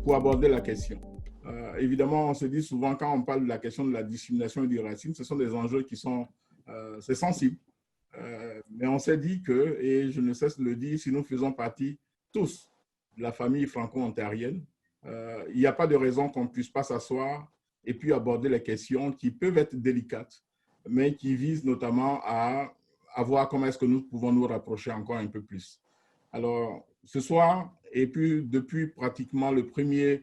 pour aborder la question. Évidemment, on se dit souvent quand on parle de la question de la discrimination et du racisme, ce sont des enjeux qui sont c'est sensible. Mais on s'est dit que, et je ne cesse de le dire, si nous faisons partie tous de la famille franco-ontarienne, il n'y a pas de raison qu'on ne puisse pas s'asseoir et puis aborder les questions qui peuvent être délicates, mais qui visent notamment à voir comment est-ce que nous pouvons nous rapprocher encore un peu plus. Alors, ce soir, et puis depuis pratiquement le 1er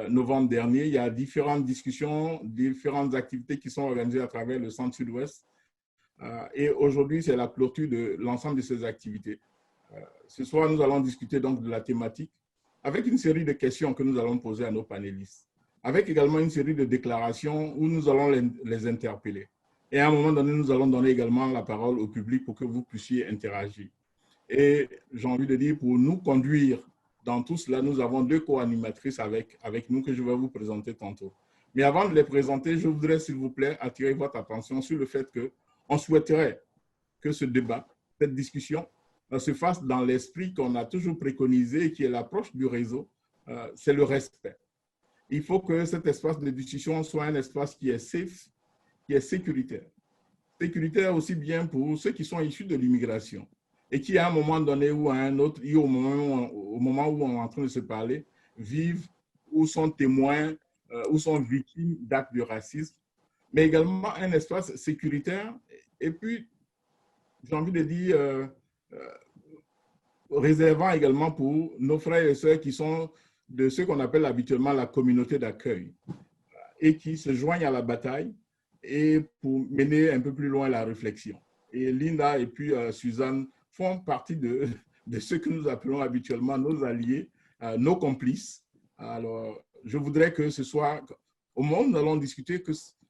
novembre dernier, il y a différentes discussions, différentes activités qui sont organisées à travers le Centre Sud-Ouest. Et aujourd'hui, c'est la clôture de l'ensemble de ces activités. Ce soir, nous allons discuter donc de la thématique avec une série de questions que nous allons poser à nos panélistes, avec également une série de déclarations où nous allons les interpeller. Et à un moment donné, nous allons donner également la parole au public pour que vous puissiez interagir. Et j'ai envie de dire, pour nous conduire dans tout cela, nous avons 2 co-animatrices avec nous que je vais vous présenter tantôt. Mais avant de les présenter, je voudrais, s'il vous plaît, attirer votre attention sur le fait que on souhaiterait que ce débat, cette discussion, se fasse dans l'esprit qu'on a toujours préconisé, qui est l'approche du réseau, c'est le respect. Il faut que cet espace de discussion soit un espace qui est safe, qui est sécuritaire. Sécuritaire aussi bien pour ceux qui sont issus de l'immigration et qui, à un moment donné ou à un autre, au moment où on est en train de se parler, vivent ou sont témoins ou sont victimes d'actes de racisme, mais également un espace sécuritaire. Et puis, j'ai envie de dire, réservant également pour nos frères et sœurs qui sont de ce qu'on appelle habituellement la communauté d'accueil et qui se joignent à la bataille et pour mener un peu plus loin la réflexion. Et Linda et puis Suzanne font partie de ce que nous appelons habituellement nos alliés, nos complices. Alors, je voudrais que ce soit, au moment où nous allons discuter,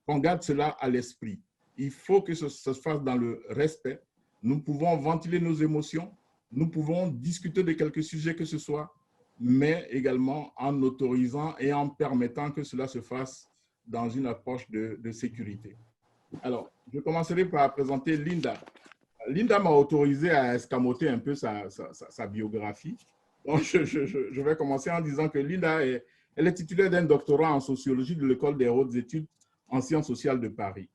qu'on garde cela à l'esprit. Il faut que ça se fasse dans le respect. Nous pouvons ventiler nos émotions, nous pouvons discuter de quelques sujets que ce soit, mais également en autorisant et en permettant que cela se fasse dans une approche de sécurité. Alors, je commencerai par présenter Linda. Linda m'a autorisé à escamoter un peu sa biographie. Donc, je vais commencer en disant que Linda elle est titulaire d'un doctorat en sociologie de l'École des hautes études en sciences sociales de Paris.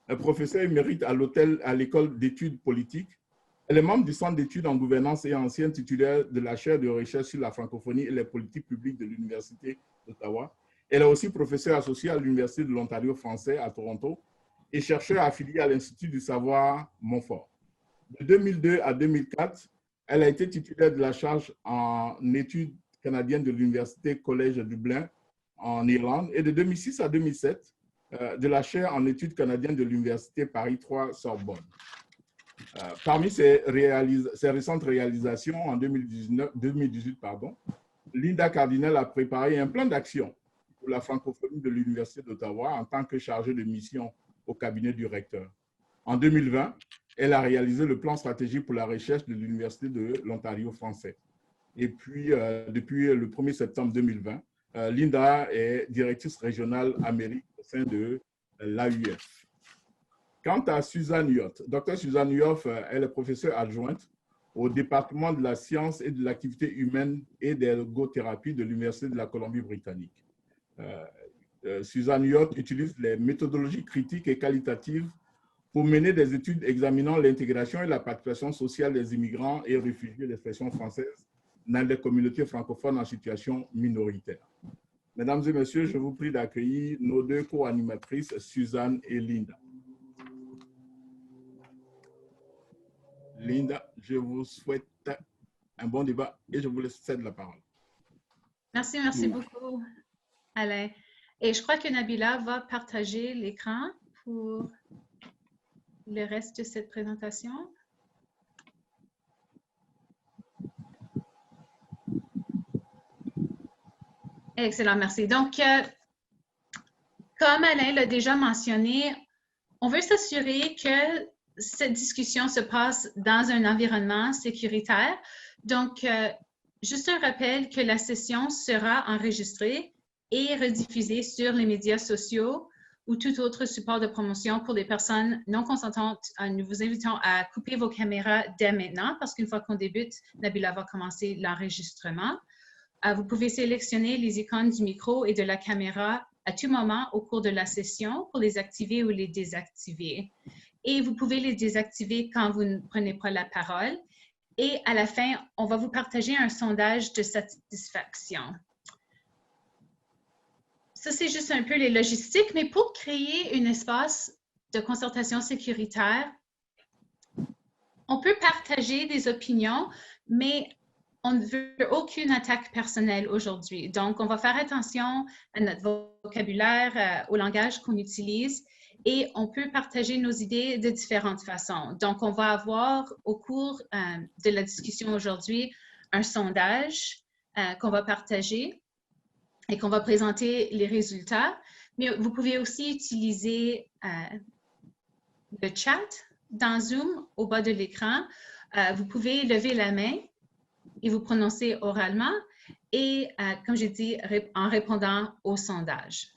Elle est professeure émérite à l'École d'études politiques. Elle est membre du Centre d'études en gouvernance et ancienne titulaire de la chaire de recherche sur la francophonie et les politiques publiques de l'Université d'Ottawa. Elle est aussi professeure associée à l'Université de l'Ontario français à Toronto et chercheur affiliée à l'Institut du savoir Montfort. De 2002 à 2004, elle a été titulaire de la charge en études canadiennes de l'Université Collège de Dublin en Irlande et de 2006 à 2007 de la chaire en études canadiennes de l'Université Paris 3 Sorbonne. Parmi ses récentes réalisations en 2018, Linda Cardinal a préparé un plan d'action pour la francophonie de l'Université d'Ottawa en tant que chargée de mission au cabinet du recteur. En 2020, elle a réalisé le plan stratégique pour la recherche de l'Université de l'Ontario français. Et puis, depuis le 1er septembre 2020, Linda est directrice régionale Amérique au sein de l'AUF. Quant à Suzanne Yoth, Dr Suzanne Yoth, elle est professeure adjointe au département de la science et de l'activité humaine et de l'ergothérapie de l'Université de la Colombie-Britannique. Suzanne Yoth utilise les méthodologies critiques et qualitatives pour mener des études examinant l'intégration et la participation sociale des immigrants et réfugiés d'expression française dans les communautés francophones en situation minoritaire. Mesdames et messieurs, je vous prie d'accueillir nos 2 co-animatrices, Suzanne et Linda. Linda, je vous souhaite un bon débat et je vous laisse céder la parole. Merci beaucoup, Alain. Et je crois que Nabila va partager l'écran pour le reste de cette présentation. Excellent, merci. Donc, comme Alain l'a déjà mentionné, on veut s'assurer que cette discussion se passe dans un environnement sécuritaire. Donc, juste un rappel que la session sera enregistrée et rediffusée sur les médias sociaux ou tout autre support de promotion pour les personnes non consentantes. Nous vous invitons à couper vos caméras dès maintenant parce qu'une fois qu'on débute, Nabila va commencer l'enregistrement. Vous pouvez sélectionner les icônes du micro et de la caméra à tout moment au cours de la session pour les activer ou les désactiver. Et vous pouvez les désactiver quand vous ne prenez pas la parole. Et à la fin, on va vous partager un sondage de satisfaction. Ça, c'est juste un peu les logistiques, mais pour créer un espace de concertation sécuritaire, on peut partager des opinions, mais on ne veut aucune attaque personnelle aujourd'hui. Donc, on va faire attention à notre vocabulaire, au langage qu'on utilise, et on peut partager nos idées de différentes façons. Donc, on va avoir au cours de la discussion aujourd'hui un sondage qu'on va partager et qu'on va présenter les résultats. Mais vous pouvez aussi utiliser le chat dans Zoom au bas de l'écran. Vous pouvez lever la main et vous prononcer oralement et, comme j'ai dit, en répondant au sondage.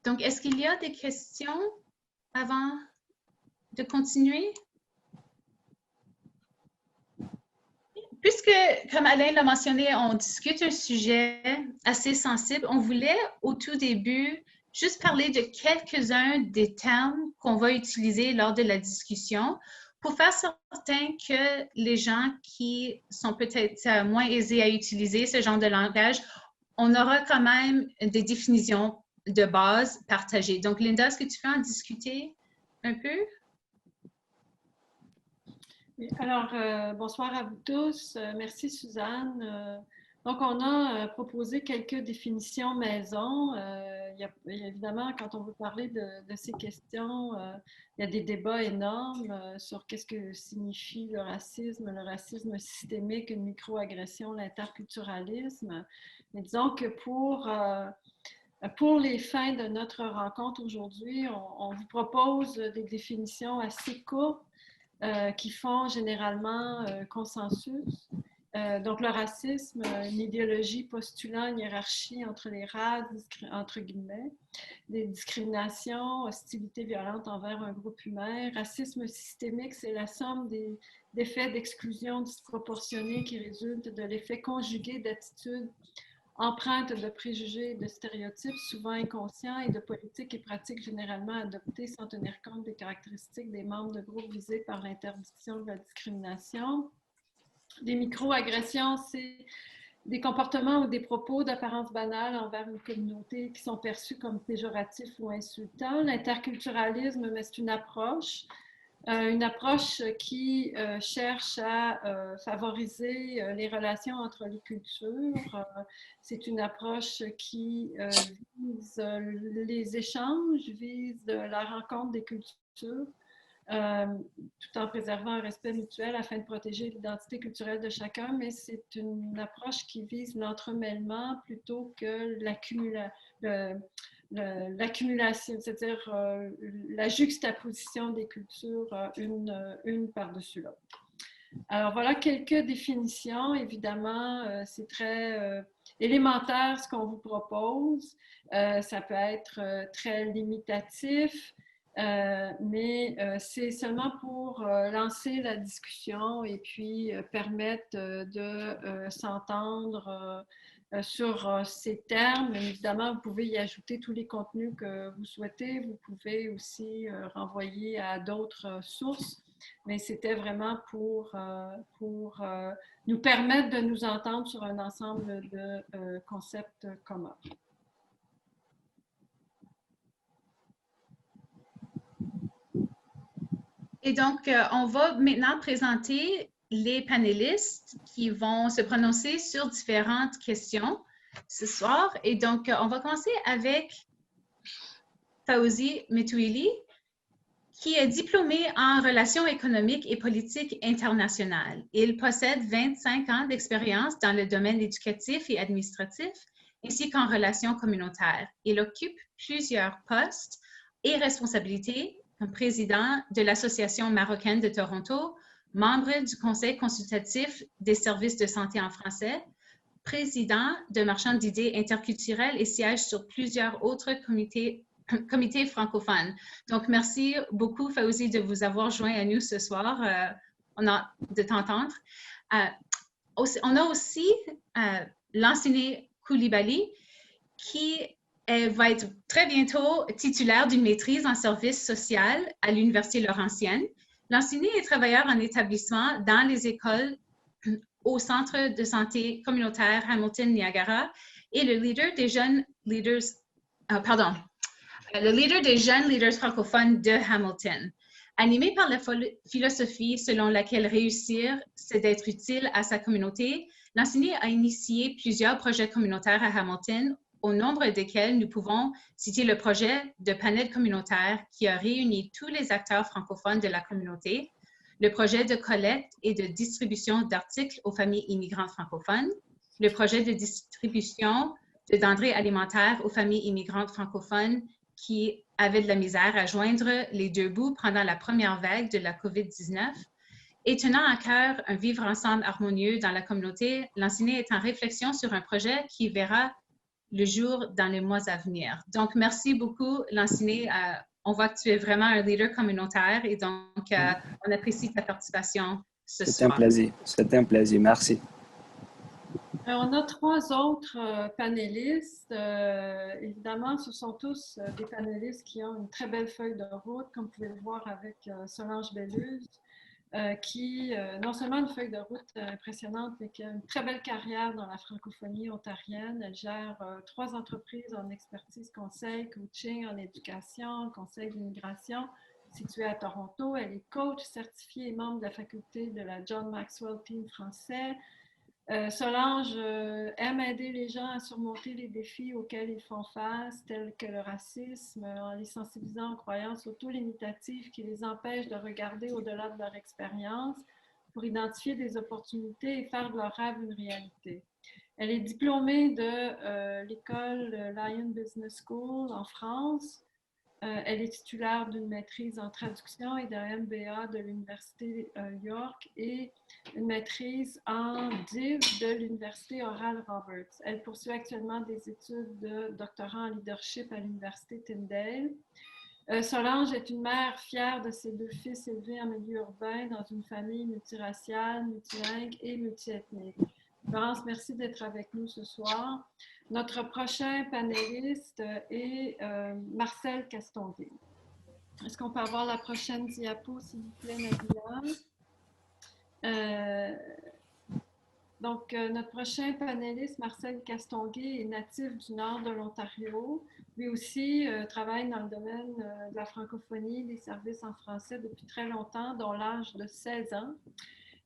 Donc, est-ce qu'il y a des questions avant de continuer? Puisque, comme Alain l'a mentionné, on discute un sujet assez sensible, on voulait au tout début juste parler de quelques-uns des termes qu'on va utiliser lors de la discussion pour faire certain que les gens qui sont peut-être moins aisés à utiliser ce genre de langage, on aura quand même des définitions de base partagées. Donc, Linda, est-ce que tu peux en discuter un peu? Alors, bonsoir à vous tous. Merci, Suzanne. Donc, on a proposé quelques définitions maison. Évidemment, quand on veut parler de ces questions, il y a des débats énormes sur qu'est-ce que signifie le racisme systémique, une microagression, l'interculturalisme. Mais disons que pour les fins de notre rencontre aujourd'hui, on vous propose des définitions assez courtes qui font généralement consensus. Donc, le racisme, une idéologie postulant une hiérarchie entre les races, entre guillemets, des discriminations, hostilité violente envers un groupe humain. Racisme systémique, c'est la somme des faits d'exclusion disproportionnés qui résultent de l'effet conjugué d'attitudes empreintes de préjugés et de stéréotypes souvent inconscients et de politiques et pratiques généralement adoptées sans tenir compte des caractéristiques des membres de groupes visés par l'interdiction de la discrimination. Des microagressions, c'est des comportements ou des propos d'apparence banale envers une communauté qui sont perçus comme péjoratifs ou insultants. L'interculturalisme, c'est une approche qui cherche à favoriser les relations entre les cultures. C'est une approche qui vise les échanges, vise la rencontre des cultures, tout en préservant un respect mutuel afin de protéger l'identité culturelle de chacun, mais c'est une approche qui vise l'entremêlement plutôt que l'accumulation, c'est-à-dire la juxtaposition des cultures une par-dessus l'autre. Alors voilà quelques définitions. Évidemment, c'est très élémentaire ce qu'on vous propose. Ça peut être très limitatif, mais c'est seulement pour lancer la discussion et puis permettre de s'entendre sur ces termes. Évidemment, vous pouvez y ajouter tous les contenus que vous souhaitez. Vous pouvez aussi renvoyer à d'autres sources, mais c'était vraiment pour nous permettre de nous entendre sur un ensemble de concepts communs. Et donc, on va maintenant présenter les panélistes qui vont se prononcer sur différentes questions ce soir. Et donc, on va commencer avec Fawzi Metouili, qui est diplômé en relations économiques et politiques internationales. Il possède 25 ans d'expérience dans le domaine éducatif et administratif, ainsi qu'en relations communautaires. Il occupe plusieurs postes et responsabilités comme président de l'Association marocaine de Toronto, membre du Conseil consultatif des services de santé en français, président de Marchands d'idées interculturelles et siège sur plusieurs autres comités francophones. Donc, merci beaucoup, Fawzi, de vous avoir joint à nous ce soir. On a hâte de t'entendre. on a aussi Lansine Coulibaly, qui va être très bientôt titulaire d'une maîtrise en service social à l'Université Laurentienne. Lansine est travailleur en établissement dans les écoles au Centre de santé communautaire Hamilton-Niagara et le leader des jeunes leaders, le leader des jeunes leaders francophones de Hamilton. Animé par la philosophie selon laquelle réussir, c'est d'être utile à sa communauté, Lansine a initié plusieurs projets communautaires à Hamilton, au nombre desquels nous pouvons citer le projet de panel communautaire qui a réuni tous les acteurs francophones de la communauté, le projet de collecte et de distribution d'articles aux familles immigrantes francophones, le projet de distribution de denrées alimentaires aux familles immigrantes francophones qui avaient de la misère à joindre les deux bouts pendant la première vague de la COVID-19. Et tenant à cœur un vivre ensemble harmonieux dans la communauté, Lansine est en réflexion sur un projet qui verra le jour dans les mois à venir. Donc, merci beaucoup, Lansine. On voit que tu es vraiment un leader communautaire et donc, on apprécie ta participation ce soir. C'est un plaisir. C'est un plaisir. Merci. On a 3 autres panélistes. Évidemment, ce sont tous des panélistes qui ont une très belle feuille de route, comme vous pouvez le voir avec Solange Belluse, qui non seulement une feuille de route impressionnante, mais qui a une très belle carrière dans la francophonie ontarienne. Elle gère 3 entreprises en expertise conseil, coaching en éducation, conseil d'immigration, situées à Toronto. Elle est coach certifiée et membre de la faculté de la John Maxwell Team français. Solange aime aider les gens à surmonter les défis auxquels ils font face, tels que le racisme, en les sensibilisant aux croyances auto-limitatives qui les empêchent de regarder au-delà de leur expérience pour identifier des opportunités et faire de leur rêve une réalité. Elle est diplômée de l'école Lyon Business School en France. Elle est titulaire d'une maîtrise en traduction et d'un MBA de l'Université York et une maîtrise en DIV de l'Université Oral Roberts. Elle poursuit actuellement des études de doctorat en leadership à l'Université Tyndale. Solange est une mère fière de ses 2 fils élevés en milieu urbain dans une famille multiraciale, multilingue et multiethnique. Florence, merci d'être avec nous ce soir. Notre prochain panéliste est Marcel Castonguay. Est-ce qu'on peut avoir la prochaine diapo, s'il vous plaît, Nadia? Donc, notre prochain panéliste, Marcel Castonguay, est natif du nord de l'Ontario. Lui aussi travaille dans le domaine de la francophonie, des services en français depuis très longtemps, dont l'âge de 16 ans.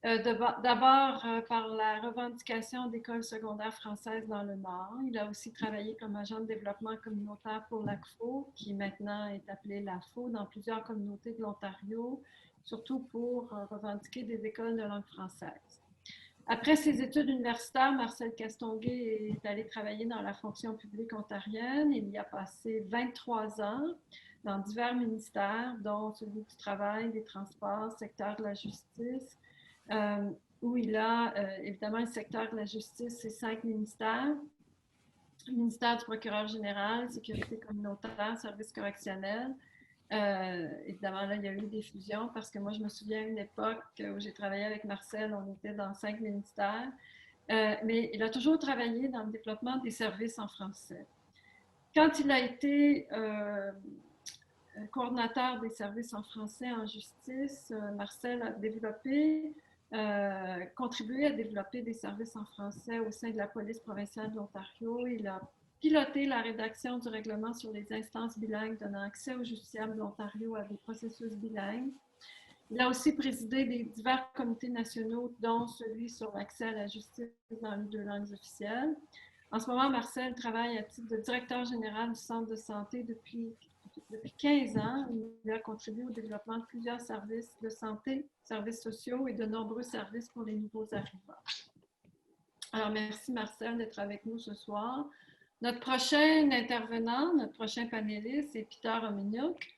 D'abord par la revendication d'écoles secondaires françaises dans le Nord. Il a aussi travaillé comme agent de développement communautaire pour l'ACFO, qui maintenant est appelée l'AFO, dans plusieurs communautés de l'Ontario, surtout pour revendiquer des écoles de langue française. Après ses études universitaires, Marcel Castonguay est allé travailler dans la fonction publique ontarienne. Il y a passé 23 ans dans divers ministères, dont celui du travail, des transports, secteur de la justice, où il a, évidemment, le secteur de la justice, c'est 5 ministères. Le ministère du procureur général, sécurité communautaire, services correctionnels. Évidemment, là, il y a eu des fusions parce que moi, je me souviens à une époque où j'ai travaillé avec Marcel, on était dans 5 ministères. Mais il a toujours travaillé dans le développement des services en français. Quand il a été coordonnateur des services en français en justice, Marcel a contribué à développer des services en français au sein de la police provinciale de l'Ontario. Il a piloté la rédaction du règlement sur les instances bilingues donnant accès aux justiciables de l'Ontario à des processus bilingues. Il a aussi présidé des divers comités nationaux, dont celui sur l'accès à la justice dans les 2 langues officielles. En ce moment, Marcel travaille à titre de directeur général du centre de santé depuis 15 ans. Il a contribué au développement de plusieurs services de santé, services sociaux et de nombreux services pour les nouveaux arrivants. Alors, merci Marcel d'être avec nous ce soir. Notre prochain intervenant, notre prochain panéliste, c'est Peter Homeniuk.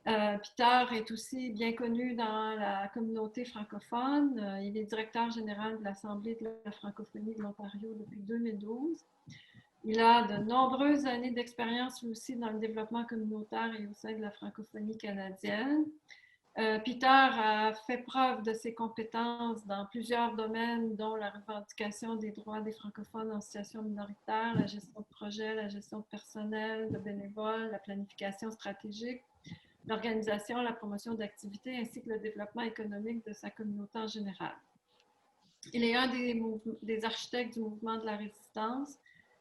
Peter est aussi bien connu dans la communauté francophone. Il est directeur général de l'Assemblée de la francophonie de l'Ontario depuis 2012. Il a de nombreuses années d'expérience aussi dans le développement communautaire et au sein de la francophonie canadienne. Peter a fait preuve de ses compétences dans plusieurs domaines, dont la revendication des droits des francophones en situation minoritaire, la gestion de projet, la gestion de personnel, de bénévoles, la planification stratégique, l'organisation, la promotion d'activités, ainsi que le développement économique de sa communauté en général. Il est un des architectes du mouvement de la résistance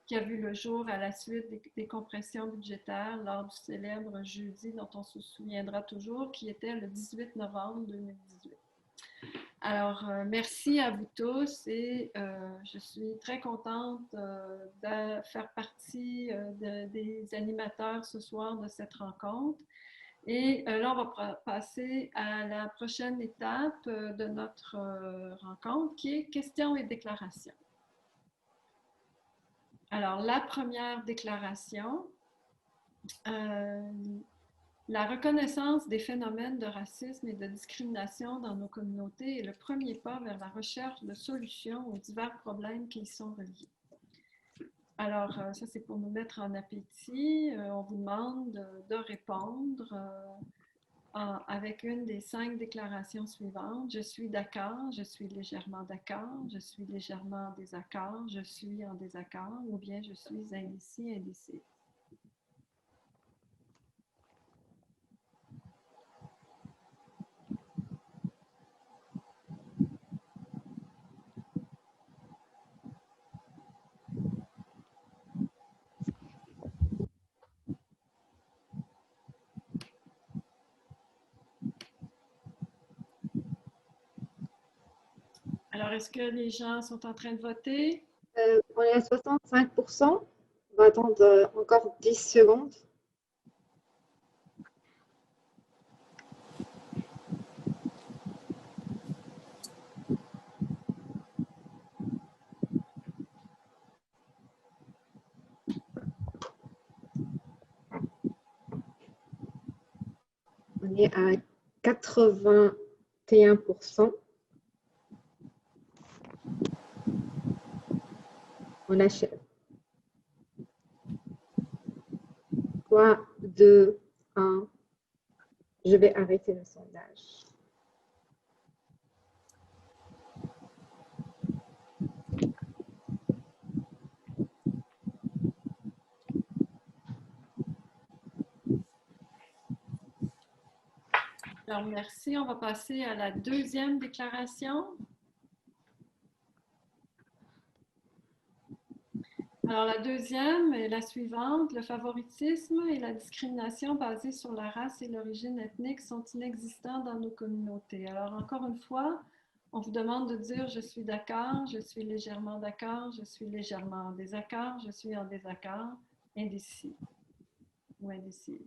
qui a vu le jour à la suite des compressions budgétaires lors du célèbre jeudi dont on se souviendra toujours, qui était le 18 novembre 2018. Alors, merci à vous tous et je suis très contente de faire partie des animateurs ce soir de cette rencontre. Et là, on va passer à la prochaine étape de notre rencontre, qui est questions et déclarations. Alors, la première déclaration, la reconnaissance des phénomènes de racisme et de discrimination dans nos communautés est le premier pas vers la recherche de solutions aux divers problèmes qui y sont reliés. Alors, ça, c'est pour nous mettre en appétit. On vous demande de répondre avec une des 5 déclarations suivantes. Je suis d'accord, je suis légèrement d'accord, je suis légèrement en désaccord, je suis en désaccord, ou bien je suis indécis, indécis. Alors, est-ce que les gens sont en train de voter? On est à 65%. On va attendre encore 10 secondes. On est à 81%. On achève. 3, 2, 1. Je vais arrêter le sondage. Alors, merci. On va passer à la deuxième déclaration. Alors, la deuxième est la suivante. Le favoritisme et la discrimination basée sur la race et l'origine ethnique sont inexistants dans nos communautés. Alors, encore une fois, on vous demande de dire « je suis d'accord »,« je suis légèrement d'accord »,« je suis légèrement en désaccord »,« je suis en désaccord »,« indécis » ou « indécise ».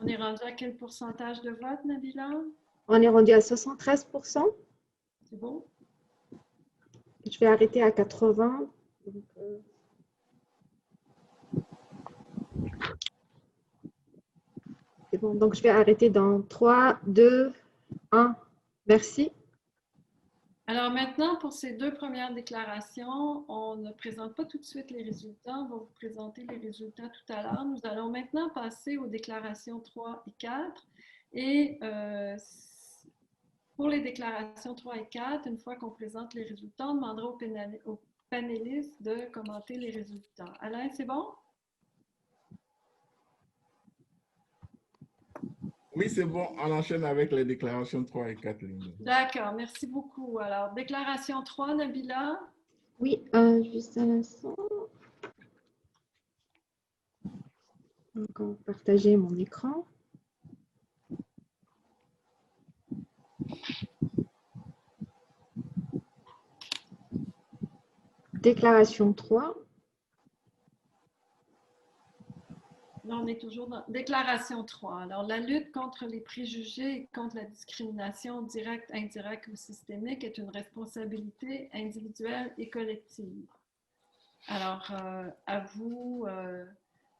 On est rendu à quel pourcentage de vote, Nabila? On est rendu à 73%. C'est bon? Je vais arrêter à 80. Donc, c'est bon. Donc, je vais arrêter dans 3, 2, 1. Merci. Alors maintenant, pour ces 2 premières déclarations, on ne présente pas tout de suite les résultats. On va vous présenter les résultats tout à l'heure. Nous allons maintenant passer aux déclarations 3 et 4. Et pour les déclarations 3 et 4, une fois qu'on présente les résultats, on demandera aux panélistes de commenter les résultats. Alain, c'est bon? Oui, c'est bon. On enchaîne avec les déclarations 3 et 4. D'accord, merci beaucoup. Alors, déclaration 3, Nabila? Oui, juste un instant. Encore partager mon écran. Déclaration 3. Là, on est toujours dans déclaration 3. Alors, la lutte contre les préjugés et contre la discrimination directe, indirecte ou systémique est une responsabilité individuelle et collective. Alors, à vous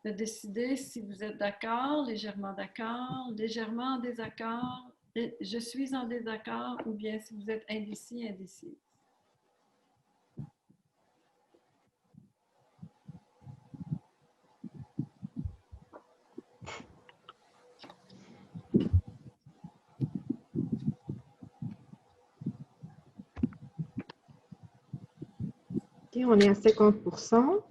de décider si vous êtes d'accord, légèrement en désaccord, je suis en désaccord, ou bien si vous êtes indécis, indécis. OK, on est à 50%.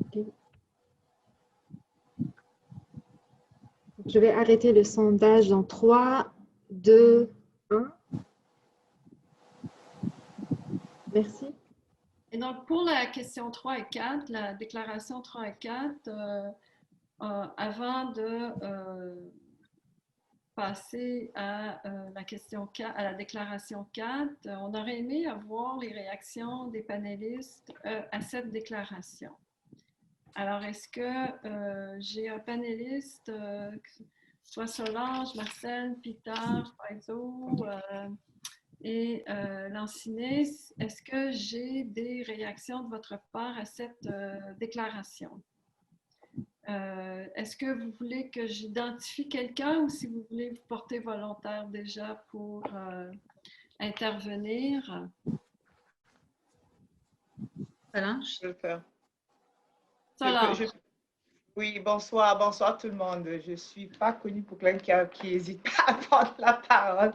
OK. Je vais arrêter le sondage dans 3, 2, 1. Merci. Et donc, pour la question 3 et 4, la déclaration 3 et 4, avant de passer à la question 4, à la déclaration 4, on aurait aimé avoir les réactions des panélistes à cette déclaration. Alors, est-ce que j'ai un panéliste, soit Solange, Marcel, Peter, Paizo, et Lanciné, est-ce que j'ai des réactions de votre part à cette déclaration? Est-ce que vous voulez que j'identifie quelqu'un ou si vous voulez vous porter volontaire déjà pour intervenir? Solange? Je peux le faire. Solange. Oui, bonsoir, bonsoir tout le monde. Je ne suis pas connue pour quelqu'un qui n'hésite pas à prendre la parole.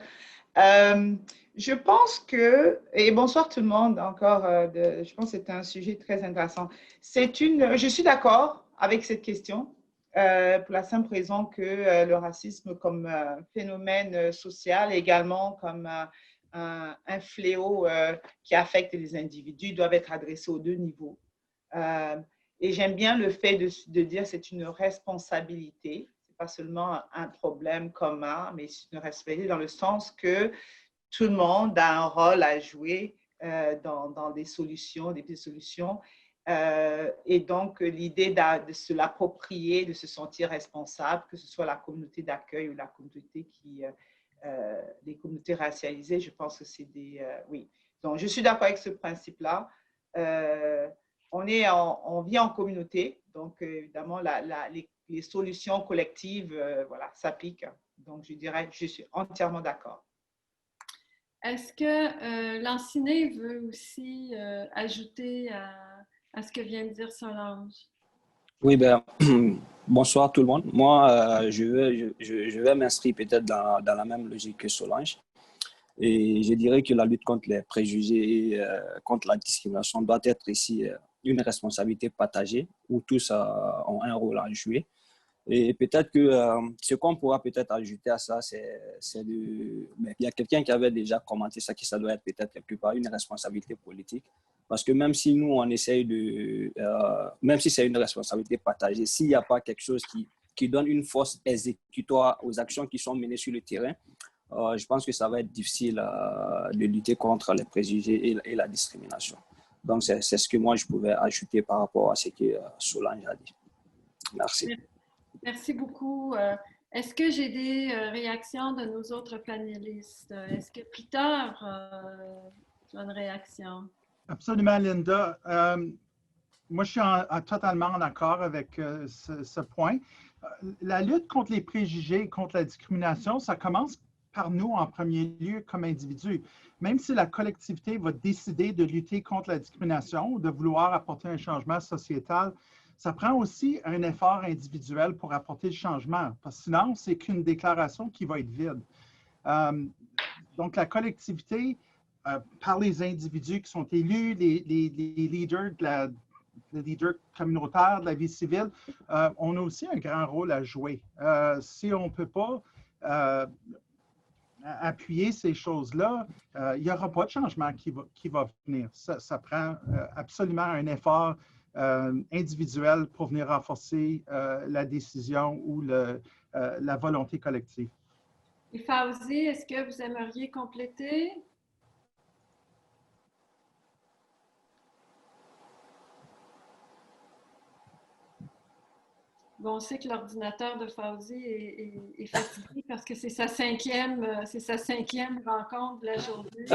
Je pense que, et bonsoir tout le monde encore, je pense que c'est un sujet très intéressant. Je suis d'accord avec cette question pour la simple raison que le racisme comme phénomène social, également comme un fléau qui affecte les individus, doivent être adressés aux deux niveaux. Et j'aime bien le fait de dire que c'est une responsabilité. Pas seulement un problème commun, mais c'est une responsabilité dans le sens que tout le monde a un rôle à jouer dans des solutions, des petites solutions. Et donc, l'idée de se l'approprier, de se sentir responsable, que ce soit la communauté d'accueil ou la communauté les communautés racialisées, je pense que c'est oui. Donc, je suis d'accord avec ce principe-là. On vit en communauté, donc évidemment, les solutions collectives voilà, s'appliquent. Donc, je dirais que je suis entièrement d'accord. Est-ce que Lanciné veut aussi ajouter à ce que vient de dire Solange? Oui, ben, bonsoir tout le monde. Moi, je vais m'inscrire peut-être dans la même logique que Solange. Et je dirais que la lutte contre les préjugés et contre la discrimination doit être ici une responsabilité partagée où tous ont un rôle à jouer. Et peut-être que ce qu'on pourra peut-être ajouter à ça, mais il y a quelqu'un qui avait déjà commenté ça, que ça doit être peut-être quelque part une responsabilité politique. Parce que même si nous, on essaye même si c'est une responsabilité partagée, s'il n'y a pas quelque chose qui donne une force exécutoire aux actions qui sont menées sur le terrain, je pense que ça va être difficile de lutter contre les préjugés et la discrimination. Donc, c'est ce que moi, je pouvais ajouter par rapport à ce que Solange a dit. Merci. Merci beaucoup. Est-ce que j'ai des réactions de nos autres panélistes? Est-ce que Peter a une réaction? Absolument, Linda. Moi, je suis totalement en accord avec ce point. La lutte contre les préjugés et contre la discrimination, ça commence par nous en premier lieu comme individus. Même si la collectivité va décider de lutter contre la discrimination ou de vouloir apporter un changement sociétal, ça prend aussi un effort individuel pour apporter le changement, parce que sinon, c'est qu'une déclaration qui va être vide. Donc, la collectivité, par les individus qui sont élus, les leaders les leaders communautaires de la vie civile, on a aussi un grand rôle à jouer. Si on ne peut pas appuyer ces choses-là, il n'y aura pas de changement qui va venir. Ça prend absolument un effort individuelle pour venir renforcer la décision ou la volonté collective. Et Fawzi, est-ce que vous aimeriez compléter? Bon, on sait que l'ordinateur de Fawzi est fatigué parce que c'est sa cinquième rencontre de la journée.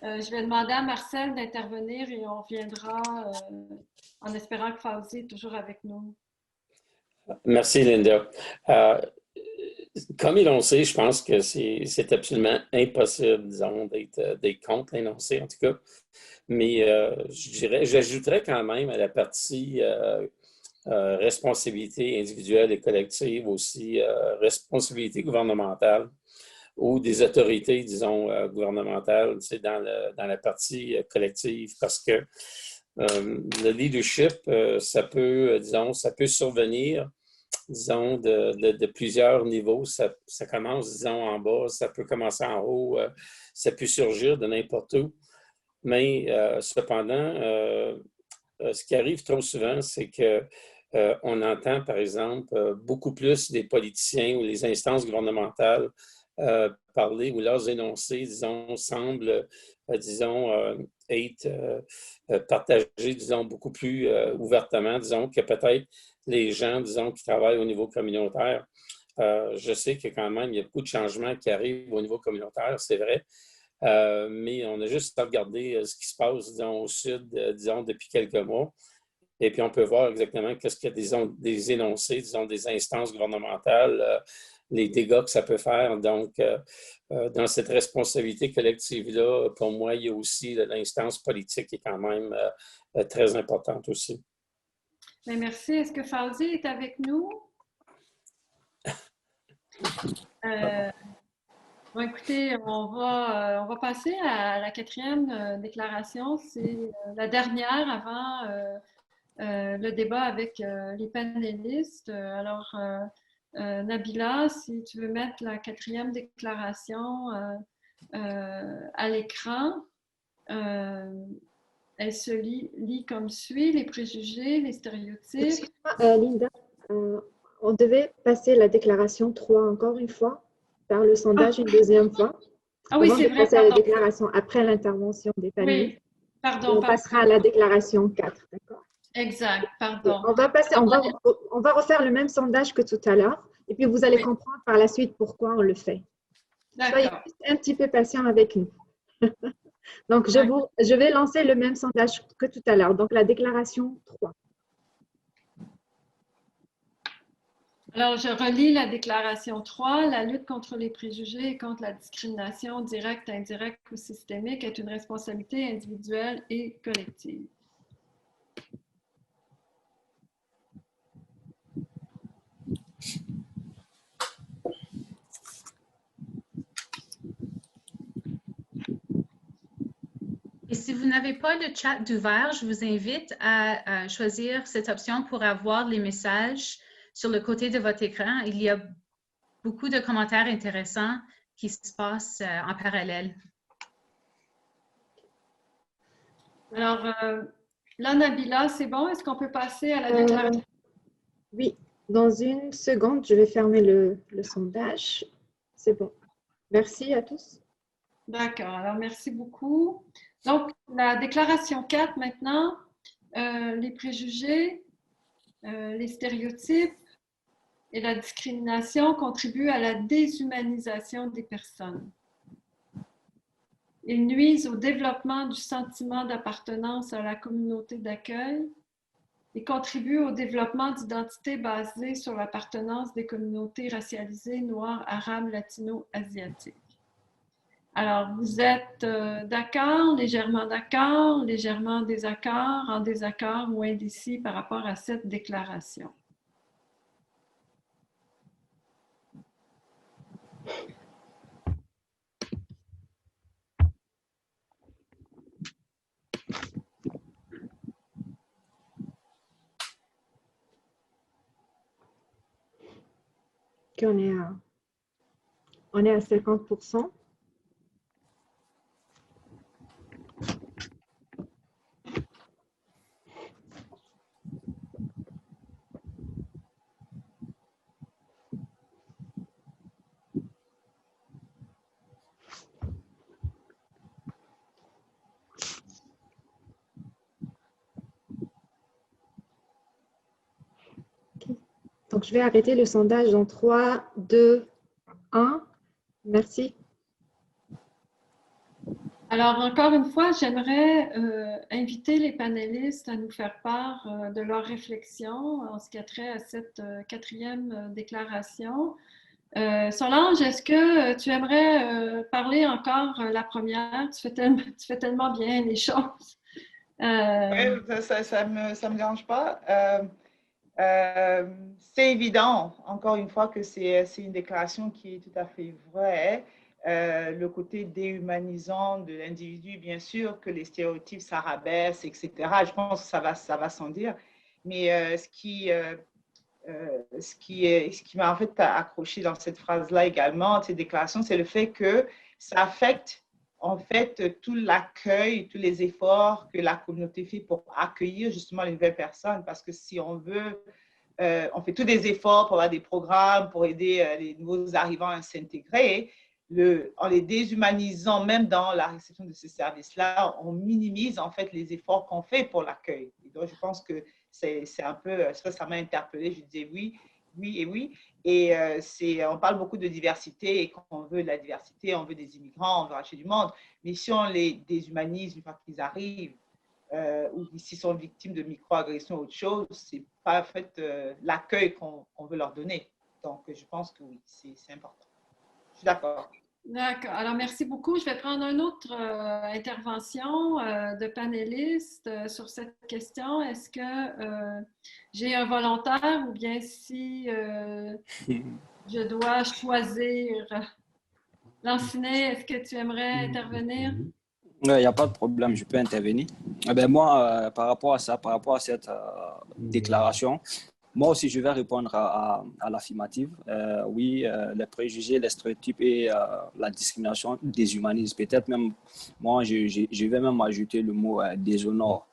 Je vais demander à Marcel d'intervenir et on reviendra en espérant que Fawzi est toujours avec nous. Merci, Linda. Comme énoncé, je pense que c'est absolument impossible, disons, d'être contre l'énoncé, en tout cas. Mais j'ajouterais quand même à la partie responsabilité individuelle et collective aussi, responsabilité gouvernementale ou des autorités, disons, gouvernementales, dans la partie collective, parce que le leadership, ça peut survenir, disons, de plusieurs niveaux. Ça commence, disons, en bas, ça peut commencer en haut, ça peut surgir de n'importe où. Mais cependant, ce qui arrive trop souvent, c'est que on entend, par exemple, beaucoup plus des politiciens ou les instances gouvernementales parler ou leurs énoncés, disons, semblent, être partagés, disons, beaucoup plus ouvertement, disons, que peut-être les gens, disons, qui travaillent au niveau communautaire. Je sais que quand même, il y a beaucoup de changements qui arrivent au niveau communautaire, c'est vrai, mais on a juste à regarder ce qui se passe, disons, au sud, disons, depuis quelques mois. Et puis, on peut voir exactement qu'est-ce qu'il y a des énoncés, disons, des instances gouvernementales, les dégâts que ça peut faire. Donc, dans cette responsabilité collective-là, pour moi, il y a aussi l'instance politique qui est quand même très importante aussi. Bien, merci. Est-ce que Fawzi est avec nous? Bon, écoutez, on va passer à la quatrième déclaration. C'est la dernière avant le débat avec les panélistes. Alors, Nabila, si tu veux mettre la quatrième déclaration à l'écran, elle se lit comme suit: les préjugés, les stéréotypes. Excuse-moi, Linda, on devait passer la déclaration 3 encore une fois, faire le sondage une deuxième fois. Ah oui, c'est vrai. Passer à la déclaration après l'intervention des panélistes. Oui, pardon. On passera à la déclaration 4, d'accord? Exact, pardon. On va refaire le même sondage que tout à l'heure, et puis vous allez comprendre par la suite pourquoi on le fait. Soyez un petit peu patient avec nous. Donc, je vais lancer le même sondage que tout à l'heure, donc la déclaration 3. Alors, je relis la déclaration 3. La lutte contre les préjugés et contre la discrimination directe, indirecte ou systémique est une responsabilité individuelle et collective. Et si vous n'avez pas le chat d'ouvert, je vous invite à choisir cette option pour avoir les messages sur le côté de votre écran. Il y a beaucoup de commentaires intéressants qui se passent en parallèle. Alors, là, Nabila, c'est bon? Est-ce qu'on peut passer à la déclaration? Oui, dans une seconde, je vais fermer le sondage. C'est bon. Merci à tous. D'accord, alors merci beaucoup. Donc, la déclaration 4 maintenant, les préjugés, les stéréotypes et la discrimination contribuent à la déshumanisation des personnes. Ils nuisent au développement du sentiment d'appartenance à la communauté d'accueil et contribuent au développement d'identités basées sur l'appartenance des communautés racialisées, noires, arabes, latino, asiatiques. Alors, vous êtes d'accord, légèrement en désaccord ou indécis par rapport à cette déclaration? On est à 50%. Donc, je vais arrêter le sondage dans 3, 2, 1. Merci. Alors, encore une fois, j'aimerais inviter les panélistes à nous faire part de leurs réflexions en ce qui a trait à cette quatrième déclaration. Solange, est-ce que tu aimerais parler encore la première? Tu fais tellement bien les choses. Oui, ça me dérange pas. C'est évident, encore une fois, que c'est une déclaration qui est tout à fait vraie. Le côté déhumanisant de l'individu, bien sûr, que les stéréotypes s'arabaissent, etc. Je pense que ça va sans dire. Mais ce qui m'a en fait accroché dans cette phrase-là également, cette déclaration, c'est le fait que ça affecte en fait tout l'accueil, tous les efforts que la communauté fait pour accueillir justement les nouvelles personnes. Parce que si on veut, on fait tous des efforts pour avoir des programmes, pour aider les nouveaux arrivants à s'intégrer, en les déshumanisant même dans la réception de ces services-là, on minimise en fait les efforts qu'on fait pour l'accueil. Et donc, je pense que c'est un peu, ça m'a interpellée. Je disais oui, oui et oui. Et on parle beaucoup de diversité et quand on veut de la diversité, on veut des immigrants, on veut racheter du monde. Mais si on les déshumanise une fois qu'ils arrivent, ou s'ils sont victimes de microagressions ou autre chose, c'est pas en fait l'accueil qu'on veut leur donner. Donc, je pense que oui, c'est important. Je suis d'accord. D'accord. Alors, merci beaucoup. Je vais prendre une autre intervention de panéliste sur cette question. Est-ce que j'ai un volontaire ou bien si je dois choisir? Lanciné, est-ce que tu aimerais intervenir? Il n'y a pas de problème, je peux intervenir. Eh ben moi, par rapport à ça, par rapport à cette déclaration, moi aussi, je vais répondre à l'affirmative. Oui, les préjugés, les stéréotypes et la discrimination déshumanisent. Peut-être même, moi, je vais même ajouter le mot déshonore.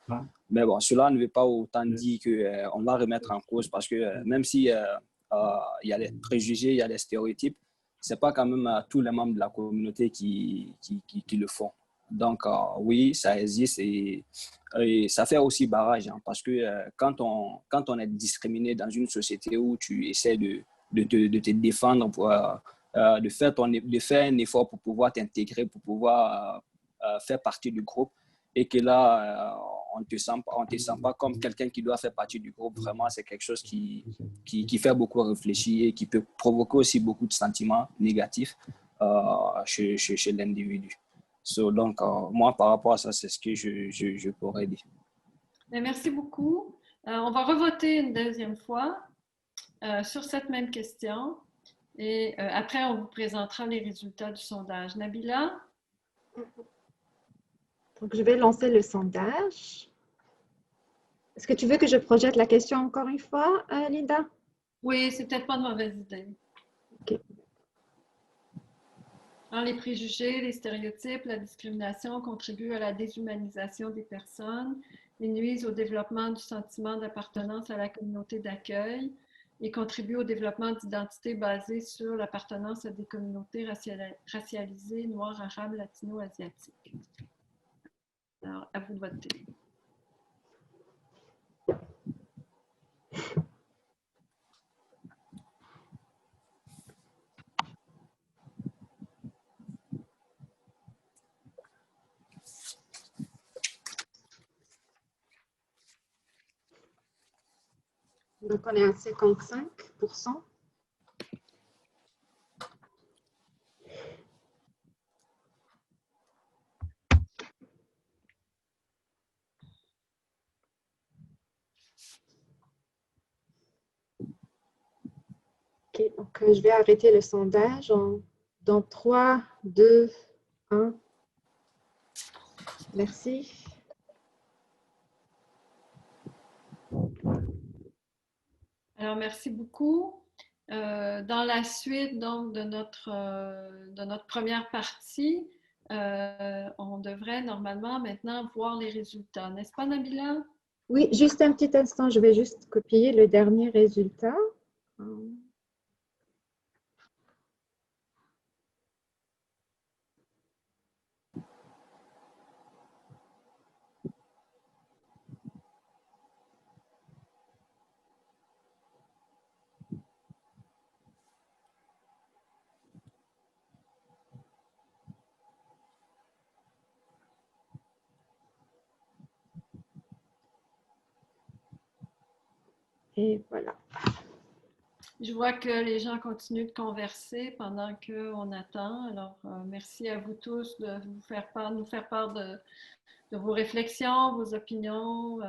Mais bon, cela ne veut pas autant dire qu'on va remettre en cause parce que même si il y a les préjugés, il y a les stéréotypes, ce n'est pas quand même tous les membres de la communauté qui le font. Donc, oui, ça existe et ça fait aussi barrage hein, parce que quand on est discriminé dans une société où tu essaies de te défendre, de faire un effort pour pouvoir t'intégrer, pour pouvoir faire partie du groupe et que là, on te sent pas comme quelqu'un qui doit faire partie du groupe, vraiment, c'est quelque chose qui fait beaucoup réfléchir et qui peut provoquer aussi beaucoup de sentiments négatifs chez l'individu. Donc, moi, par rapport à ça, c'est ce que je pourrais dire. Merci beaucoup. On va revoter une deuxième fois sur cette même question et après, on vous présentera les résultats du sondage. Nabila? Donc, je vais lancer le sondage. Est-ce que tu veux que je projette la question encore une fois, Linda? Oui, c'est peut-être pas une mauvaise idée. OK. Les préjugés, les stéréotypes, la discrimination contribuent à la déshumanisation des personnes et nuisent au développement du sentiment d'appartenance à la communauté d'accueil et contribuent au développement d'identités basées sur l'appartenance à des communautés racialisées, noires, arabes, latino, asiatiques. Alors, à vous de voter. Donc, on est à 55%. OK, donc je vais arrêter le sondage dans 3, 2, 1. Merci. Alors, merci beaucoup. Dans la suite donc, de notre première partie, on devrait normalement maintenant voir les résultats. N'est-ce pas, Nabila? Oui, juste un petit instant, je vais juste copier le dernier résultat. Et voilà. Je vois que les gens continuent de converser pendant qu'on attend. Alors, merci à vous tous de nous faire part de vos réflexions, vos opinions,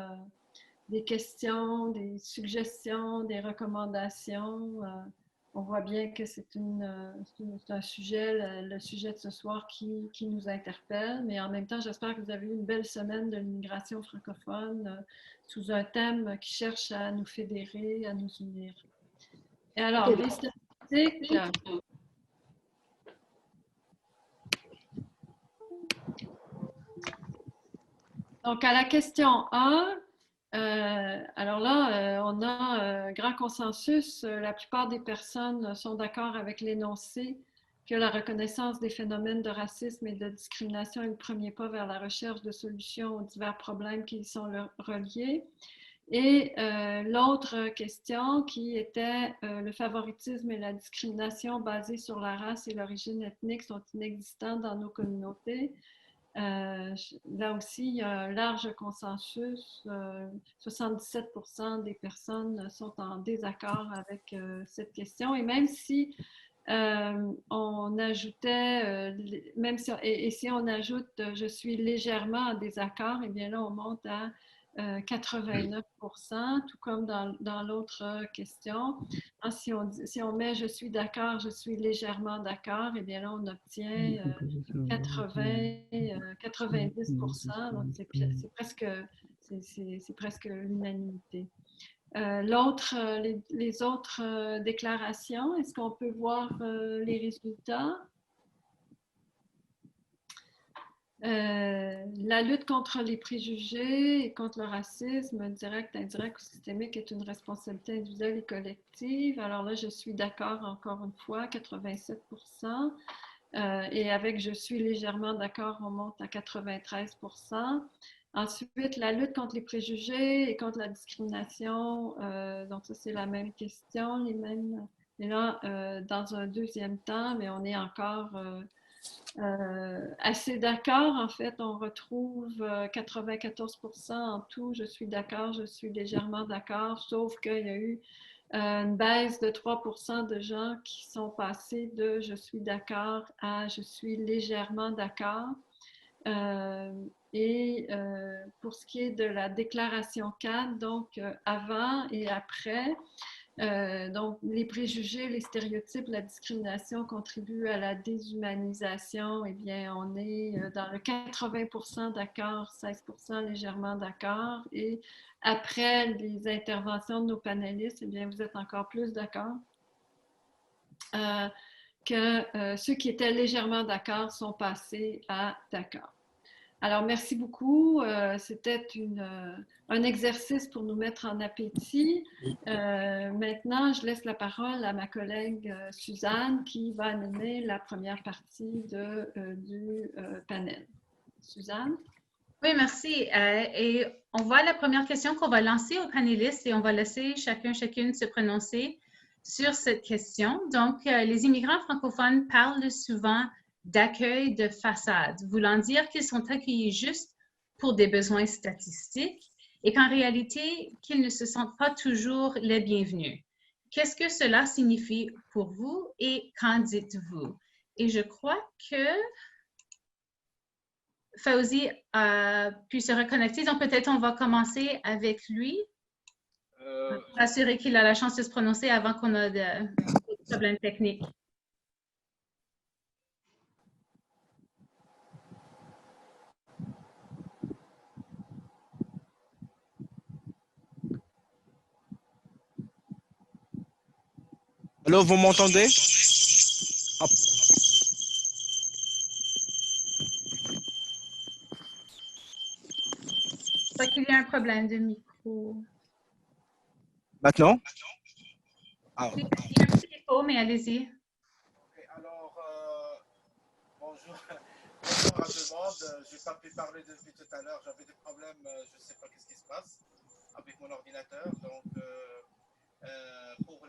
des questions, des suggestions, des recommandations. On voit bien que c'est un sujet, le sujet de ce soir qui nous interpelle, mais en même temps, j'espère que vous avez eu une belle semaine de l'immigration francophone sous un thème qui cherche à nous fédérer, à nous unir. Et alors, les statistiques. Donc, à la question 1, alors là, on a un grand consensus. La plupart des personnes sont d'accord avec l'énoncé que la reconnaissance des phénomènes de racisme et de discrimination est le premier pas vers la recherche de solutions aux divers problèmes qui y sont reliés. Et l'autre question qui était le favoritisme et la discrimination basée sur la race et l'origine ethnique sont inexistants dans nos communautés. Là aussi, il y a un large consensus. 77% des personnes sont en désaccord avec cette question. Et même si on ajoutait, si on ajoute « je suis légèrement en désaccord », eh bien là, on monte à 89%, tout comme dans l'autre question. Si on met « je suis d'accord, je suis légèrement d'accord », eh bien là, on obtient 90%, donc c'est presque l'unanimité. Les autres déclarations, est-ce qu'on peut voir les résultats? La lutte contre les préjugés et contre le racisme direct, indirect ou systémique est une responsabilité individuelle et collective. Alors là, je suis d'accord encore une fois, 87%. Et avec « je suis légèrement d'accord », on monte à 93%. Ensuite, la lutte contre les préjugés et contre la discrimination. Donc ça, c'est la même question, mais là, dans un deuxième temps, mais on est encore assez d'accord. En fait, on retrouve 94% en tout. Je suis d'accord, je suis légèrement d'accord, sauf qu'il y a eu une baisse de 3% de gens qui sont passés de « je suis d'accord » à « je suis légèrement d'accord ». Pour ce qui est de la déclaration 4, donc avant et après, donc les préjugés, les stéréotypes, la discrimination contribuent à la déshumanisation. Eh bien, on est dans le 80% d'accord, 16% légèrement d'accord. Et après les interventions de nos panélistes, eh bien, vous êtes encore plus d'accord que ceux qui étaient légèrement d'accord sont passés à d'accord. Alors, merci beaucoup. C'était un exercice pour nous mettre en appétit. Maintenant, je laisse la parole à ma collègue Suzanne qui va animer la première partie du panel. Suzanne? Oui, merci. Et on voit la première question qu'on va lancer aux panélistes et on va laisser chacune se prononcer sur cette question. Donc, les immigrants francophones parlent souvent d'accueil de façade, voulant dire qu'ils sont accueillis juste pour des besoins statistiques et qu'en réalité, qu'ils ne se sentent pas toujours les bienvenus. Qu'est-ce que cela signifie pour vous et qu'en dites-vous? Et je crois que Fawzi a pu se reconnecter, donc peut-être on va commencer avec lui, pour assurer qu'il a la chance de se prononcer avant qu'on ait des problèmes techniques. Allô, vous m'entendez? Hop. Je crois qu'il y a un problème de micro. Maintenant? Ah. Oui, il y a un petit écho, mais allez-y. Okay, alors, bonjour. Bonjour à tout le monde. Je n'ai pas pu parler depuis tout à l'heure. J'avais des problèmes, je ne sais pas qu'est-ce qui se passe avec mon ordinateur. Donc, pour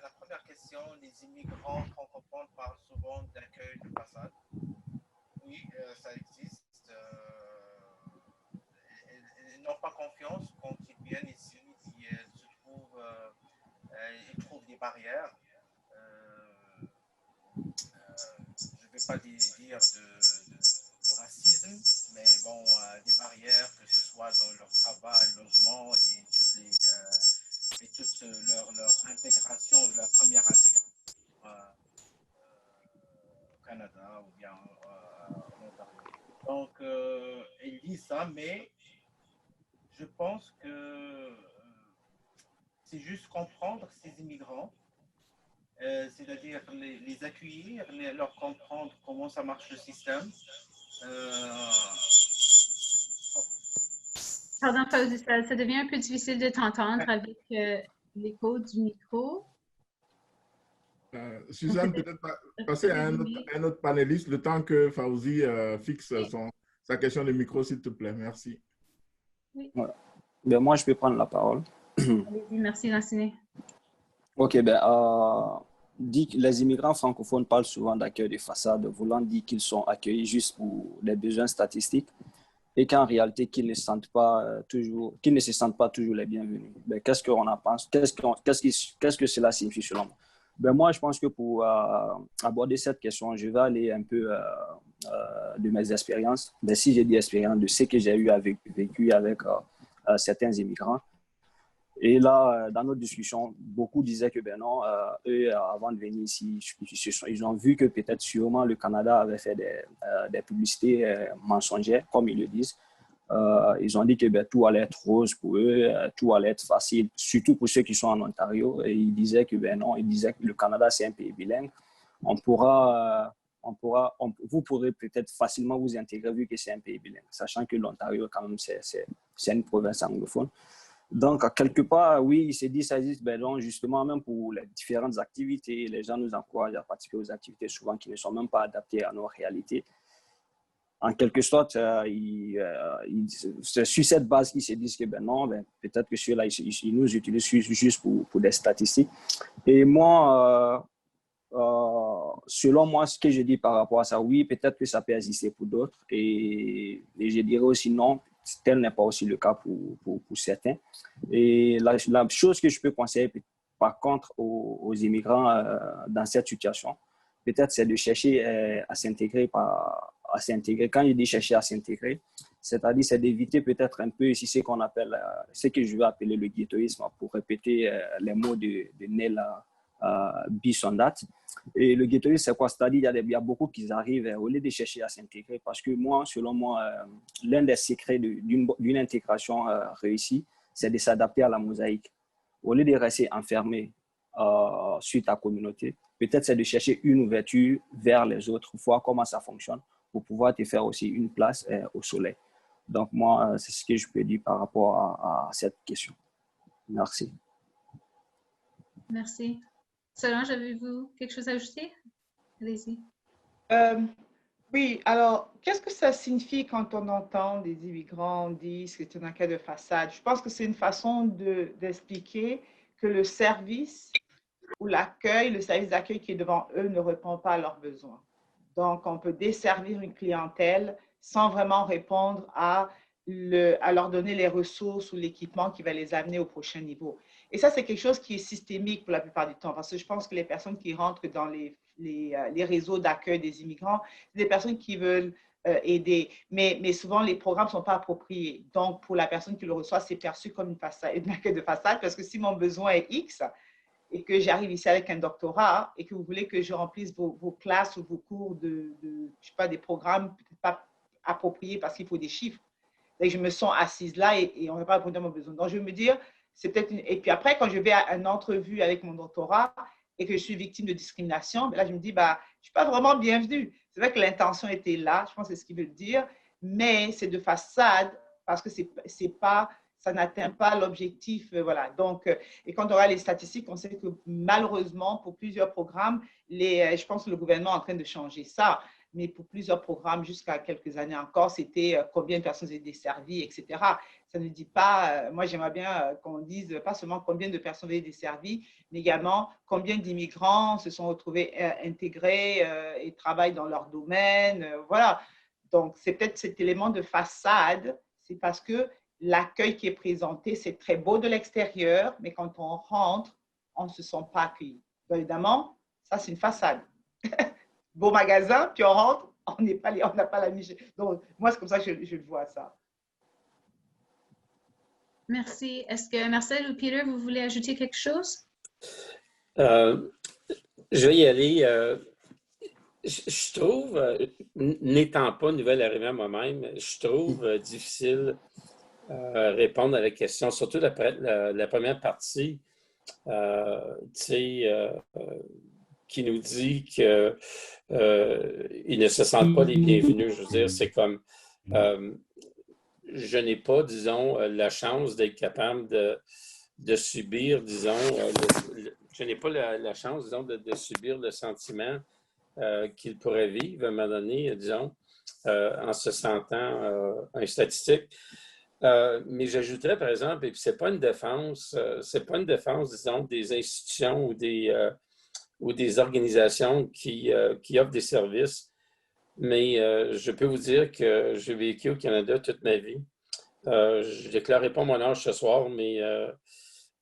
la première question, les immigrants francophones parlent souvent d'accueil de façade. Oui, ça existe. Ils n'ont pas confiance quand ils viennent ici. Ils se barrières. Je ne vais pas dire de racisme, mais bon, des barrières, que ce soit dans leur travail, logement et toute leur intégration, leur première intégration au Canada ou bien en Ontario. Donc, elle dit ça, mais je pense que c'est juste comprendre ces immigrants, c'est-à-dire les accueillir, leur comprendre comment ça marche le système. Pardon, Fauzi, ça devient un peu difficile de t'entendre avec l'écho du micro. Suzanne, peut-être passer à un autre panéliste le temps que Fauzi fixe sa question de micro, s'il te plaît. Merci. Oui. Voilà. Ben, moi, je peux prendre la parole. Allez-y, merci, Lanciné. OK, les immigrants francophones parlent souvent d'accueil de façade, voulant dire qu'ils sont accueillis juste pour des besoins statistiques et qu'en réalité, qu'ils ne se sentent pas toujours les bienvenus. Ben, qu'est-ce qu'on en pense? Qu'est-ce que cela signifie selon moi? Ben, moi, je pense que pour aborder cette question, je vais aller un peu de mes expériences. Ben, si j'ai dit expérience, de ce que j'ai vécu avec certains immigrants. Et là, dans notre discussion, beaucoup disaient que ben non, eux, avant de venir ici, ils ont vu que peut-être sûrement le Canada avait fait des publicités mensongères, comme ils le disent. Ils ont dit que ben, tout allait être rose pour eux, tout allait être facile, surtout pour ceux qui sont en Ontario. Et ils disaient que ben non, ils disaient que le Canada, c'est un pays bilingue. Vous pourrez peut-être facilement vous intégrer vu que c'est un pays bilingue, sachant que l'Ontario, quand même, c'est une province anglophone. Donc, quelque part, oui, il s'est dit, ça existe, ben donc, justement, même pour les différentes activités, les gens nous encouragent à participer aux activités souvent qui ne sont même pas adaptées à nos réalités. En quelque sorte, c'est sur cette base qu'ils se disent que ben non, ben, peut-être que ceux-là, ils nous utilisent juste pour des statistiques. Et moi, selon moi, ce que je dis par rapport à ça, oui, peut-être que ça peut exister pour d'autres. Et je dirais aussi non, tel n'est pas aussi le cas pour certains. Et la chose que je peux conseiller, par contre, aux immigrants dans cette situation, peut-être c'est de chercher à s'intégrer. Quand je dis chercher à s'intégrer, c'est-à-dire c'est d'éviter peut-être un peu ici ce qu'on appelle, ce que je vais appeler le ghettoïsme, pour répéter les mots de Neil Bisondat. Et le ghettoïsme, c'est quoi? C'est-à-dire il y a beaucoup qui arrivent au lieu de chercher à s'intégrer, parce que moi, selon moi, l'un des secrets d'une intégration réussie, c'est de s'adapter à la mosaïque. Au lieu de rester enfermé sur ta communauté, peut-être c'est de chercher une ouverture vers les autres, voir comment ça fonctionne, pour pouvoir te faire aussi une place au soleil. Donc moi, c'est ce que je peux dire par rapport à cette question. Merci. Merci. Solange, avez-vous quelque chose à ajouter? Allez-y. Oui, alors, qu'est-ce que ça signifie quand on entend des immigrants dire que c'est un accueil de façade? Je pense que c'est une façon d'expliquer que le service ou le service d'accueil qui est devant eux ne répond pas à leurs besoins. Donc, on peut desservir une clientèle sans vraiment répondre à leur donner les ressources ou l'équipement qui va les amener au prochain niveau. Et ça, c'est quelque chose qui est systémique pour la plupart du temps, parce que je pense que les personnes qui rentrent dans les réseaux d'accueil des immigrants, c'est des personnes qui veulent aider. Mais souvent, les programmes ne sont pas appropriés. Donc, pour la personne qui le reçoit, c'est perçu comme une accueil de façade, parce que si mon besoin est X et que j'arrive ici avec un doctorat et que vous voulez que je remplisse vos classes ou vos cours je sais pas, des programmes peut-être pas appropriés parce qu'il faut des chiffres, et je me sens assise là et on ne va pas répondre à mon besoin. Donc, je vais me dire, c'est peut-être Et puis après, quand je vais à une entrevue avec mon doctorat et que je suis victime de discrimination, là, je me dis, je ne suis pas vraiment bienvenue. C'est vrai que l'intention était là, je pense que c'est ce qu'il veut dire, mais c'est de façade parce que ça n'atteint pas l'objectif. Voilà. Donc, et quand on regarde les statistiques, on sait que malheureusement, pour plusieurs programmes, je pense que le gouvernement est en train de changer ça. Mais pour plusieurs programmes, jusqu'à quelques années encore, c'était combien de personnes étaient desservies, etc. Ça ne dit pas, moi j'aimerais bien qu'on dise pas seulement combien de personnes étaient desservies, mais également combien d'immigrants se sont retrouvés intégrés et travaillent dans leur domaine. Voilà. Donc, c'est peut-être cet élément de façade, c'est parce que l'accueil qui est présenté, c'est très beau de l'extérieur, mais quand on rentre, on ne se sent pas accueilli. Donc, évidemment, ça, c'est une façade. Beau magasin, puis on rentre, on n'a pas la niche. Donc, moi, c'est comme ça que je vois ça. Merci. Est-ce que Marcel ou Peter, vous voulez ajouter quelque chose? Je vais y aller. Je trouve, n'étant pas nouvel arrivant moi-même, je trouve difficile répondre à la question, surtout la première partie, qui nous dit qu'ils ne se sentent pas les bienvenus. Je veux dire, c'est comme, je n'ai pas, disons, la chance d'être capable de subir, disons, je n'ai pas la chance, disons, de subir le sentiment qu'il pourrait vivre à un moment donné, disons, en se sentant un statistique. Mais j'ajouterais, par exemple, et puis c'est pas une défense, disons, des institutions ou des organisations qui offrent des services, mais je peux vous dire que j'ai vécu au Canada toute ma vie. Je ne déclarerai pas mon âge ce soir, mais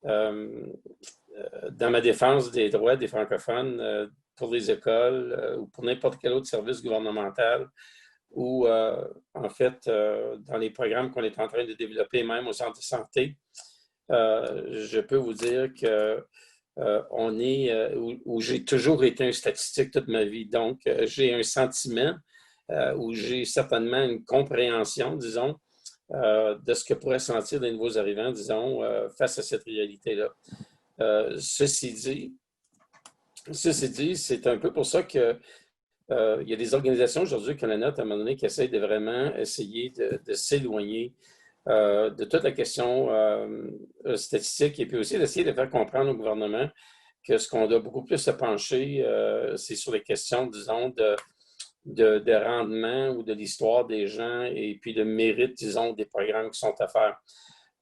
dans ma défense des droits des francophones, pour les écoles ou pour n'importe quel autre service gouvernemental, ou en fait, dans les programmes qu'on est en train de développer, même au centre de santé, je peux vous dire que où j'ai toujours été un statistique toute ma vie. Donc, j'ai un sentiment ou j'ai certainement une compréhension, disons, de ce que pourraient sentir les nouveaux arrivants, disons, face à cette réalité-là. Ceci dit, c'est un peu pour ça que il y a des organisations aujourd'hui comme la nôtre, à un moment donné, qui essayent de vraiment essayer de s'éloigner de toute la question statistique et puis aussi d'essayer de faire comprendre au gouvernement que ce qu'on doit beaucoup plus se pencher, c'est sur les questions, disons, de rendement ou de l'histoire des gens et puis de mérite, disons, des programmes qui sont à faire.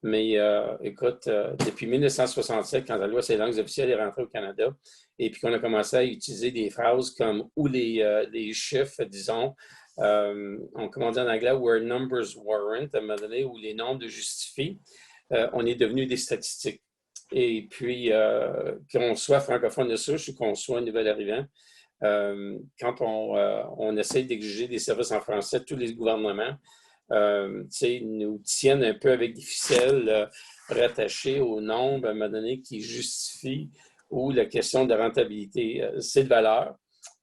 Mais écoute, depuis 1967, quand la loi sur les langues officielles est rentrée au Canada, et puis qu'on a commencé à utiliser des phrases comme « ou les chiffres », disons, comment on dit en anglais « where numbers warrant », à un moment donné, où les nombres justifient, on est devenu des statistiques. Et puis, qu'on soit francophone de souche ou qu'on soit un nouvel arrivant, quand on essaie d'exiger des services en français, tous les gouvernements nous tiennent un peu avec des ficelles rattachées au nombre, à un moment donné, qui justifie ou la question de rentabilité. C'est de valeur.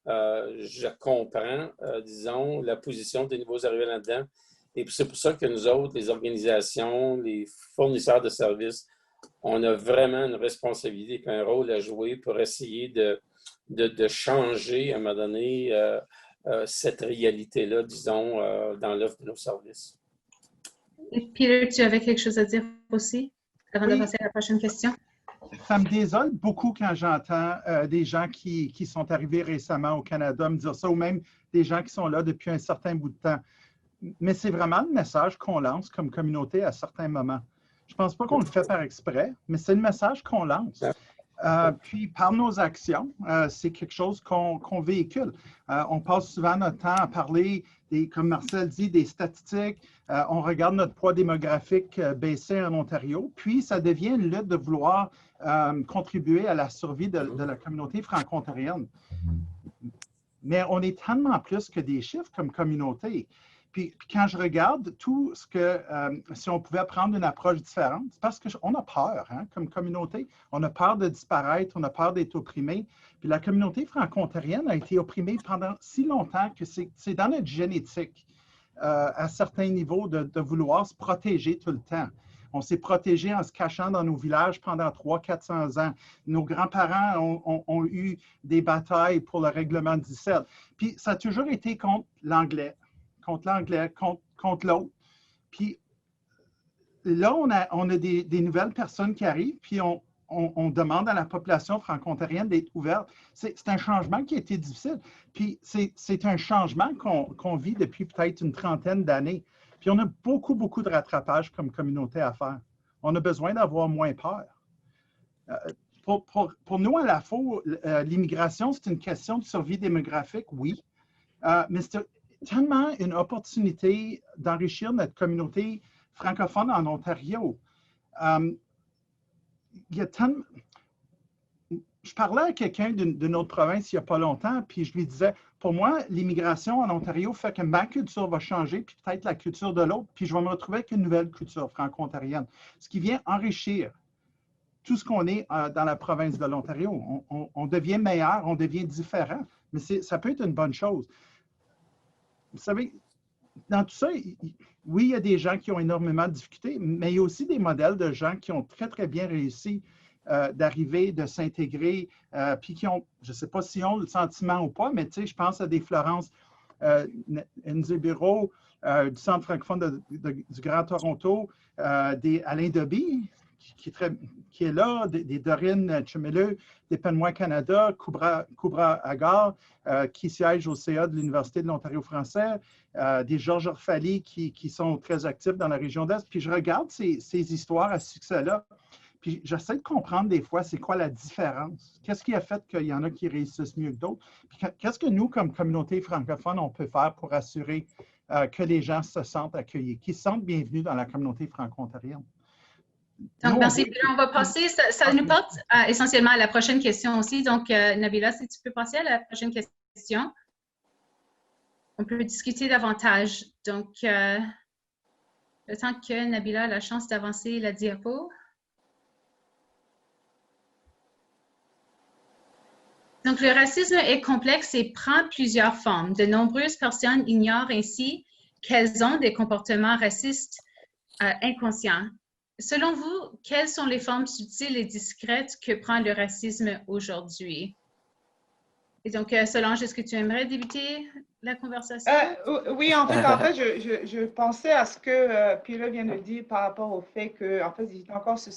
Je comprends, disons, la position des nouveaux arrivants là-dedans. Et puis c'est pour ça que nous autres, les organisations, les fournisseurs de services, on a vraiment une responsabilité et un rôle à jouer pour essayer de changer, à un moment donné, cette réalité-là, disons, dans l'offre de nos services. Et Peter, tu avais quelque chose à dire aussi, avant de passer à la prochaine question? Ça me désole beaucoup quand j'entends des gens qui sont arrivés récemment au Canada me dire ça, ou même des gens qui sont là depuis un certain bout de temps. Mais c'est vraiment le message qu'on lance comme communauté à certains moments. Je ne pense pas qu'on le fait par exprès, mais c'est le message qu'on lance. Puis, par nos actions, c'est quelque chose qu'on véhicule. On passe souvent notre temps à parler, comme Marcel dit, des statistiques. On regarde notre poids démographique baisser en Ontario. Puis, ça devient une lutte de vouloir contribuer à la survie de la communauté franco-ontarienne. Mais on est tellement plus que des chiffres comme communauté. Puis quand je regarde tout ce que, si on pouvait prendre une approche différente, c'est parce qu'on a peur, hein, comme communauté. On a peur de disparaître, on a peur d'être opprimé. Puis la communauté franco-ontarienne a été opprimée pendant si longtemps que c'est dans notre génétique, à certains niveaux, de vouloir se protéger tout le temps. On s'est protégé en se cachant dans nos villages pendant 300-400 ans. Nos grands-parents ont eu des batailles pour le règlement 17. Puis ça a toujours été contre l'anglais, contre l'autre. Puis là, on a des nouvelles personnes qui arrivent, puis on demande à la population franco-ontarienne d'être ouverte. C'est un changement qui a été difficile. Puis c'est un changement qu'on vit depuis peut-être une trentaine d'années. Puis on a beaucoup, beaucoup de rattrapage comme communauté à faire. On a besoin d'avoir moins peur. Pour nous, à la FO, l'immigration, c'est une question de survie démographique, oui. Mais c'est tellement une opportunité d'enrichir notre communauté francophone en Ontario. Il y a je parlais à quelqu'un d'une autre province il n'y a pas longtemps, puis je lui disais, pour moi, l'immigration en Ontario fait que ma culture va changer, puis peut-être la culture de l'autre, puis je vais me retrouver avec une nouvelle culture franco-ontarienne, ce qui vient enrichir tout ce qu'on est dans la province de l'Ontario. On devient meilleur, on devient différent, mais ça peut être une bonne chose. Vous savez, dans tout ça, oui, il y a des gens qui ont énormément de difficultés, mais il y a aussi des modèles de gens qui ont très, très bien réussi d'arriver, de s'intégrer, puis qui ont, je ne sais pas s'ils ont le sentiment ou pas, mais tu sais, je pense à des Florence Nzibiro du Centre francophone du Grand Toronto, des Alain Doby, qui est là, des Dorine Chemeleux, des Penmois Canada, Koubra Agar, qui siège au CA de l'Université de l'Ontario français, des Georges Orphalie qui sont très actifs dans la région d'Est. Puis je regarde ces histoires à succès-là, puis j'essaie de comprendre des fois c'est quoi la différence. Qu'est-ce qui a fait qu'il y en a qui réussissent mieux que d'autres? Puis qu'est-ce que nous, comme communauté francophone, on peut faire pour assurer que les gens se sentent accueillis, qu'ils se sentent bienvenus dans la communauté franco-ontarienne? Donc, merci. On va passer, ça nous porte essentiellement à la prochaine question aussi. Donc, Nabila, si tu peux passer à la prochaine question. On peut discuter davantage. Donc, le temps que Nabila a la chance d'avancer la diapo. Donc, le racisme est complexe et prend plusieurs formes. De nombreuses personnes ignorent ainsi qu'elles ont des comportements racistes inconscients. Selon vous, quelles sont les formes subtiles et discrètes que prend le racisme aujourd'hui? Et donc, Solange, est-ce que tu aimerais débuter la conversation? Oui, en fait, je pensais à ce que Pierre vient de dire par rapport au fait que, en fait, il est encore sur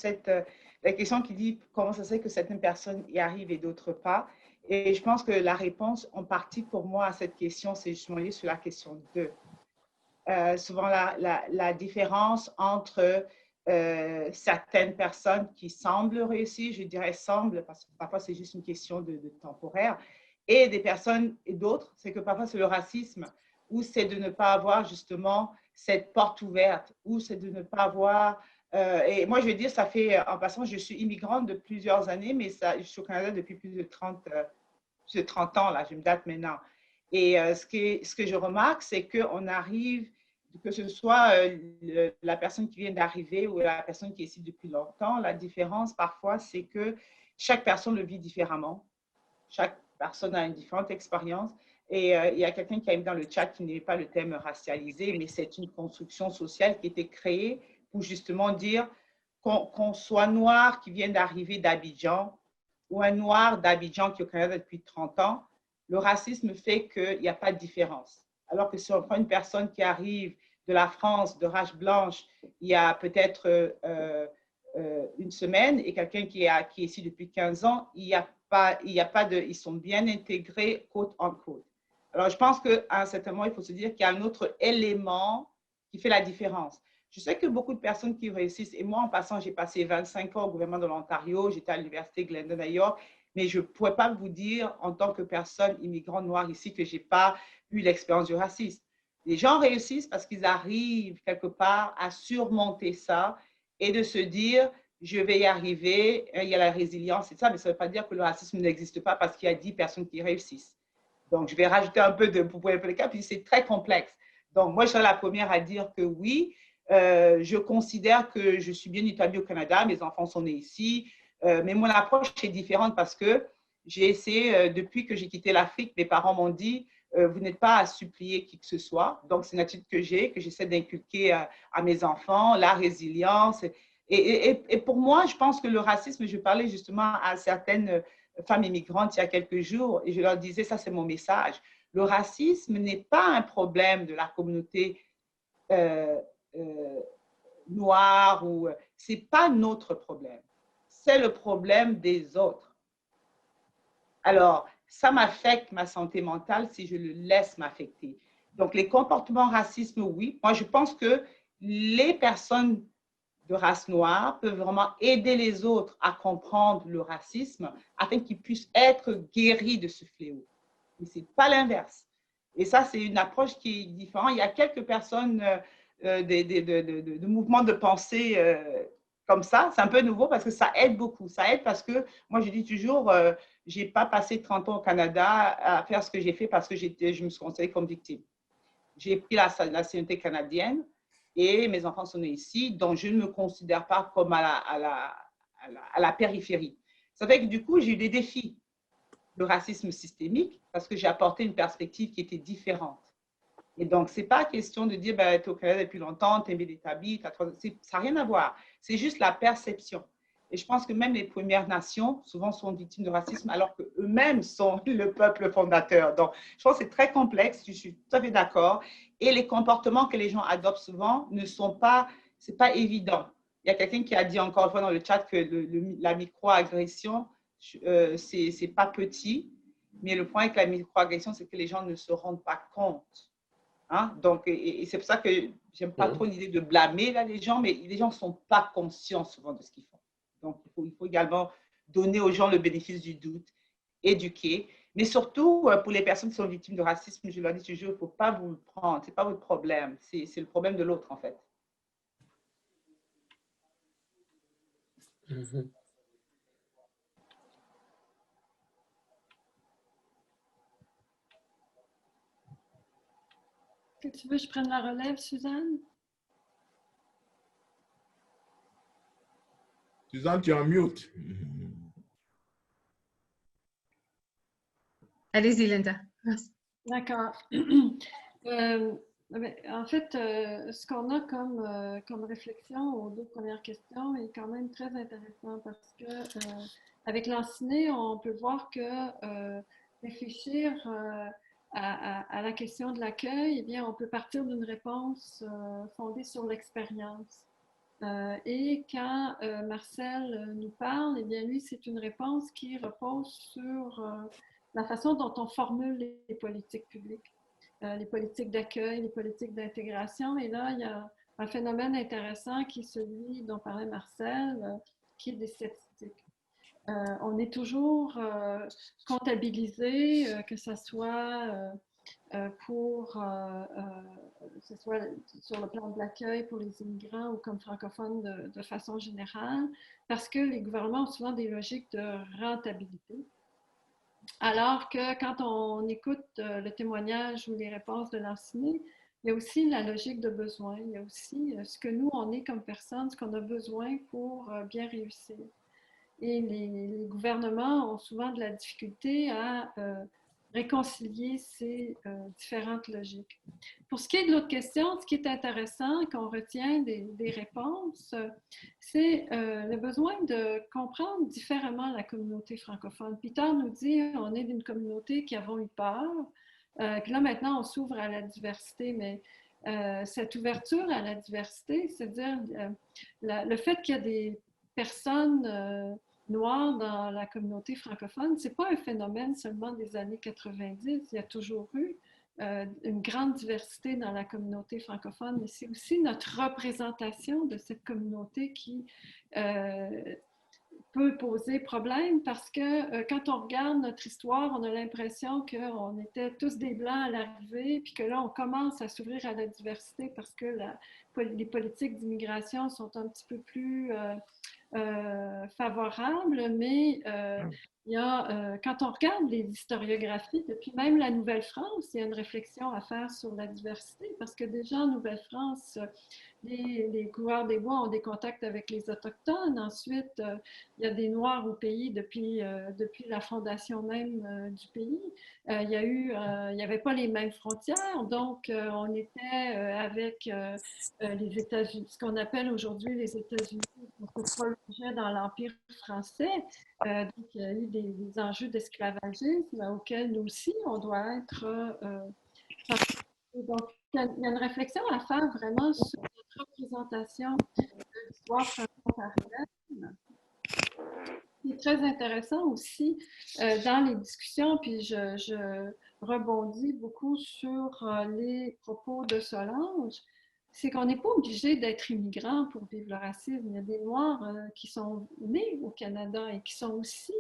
la question qui dit comment ça se fait que certaines personnes y arrivent et d'autres pas. Et je pense que la réponse, en partie pour moi, à cette question, c'est justement lié sur la question 2. Souvent, la différence entre certaines personnes qui semblent réussir, je dirais semblent, parce que parfois c'est juste une question de temporaire, et des personnes et d'autres, c'est que parfois c'est le racisme, ou c'est de ne pas avoir justement cette porte ouverte, ou c'est de ne pas avoir... et moi, je veux dire, ça fait, en passant, je suis immigrante de plusieurs années, mais je suis au Canada depuis plus de 30 ans, là, je me date maintenant. Et ce que je remarque, c'est qu'on arrive, que ce soit la personne qui vient d'arriver ou la personne qui est ici depuis longtemps, la différence parfois, c'est que chaque personne le vit différemment. Chaque personne a une différente expérience. Et il y a quelqu'un qui a mis dans le chat qui n'est pas le terme racialisé, mais c'est une construction sociale qui a été créée pour justement dire qu'on soit noir qui vient d'arriver d'Abidjan ou un noir d'Abidjan qui est au Canada depuis 30 ans, le racisme fait qu'il n'y a pas de différence. Alors que si on prend une personne qui arrive de la France, de race blanche, il y a peut-être une semaine, et quelqu'un qui est ici depuis 15 ans, il y a pas de, ils sont bien intégrés côte en côte. Alors, je pense qu'à un certain moment, il faut se dire qu'il y a un autre élément qui fait la différence. Je sais que beaucoup de personnes qui réussissent, et moi, en passant, j'ai passé 25 ans au gouvernement de l'Ontario, j'étais à l'université Glendon, New York, mais je ne pourrais pas vous dire, en tant que personne immigrante noire ici, que je n'ai pas eu l'expérience du racisme. Les gens réussissent parce qu'ils arrivent quelque part à surmonter ça et de se dire, je vais y arriver, il y a la résilience et ça, mais ça ne veut pas dire que le racisme n'existe pas parce qu'il y a 10 personnes qui réussissent. Donc, je vais rajouter un peu pour le cas, puis c'est très complexe. Donc, moi, je serais la première à dire que oui, je considère que je suis bien établie au Canada, mes enfants sont nés ici, mais mon approche est différente parce que j'ai essayé, depuis que j'ai quitté l'Afrique, mes parents m'ont dit, vous n'êtes pas à supplier qui que ce soit. Donc, c'est une attitude que j'essaie d'inculquer à mes enfants, la résilience. Et pour moi, je pense que le racisme, je parlais justement à certaines femmes immigrantes il y a quelques jours et je leur disais, ça c'est mon message, le racisme n'est pas un problème de la communauté noire, ou ce n'est pas notre problème, c'est le problème des autres. Alors, ça m'affecte ma santé mentale si je le laisse m'affecter. Donc, les comportements racistes, oui. Moi, je pense que les personnes de race noire peuvent vraiment aider les autres à comprendre le racisme afin qu'ils puissent être guéris de ce fléau. Mais ce n'est pas l'inverse. Et ça, c'est une approche qui est différente. Il y a quelques personnes de mouvements de pensée comme ça. C'est un peu nouveau parce que ça aide beaucoup. Ça aide parce que, moi, je dis toujours, je n'ai pas passé 30 ans au Canada à faire ce que j'ai fait parce que je me suis considérée comme victime. J'ai pris la nationalité canadienne et mes enfants sont nés ici, donc je ne me considère pas comme à la périphérie. Ça fait que du coup, j'ai eu des défis de racisme systémique parce que j'ai apporté une perspective qui était différente. Et donc, ce n'est pas question de dire, ben, tu es au Canada depuis longtemps, tu es bien établi, ça n'a rien à voir. C'est juste la perception. Et je pense que même les Premières Nations, souvent, sont victimes de racisme alors qu'eux-mêmes sont le peuple fondateur. Donc, je pense que c'est très complexe, je suis tout à fait d'accord. Et les comportements que les gens adoptent souvent ne sont pas, c'est pas évident. Il y a quelqu'un qui a dit encore une fois dans le chat que la microagression, c'est pas petit. Mais le point avec la microagression, c'est que les gens ne se rendent pas compte. Hein? Donc, et c'est pour ça que j'aime pas trop l'idée de blâmer là, les gens, mais les gens ne sont pas conscients souvent de ce qu'ils font. Donc, il faut également donner aux gens le bénéfice du doute, éduquer, mais surtout pour les personnes qui sont victimes de racisme, je leur dis toujours, il ne faut pas vous le prendre, ce n'est pas votre problème, c'est le problème de l'autre en fait. Tu veux que je prenne la relève, Suzanne? Suzanne, tu es en mute. Allez-y, Linda. D'accord. En fait, ce qu'on a comme réflexion aux deux premières questions est quand même très intéressant parce que avec l'enseigné, on peut voir que réfléchir à la question de l'accueil, eh bien, on peut partir d'une réponse fondée sur l'expérience. Et quand Marcel nous parle, eh bien, lui, c'est une réponse qui repose sur la façon dont on formule les politiques publiques, les politiques d'accueil, les politiques d'intégration. Et là, il y a un phénomène intéressant qui est celui dont parlait Marcel, qui est des statistiques. On est toujours comptabilisé, que ce soit ce soit sur le plan de l'accueil pour les immigrants ou comme francophones de façon générale, parce que les gouvernements ont souvent des logiques de rentabilité. Alors que quand on écoute le témoignage ou les réponses de l'enseigné, il y a aussi la logique de besoin, il y a aussi ce que nous, on est comme personne, ce qu'on a besoin pour bien réussir. Et les gouvernements ont souvent de la difficulté à réconcilier ces différentes logiques. Pour ce qui est de l'autre question, ce qui est intéressant qu'on retient des réponses, c'est le besoin de comprendre différemment la communauté francophone. Peter nous dit on est d'une communauté qui avons eu peur, que là maintenant on s'ouvre à la diversité, mais cette ouverture à la diversité, c'est-à-dire le fait qu'il y a des personnes noires dans la communauté francophone, ce n'est pas un phénomène seulement des années 90. Il y a toujours eu une grande diversité dans la communauté francophone, mais c'est aussi notre représentation de cette communauté qui peut poser problème parce que quand on regarde notre histoire, on a l'impression qu'on était tous des Blancs à l'arrivée, puis que là, on commence à s'ouvrir à la diversité parce que les politiques d'immigration sont un petit peu plus favorables, mais il y a, quand on regarde les historiographies, depuis même la Nouvelle-France, il y a une réflexion à faire sur la diversité parce que déjà en Nouvelle-France, les coureurs des bois ont des contacts avec les Autochtones. Ensuite, il y a des Noirs au pays depuis la fondation même du pays. Il n'y avait pas les mêmes frontières, donc on était avec les États-Unis, ce qu'on appelle aujourd'hui les États-Unis, on se prolongeait dans l'Empire français. Donc, il y a eu des enjeux d'esclavagisme auxquels nous aussi, on doit être... donc, il y a une réflexion à faire vraiment sur notre représentation de l'histoire franco-canadienne. Ce qui est très intéressant aussi dans les discussions, puis je rebondis beaucoup sur les propos de Solange, c'est qu'on n'est pas obligé d'être immigrant pour vivre le racisme. Il y a des Noirs qui sont nés au Canada et qui sont aussi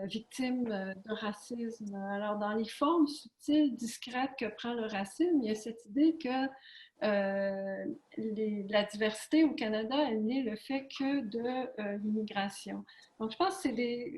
victimes de racisme. Alors, dans les formes subtiles, discrètes que prend le racisme, il y a cette idée que la diversité au Canada, elle n'est le fait que de l'immigration. Donc, je pense que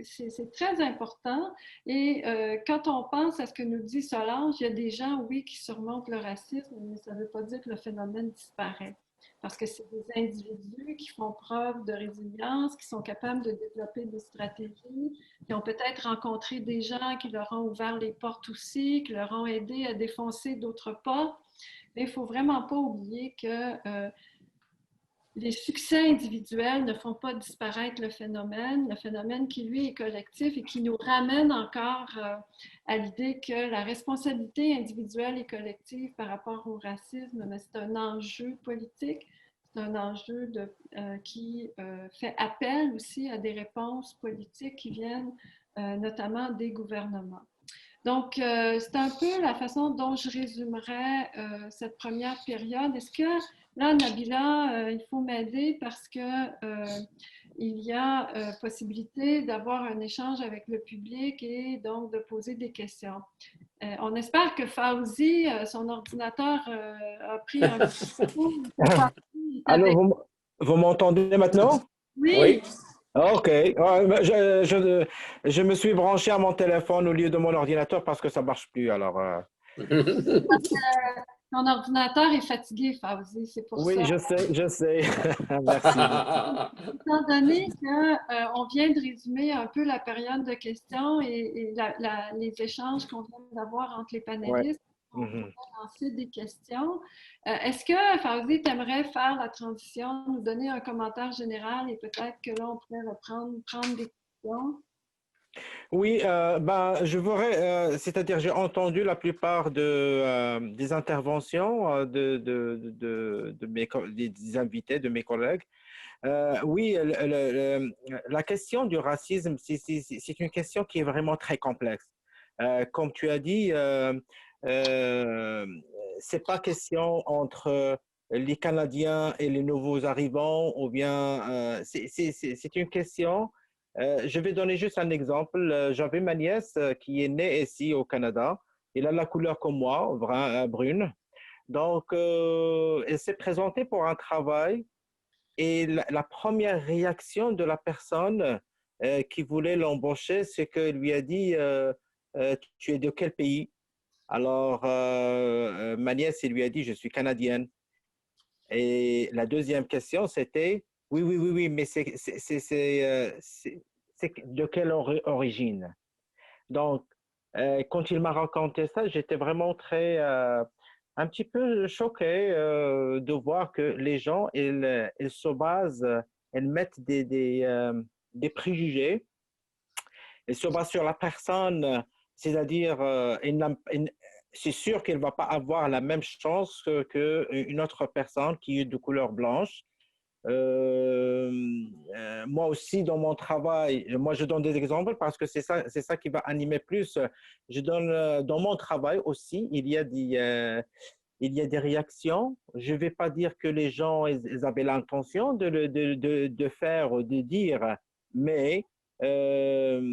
c'est très important. Et quand on pense à ce que nous dit Solange, il y a des gens, oui, qui surmontent le racisme, mais ça ne veut pas dire que le phénomène disparaît. Parce que c'est des individus qui font preuve de résilience, qui sont capables de développer des stratégies, qui ont peut-être rencontré des gens qui leur ont ouvert les portes aussi, qui leur ont aidé à défoncer d'autres portes. Mais il ne faut vraiment pas oublier que les succès individuels ne font pas disparaître le phénomène qui, lui, est collectif et qui nous ramène encore à l'idée que la responsabilité individuelle et collective par rapport au racisme, c'est un enjeu politique, c'est un enjeu qui fait appel aussi à des réponses politiques qui viennent notamment des gouvernements. Donc, c'est un peu la façon dont je résumerais cette première période. Est-ce que, là, Nabila, il faut m'aider parce que il y a possibilité d'avoir un échange avec le public et donc de poser des questions. On espère que Fawzi, son ordinateur a pris un coup. Alors, vous m'entendez maintenant? Oui. Ok. Je me suis branché à mon téléphone au lieu de mon ordinateur parce que ça ne marche plus. Alors, Ton ordinateur est fatigué, Fawzi, c'est pour ça. Oui, je sais. Merci. Étant donné qu'on vient de résumer un peu la période de questions et les échanges qu'on vient d'avoir entre les panélistes, on pourrait lancer des questions. Est-ce que, Fawzi, tu aimerais faire la transition, nous donner un commentaire général et peut-être que là, on pourrait prendre des questions? Oui, je voudrais, c'est-à-dire j'ai entendu la plupart des interventions des invités, de mes collègues. Oui, la question du racisme, c'est une question qui est vraiment très complexe. Comme tu as dit, c'est pas question entre les Canadiens et les nouveaux arrivants, ou bien c'est une question. Je vais donner juste un exemple. J'avais ma nièce qui est née ici au Canada. Elle a la couleur comme moi, brune. Donc, elle s'est présentée pour un travail et la première réaction de la personne qui voulait l'embaucher, c'est qu'elle lui a dit tu es de quel pays? Alors, ma nièce, elle lui a dit je suis canadienne. Et la deuxième question, c'était oui, mais c'est de quelle origine? Donc, quand il m'a raconté ça, j'étais vraiment un petit peu choqué de voir que les gens, ils se basent, ils mettent des préjugés, ils se basent sur la personne, c'est-à-dire, c'est sûr qu'elle ne va pas avoir la même chance qu'une autre personne qui est de couleur blanche. Moi aussi, dans mon travail, moi je donne des exemples parce que c'est ça qui va animer plus. Je donne dans mon travail aussi, il y a des réactions. Je ne vais pas dire que les gens ils avaient l'intention de faire ou de dire, mais il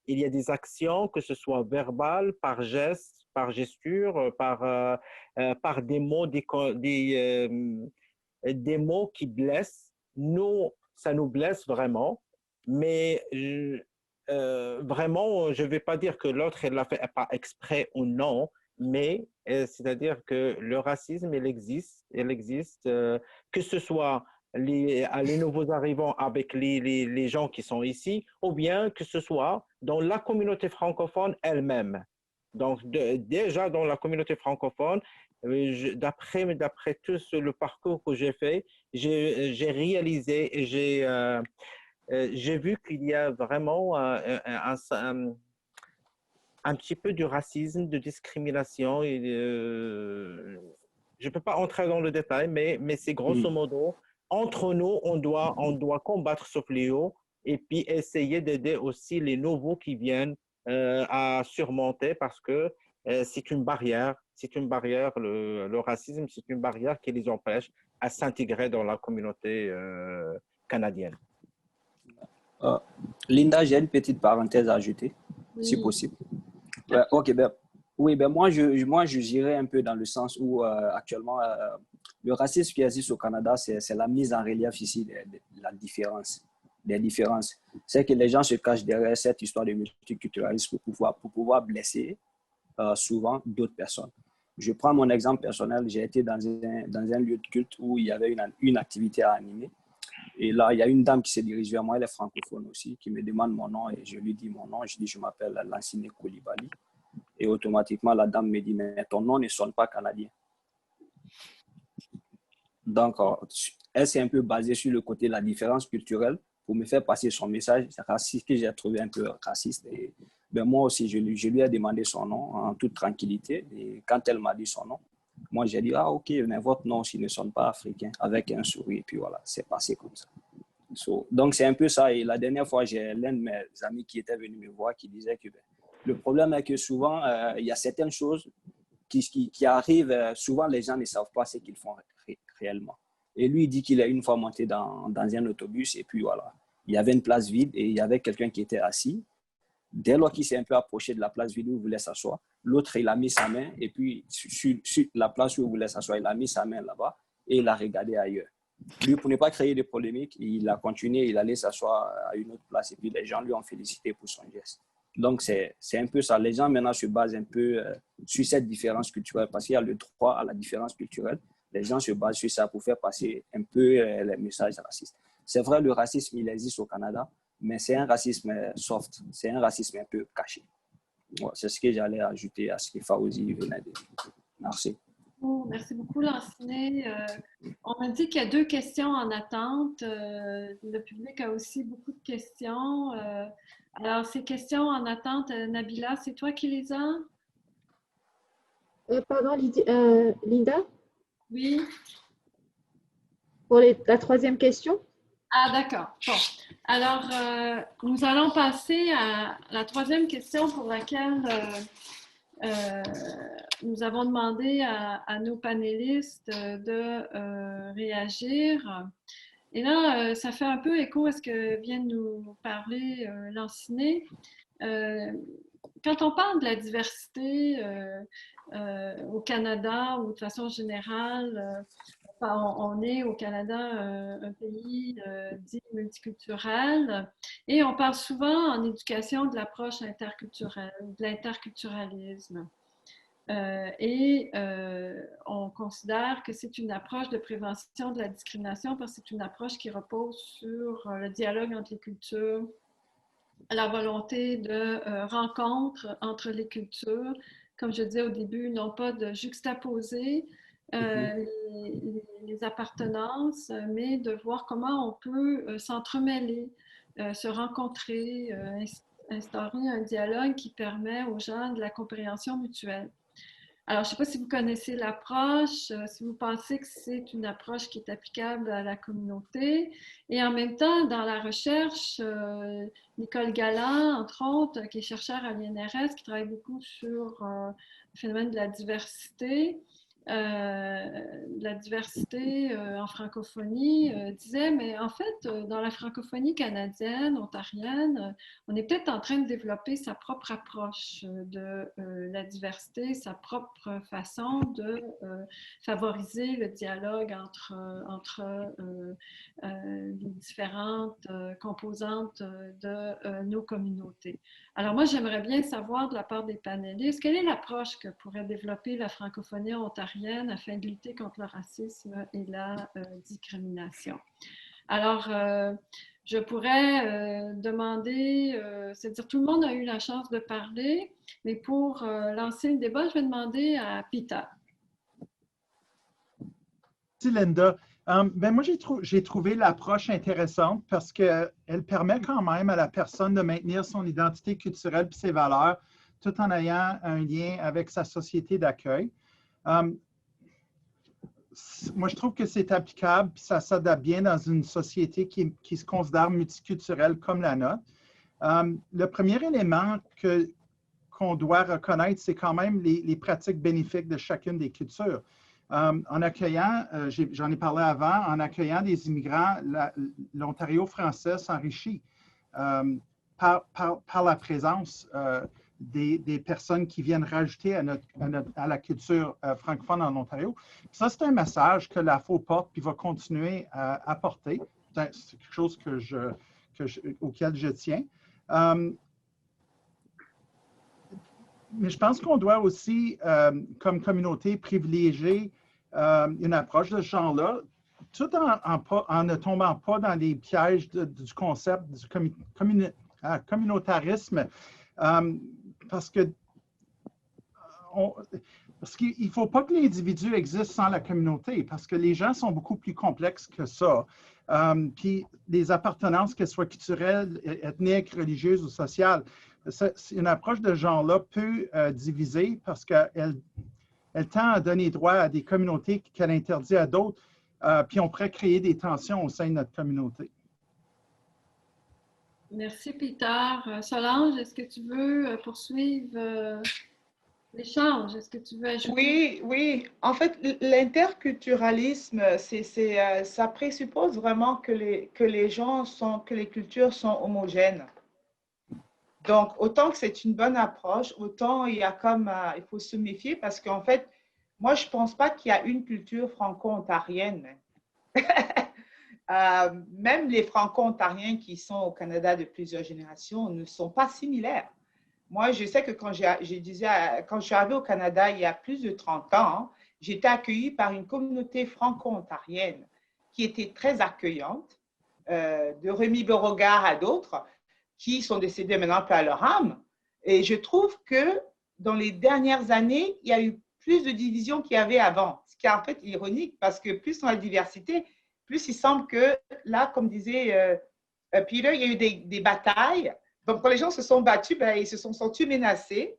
y a des actions, que ce soit verbales, par gestes, par gesture, par des mots, des mots qui blessent. Nous, ça nous blesse vraiment, mais vraiment, je ne vais pas dire que l'autre, elle l'a fait pas exprès ou non, mais c'est-à-dire que le racisme, il existe, que ce soit les nouveaux arrivants avec les gens qui sont ici, ou bien que ce soit dans la communauté francophone elle-même. Donc, déjà dans la communauté francophone, d'après tout le parcours que j'ai fait, j'ai réalisé et j'ai vu qu'il y a vraiment un petit peu de racisme, de discrimination. Et, je ne peux pas entrer dans le détail, mais c'est grosso modo, entre nous, on doit combattre ce fléau et puis essayer d'aider aussi les nouveaux qui viennent à surmonter parce que c'est une barrière. Le racisme, c'est une barrière qui les empêche à s'intégrer dans la communauté canadienne. Linda, j'ai une petite parenthèse à ajouter, si possible. Ok, Oui, ben moi, je dirais un peu dans le sens où actuellement, le racisme qui existe au Canada, c'est la mise en relief ici des différences. C'est que les gens se cachent derrière cette histoire de multiculturalisme pour pouvoir blesser souvent d'autres personnes. Je prends mon exemple personnel. J'ai été dans un lieu de culte où il y avait une activité à animer. Et là, il y a une dame qui s'est dirigée vers moi, elle est francophone aussi, qui me demande mon nom et je lui dis mon nom. Je dis, je m'appelle Lansine Koulibaly. Et automatiquement, la dame me dit, mais ton nom ne sonne pas canadien. Donc, elle s'est un peu basée sur le côté de la différence culturelle pour me faire passer son message raciste que j'ai trouvé un peu raciste. Et ben, moi aussi, je lui ai demandé son nom en toute tranquillité. Et quand elle m'a dit son nom, moi, j'ai dit, ah, OK, mais votre nom aussi ne sonne pas africain, avec un sourire. Et puis voilà, c'est passé comme ça. Donc, c'est un peu ça. Et la dernière fois, j'ai l'un de mes amis qui était venu me voir qui disait que le problème est que souvent, il y a certaines choses qui arrivent. Souvent, les gens ne savent pas ce qu'ils font réellement. Et lui, il dit qu'il est une fois monté dans un autobus et puis voilà, il y avait une place vide et il y avait quelqu'un qui était assis. Dès lors qu'il s'est un peu approché de la place vide où il voulait s'asseoir, l'autre, il a mis sa main et puis sur la place où il voulait s'asseoir, il a mis sa main là-bas et il a regardé ailleurs. Lui, pour ne pas créer de polémiques, il a continué, il allait s'asseoir à une autre place et puis les gens lui ont félicité pour son geste. Donc, c'est un peu ça. Les gens maintenant se basent un peu sur cette différence culturelle parce qu'il y a le droit à la différence culturelle. Les gens se basent sur ça pour faire passer un peu les messages racistes. C'est vrai, le racisme, il existe au Canada, mais c'est un racisme soft, c'est un racisme un peu caché. Ouais, c'est ce que j'allais ajouter à ce que Fawzi venait de dire. Merci. Merci beaucoup, Lansine. On m'a dit qu'il y a 2 questions en attente. Le public a aussi beaucoup de questions. Alors, ces questions en attente, Nabila, c'est toi qui les as? Pardon, Linda? Oui. Pour la 3e question? Ah, d'accord. Bon. Alors, nous allons passer à la 3e question pour laquelle nous avons demandé à nos panélistes de réagir. Et là, ça fait un peu écho à ce que vient de nous parler Lansine. Quand on parle de la diversité au Canada ou de façon générale, on est au Canada un pays dit multiculturel et on parle souvent en éducation de l'approche interculturelle, de l'interculturalisme. On considère que c'est une approche de prévention de la discrimination parce que c'est une approche qui repose sur le dialogue entre les cultures, la volonté de rencontre entre les cultures, comme je disais au début, non pas de juxtaposer les appartenances, mais de voir comment on peut s'entremêler, se rencontrer, instaurer un dialogue qui permet aux gens de la compréhension mutuelle. Alors, je ne sais pas si vous connaissez l'approche, si vous pensez que c'est une approche qui est applicable à la communauté. Et en même temps, dans la recherche, Nicole Galland, entre autres, qui est chercheure à l'INRS, qui travaille beaucoup sur le phénomène de la diversité, en francophonie, disait, mais en fait, dans la francophonie canadienne, ontarienne, on est peut-être en train de développer sa propre approche de la diversité, sa propre façon de favoriser le dialogue entre les différentes composantes de nos communautés. Alors moi, j'aimerais bien savoir de la part des panélistes, quelle est l'approche que pourrait développer la francophonie ontarienne afin de lutter contre le racisme et la discrimination. Alors, je pourrais demander, c'est-à-dire tout le monde a eu la chance de parler, mais pour lancer le débat, je vais demander à Peter. Merci, Linda. Ben moi, j'ai trouvé l'approche intéressante parce qu'elle permet quand même à la personne de maintenir son identité culturelle et ses valeurs tout en ayant un lien avec sa société d'accueil. Moi, je trouve que c'est applicable et ça s'adapte bien dans une société qui se considère multiculturelle comme la nôtre. Le premier élément qu'on doit reconnaître, c'est quand même les pratiques bénéfiques de chacune des cultures. En accueillant, j'en ai parlé avant, en accueillant des immigrants, l'Ontario français s'enrichit par la présence des personnes qui viennent rajouter à la culture francophone en Ontario. Ça, c'est un message que l'AFO porte puis va continuer à porter. C'est quelque chose auquel je tiens. Mais je pense qu'on doit aussi, comme communauté, privilégier une approche de ce genre-là, tout en ne tombant pas dans les pièges du concept du communautarisme, parce qu'il ne faut pas que l'individu existe sans la communauté, parce que les gens sont beaucoup plus complexes que ça. Puis les appartenances, qu'elles soient culturelles, ethniques, religieuses ou sociales, une approche de ce genre-là peut diviser parce qu'elle tend à donner droit à des communautés qu'elle interdit à d'autres, puis on pourrait créer des tensions au sein de notre communauté. Merci, Peter. Solange, est-ce que tu veux poursuivre l'échange? Est-ce que tu veux ajouter? Oui, oui. En fait, l'interculturalisme, ça présuppose vraiment que les cultures sont homogènes. Donc, autant que c'est une bonne approche, autant il faut se méfier parce qu'en fait, moi, je ne pense pas qu'il y a une culture franco-ontarienne. Même les franco-ontariens qui sont au Canada de plusieurs générations ne sont pas similaires. Moi, je sais que quand je suis arrivée au Canada il y a plus de 30 ans, j'étais accueillie par une communauté franco-ontarienne qui était très accueillante, de Rémi Beauregard à d'autres, qui sont décédés maintenant peu à leur âme. Et je trouve que dans les dernières années, il y a eu plus de divisions qu'il y avait avant, ce qui est en fait ironique parce que plus on a de diversité, plus il semble que là, comme disait Peter, il y a eu des batailles. Donc, quand les gens se sont battus, ils se sont sentis menacés.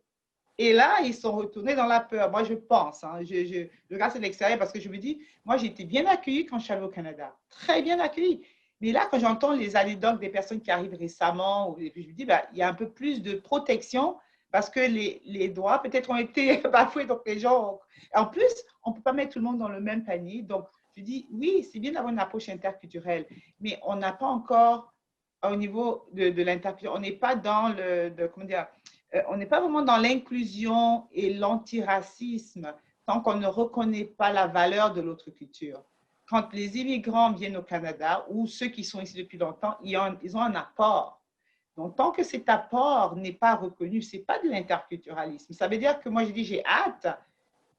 Et là, ils sont retournés dans la peur. Moi, je pense, je regarde de l'extérieur parce que je me dis, moi, j'ai été bien accueillie quand je suis arrivée au Canada. Très bien accueillie. Mais là, quand j'entends les anecdotes des personnes qui arrivent récemment, je me dis, il y a un peu plus de protection parce que les droits peut-être ont été bafoués. Donc, les gens en plus, on ne peut pas mettre tout le monde dans le même panier. Donc, je dis, oui, c'est bien d'avoir une approche interculturelle, mais on n'a pas encore, au niveau de l'interculturel, on n'est pas dans on n'est pas vraiment dans l'inclusion et l'antiracisme tant qu'on ne reconnaît pas la valeur de l'autre culture. Quand les immigrants viennent au Canada ou ceux qui sont ici depuis longtemps, ils ont un apport. Donc, tant que cet apport n'est pas reconnu, ce n'est pas de l'interculturalisme. Ça veut dire que moi, je dis, j'ai hâte,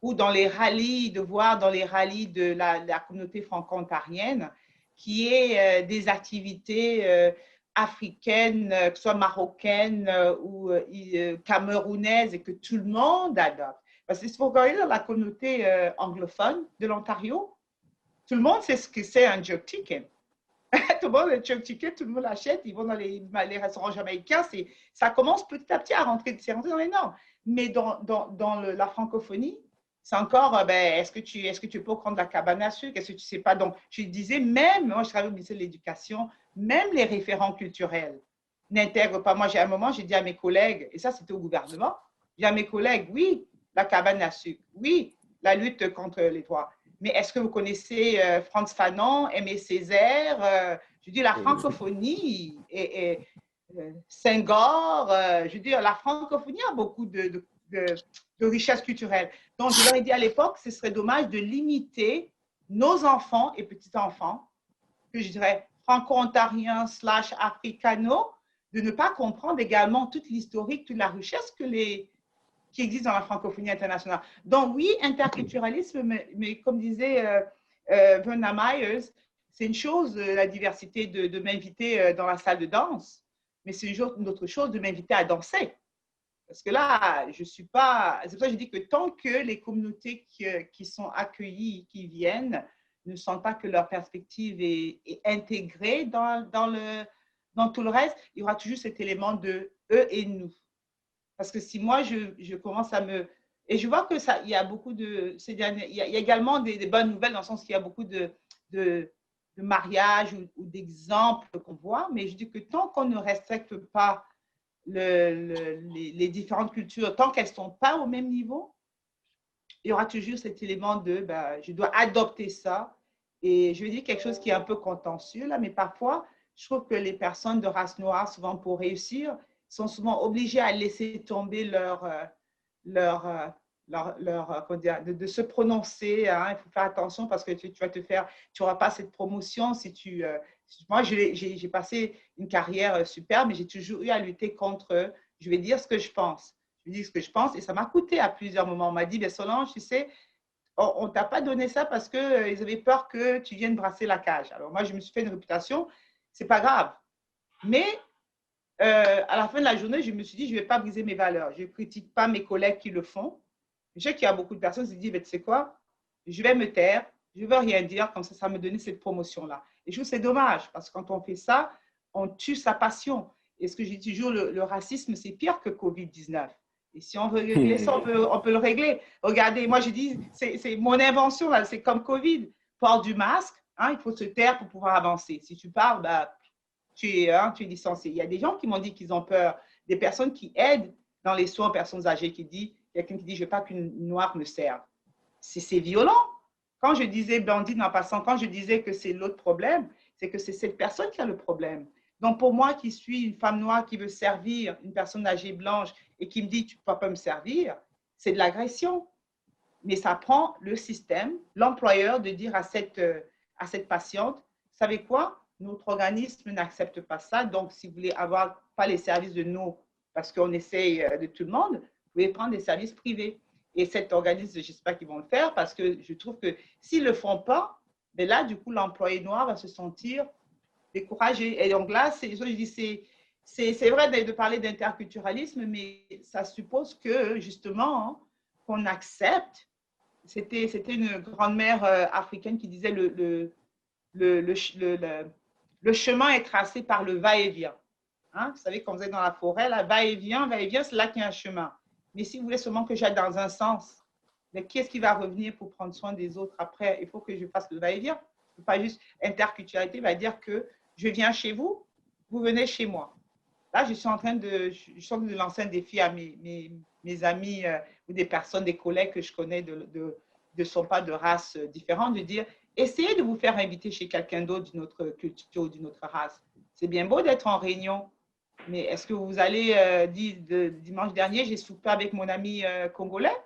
ou dans les rallyes, de voir dans les rallyes de la communauté franco-ontarienne, qui est des activités africaines, que ce soit marocaines ou camerounaises, et que tout le monde adopte. Parce qu'il faut regarder dans la communauté anglophone de l'Ontario, tout le monde sait ce que c'est un jerk chicken. Tout le monde a un jerk chicken, tout le monde l'achète, ils vont dans les restaurants jamaïcains. Ça commence petit à petit à rentrer dans les normes. Mais dans la francophonie, c'est encore, est-ce que tu peux prendre la cabane à sucre? Est-ce que tu ne sais pas? Donc, je disais, même, moi, je travaille au ministère de l'Éducation, même les référents culturels n'intègrent pas. Moi, à un moment, j'ai dit à mes collègues, et ça, c'était au gouvernement, j'ai dit à mes collègues, oui, la cabane à sucre, oui, la lutte contre les droits. Mais est-ce que vous connaissez Frantz Fanon, Aimé Césaire? Je dis, la francophonie et Senghor, je dis, la francophonie a beaucoup de richesse culturelle. Donc, je leur ai dit à l'époque, ce serait dommage de limiter nos enfants et petits-enfants, que je dirais franco-ontariens / africano, de ne pas comprendre également toute l'historique, toute la richesse qui existe dans la francophonie internationale. Donc, oui, interculturalisme, mais comme disait Verna Myers, c'est une chose, la diversité, de m'inviter dans la salle de danse, mais c'est une autre chose de m'inviter à danser. Parce que là, je ne suis pas… C'est pour ça que je dis que tant que les communautés qui sont accueillies, qui viennent, ne sentent pas que leur perspective est intégrée dans tout le reste, il y aura toujours cet élément de eux et nous. Parce que si moi, je commence à me… Et je vois que ça, il y a beaucoup de… Il y a également des bonnes nouvelles dans le sens qu'il y a beaucoup de mariages ou d'exemples qu'on voit, mais je dis que tant qu'on ne respecte pas les différentes cultures, tant qu'elles ne sont pas au même niveau, il y aura toujours cet élément de je dois adopter ça. Et je vais dire quelque chose qui est un peu contentieux, là, mais parfois, je trouve que les personnes de race noire, souvent pour réussir, sont souvent obligés à laisser tomber comment dire, de se prononcer. Hein. Il faut faire attention parce que tu n'auras pas cette promotion si tu… moi, j'ai passé une carrière superbe, mais j'ai toujours eu à lutter contre… Je vais dire ce que je pense. Je dis ce que je pense et ça m'a coûté à plusieurs moments. On m'a dit, Solange, tu sais, on ne t'a pas donné ça parce qu'ils avaient peur que tu viennes brasser la cage. Alors moi, je me suis fait une réputation, ce n'est pas grave. Mais à la fin de la journée, je me suis dit, je ne vais pas briser mes valeurs. Je ne critique pas mes collègues qui le font. Je sais qu'il y a beaucoup de personnes qui se disent, tu sais quoi, je vais me taire, je ne veux rien dire, comme ça me donnait cette promotion-là. Et je trouve que c'est dommage parce que quand on fait ça, on tue sa passion. Et ce que je dis toujours, le racisme, c'est pire que COVID-19. Et si on veut régler ça, on peut le régler. Regardez, moi, je dis, c'est mon invention, c'est comme COVID. Porte du masque, hein, il faut se taire pour pouvoir avancer. Si tu parles, bah, tu es licencié. Il y a des gens qui m'ont dit qu'ils ont peur. Des personnes qui aident dans les soins aux personnes âgées, quelqu'un qui dit, je ne veux pas qu'une noire me serve. C'est violent. Quand je disais, Blandine en passant, quand je disais que c'est l'autre problème, c'est que c'est cette personne qui a le problème. Donc, pour moi qui suis une femme noire qui veut servir une personne âgée blanche et qui me dit, tu ne peux pas me servir, c'est de l'agression. Mais ça prend le système, l'employeur de dire à cette patiente, vous savez quoi, notre organisme n'accepte pas ça, donc si vous voulez avoir pas les services de nous, parce qu'on essaye de tout le monde, vous pouvez prendre des services privés. Et cet organisme, je ne sais pas qu'ils vont le faire, parce que je trouve que s'ils ne le font pas, mais là, du coup, l'employé noir va se sentir découragé. Et donc là, c'est vrai de parler d'interculturalisme, mais ça suppose que, justement, qu'on accepte. C'était une grand-mère africaine qui disait le chemin est tracé par le va-et-vient. Hein? Vous savez, quand vous êtes dans la forêt, là, va-et-vient, c'est là qu'il y a un chemin. Mais si vous voulez seulement que j'aille dans un sens, mais qui est-ce qui va revenir pour prendre soin des autres après? Il faut que je fasse le va-et-vient. Pas juste interculturalité va dire que je viens chez vous, vous venez chez moi. Là, je suis en train de lancer un défi à mes amis ou des personnes, des collègues que je connais ne sont pas de race différente, de dire, essayez de vous faire inviter chez quelqu'un d'autre d'une autre culture ou d'une autre race. C'est bien beau d'être en réunion, mais est-ce que vous allez, dimanche dernier, j'ai soupé avec mon ami congolais?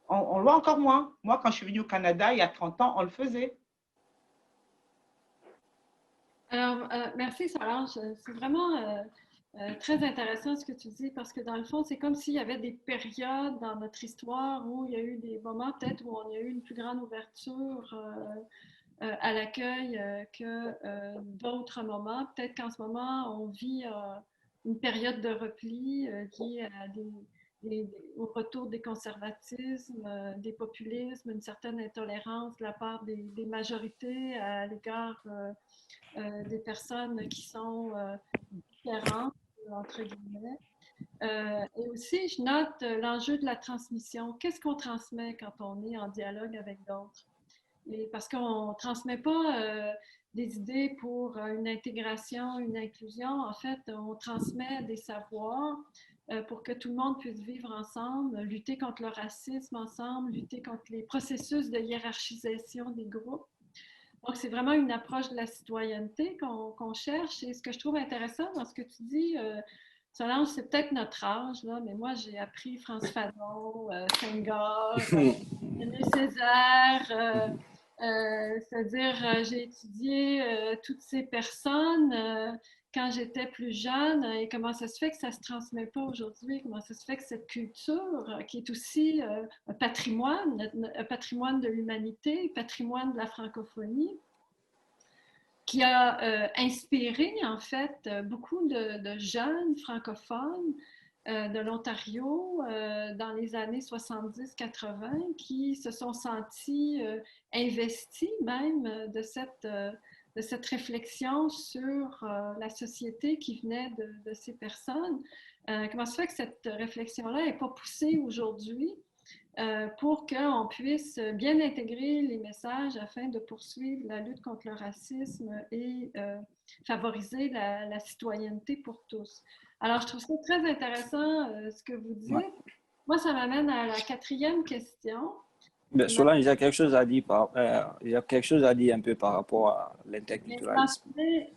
On le voit encore moins. Moi, quand je suis venue au Canada, il y a 30 ans, on le faisait. Alors, merci Solange. C'est vraiment très intéressant ce que tu dis parce que dans le fond, c'est comme s'il y avait des périodes dans notre histoire où il y a eu des moments peut-être où on a eu une plus grande ouverture à l'accueil que d'autres moments. Peut-être qu'en ce moment, on vit une période de repli liée à au retour des conservatismes, des populismes, une certaine intolérance de la part des majorités à l'égard des personnes qui sont différentes, entre guillemets. Et aussi, je note l'enjeu de la transmission. Qu'est-ce qu'on transmet quand on est en dialogue avec d'autres? Et parce qu'on ne transmet pas des idées pour une intégration, une inclusion. En fait, on transmet des savoirs pour que tout le monde puisse vivre ensemble, lutter contre le racisme ensemble, lutter contre les processus de hiérarchisation des groupes. Donc, c'est vraiment une approche de la citoyenneté qu'on cherche. Et ce que je trouve intéressant dans ce que tu dis, Solange, c'est peut-être notre âge, là, mais moi, j'ai appris France Fanon, Senghor, Aimé Césaire, c'est-à-dire j'ai étudié toutes ces personnes quand j'étais plus jeune et comment ça se fait que ça ne se transmet pas aujourd'hui, comment ça se fait que cette culture, qui est aussi un patrimoine de l'humanité, patrimoine de la francophonie, qui a inspiré en fait beaucoup de jeunes francophones de l'Ontario dans les années 70-80 qui se sont sentis investis même de cette réflexion sur la société qui venait de ces personnes. Comment ça fait que cette réflexion-là n'est pas poussée aujourd'hui pour qu'on puisse bien intégrer les messages afin de poursuivre la lutte contre le racisme et favoriser la citoyenneté pour tous. Alors, je trouve ça très intéressant ce que vous dites. Ouais. Moi, ça m'amène à la 4e question. Mais Solange, il y a quelque chose à dire un peu par rapport à l'interculturalisme.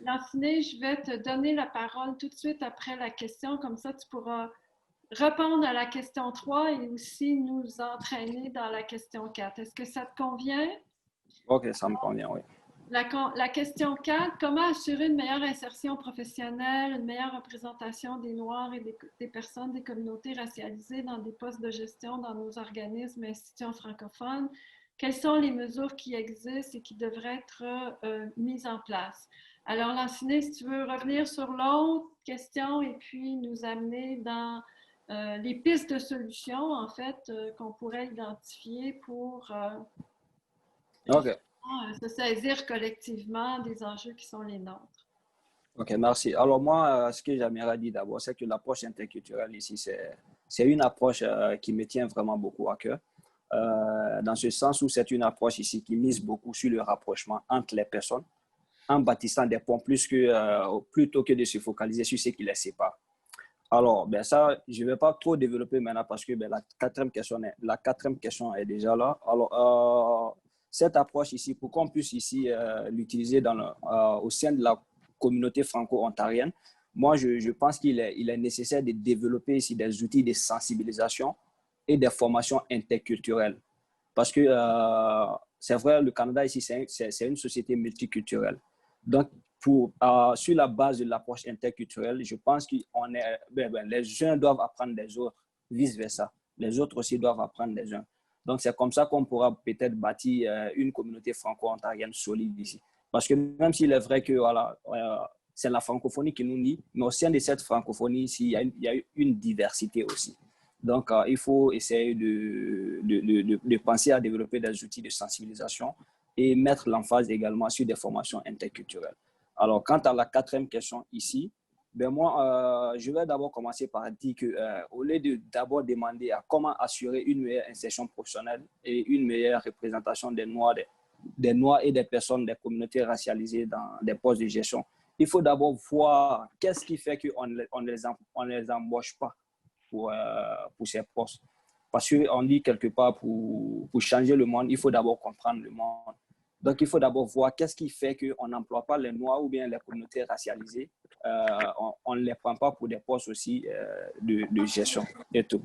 Lancinée, je vais te donner la parole tout de suite après la question, comme ça tu pourras répondre à la question 3 et aussi nous entraîner dans la question 4. Est-ce que ça te convient? Ok, ça me convient, oui. La question 4, comment assurer une meilleure insertion professionnelle, une meilleure représentation des Noirs et des personnes des communautés racialisées dans des postes de gestion dans nos organismes et institutions francophones? Quelles sont les mesures qui existent et qui devraient être mises en place? Alors, Lancinée, si tu veux revenir sur l'autre question et puis nous amener dans les pistes de solutions, en fait, qu'on pourrait identifier pour se saisir collectivement des enjeux qui sont les nôtres. OK, merci. Alors moi, ce que j'aimerais dire d'abord, c'est que l'approche interculturelle ici, c'est une approche qui me tient vraiment beaucoup à cœur, dans ce sens où c'est une approche ici qui mise beaucoup sur le rapprochement entre les personnes, en bâtissant des ponts plutôt que de se focaliser sur ce qui les sépare. Alors, ça, je ne vais pas trop développer maintenant parce que la quatrième question est déjà là. Alors, cette approche ici, pour qu'on puisse ici l'utiliser au sein de la communauté franco-ontarienne, moi, je pense qu'il est nécessaire de développer ici des outils de sensibilisation et des formations interculturelles. Parce que c'est vrai, le Canada ici, c'est une société multiculturelle. Donc, sur la base de l'approche interculturelle, je pense que les uns doivent apprendre des autres, vice-versa. Les autres aussi doivent apprendre des uns. Donc, c'est comme ça qu'on pourra peut-être bâtir une communauté franco-ontarienne solide ici. Parce que même s'il est vrai que c'est la francophonie qui nous lie, mais au sein de cette francophonie ici, il y a une diversité aussi. Donc, il faut essayer de penser à développer des outils de sensibilisation et mettre l'emphase également sur des formations interculturelles. Alors, quant à la quatrième question ici, moi, je vais d'abord commencer par dire qu'au lieu de d'abord demander à comment assurer une meilleure insertion professionnelle et une meilleure représentation des Noirs et des personnes des communautés racialisées dans des postes de gestion, il faut d'abord voir qu'est-ce qui fait qu'on ne les embauche pas pour ces postes. Parce qu'on dit quelque part, pour changer le monde, il faut d'abord comprendre le monde. Donc, il faut d'abord voir qu'est-ce qui fait qu'on n'emploie pas les Noirs ou bien les communautés racialisées. On ne les prend pas pour des postes aussi de gestion et tout.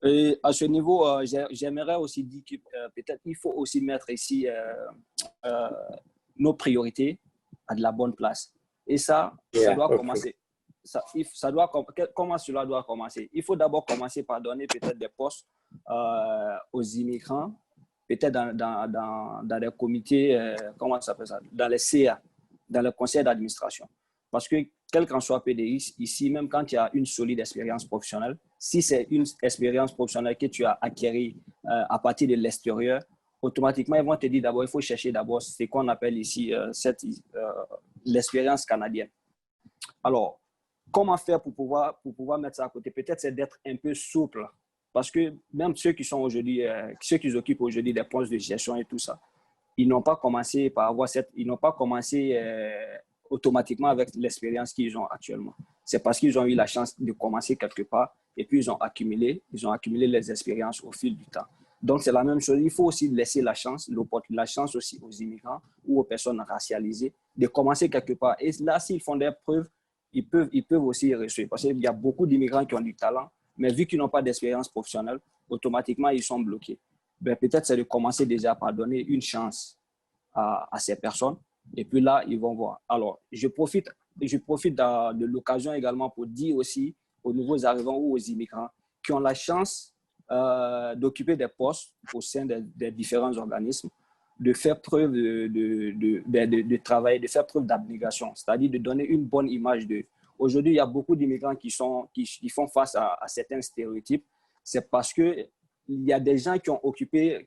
Et à ce niveau, j'aimerais aussi dire que peut-être il faut aussi mettre ici nos priorités à de la bonne place. Et ça doit commencer. Comment cela doit commencer? Il faut d'abord commencer par donner peut-être des postes aux immigrants, peut-être dans les comités, comment ça s'appelle ça? Dans les CA, dans le conseil d'administration. Parce que quel qu'en soit PDI, ici, même quand tu as une solide expérience professionnelle, si c'est une expérience professionnelle que tu as acquérie à partir de l'extérieur, automatiquement, ils vont te dire d'abord, il faut chercher d'abord ce qu'on appelle ici l'expérience canadienne. Alors, comment faire pour pouvoir mettre ça à côté? Peut-être c'est d'être un peu souple. Parce que même ceux qui occupent aujourd'hui des postes de gestion et tout ça, ils n'ont pas commencé automatiquement avec l'expérience qu'ils ont actuellement. C'est parce qu'ils ont eu la chance de commencer quelque part et puis ils ont accumulé les expériences au fil du temps. Donc, c'est la même chose. Il faut aussi laisser la chance aussi aux immigrants ou aux personnes racialisées de commencer quelque part. Et là, s'ils font des preuves, ils peuvent aussi réussir. Parce qu'il y a beaucoup d'immigrants qui ont du talent, mais vu qu'ils n'ont pas d'expérience professionnelle, automatiquement, ils sont bloqués. Peut-être c'est de commencer déjà par donner une chance à ces personnes. Et puis là, ils vont voir. Alors, je profite de l'occasion également pour dire aussi aux nouveaux arrivants ou aux immigrants qui ont la chance d'occuper des postes au sein des différents organismes, de faire preuve de travail, de faire preuve d'abnégation, c'est-à-dire de donner une bonne image d'eux. Aujourd'hui, il y a beaucoup d'immigrants qui font face à certains stéréotypes. C'est parce qu'il y a des gens qui ont occupé,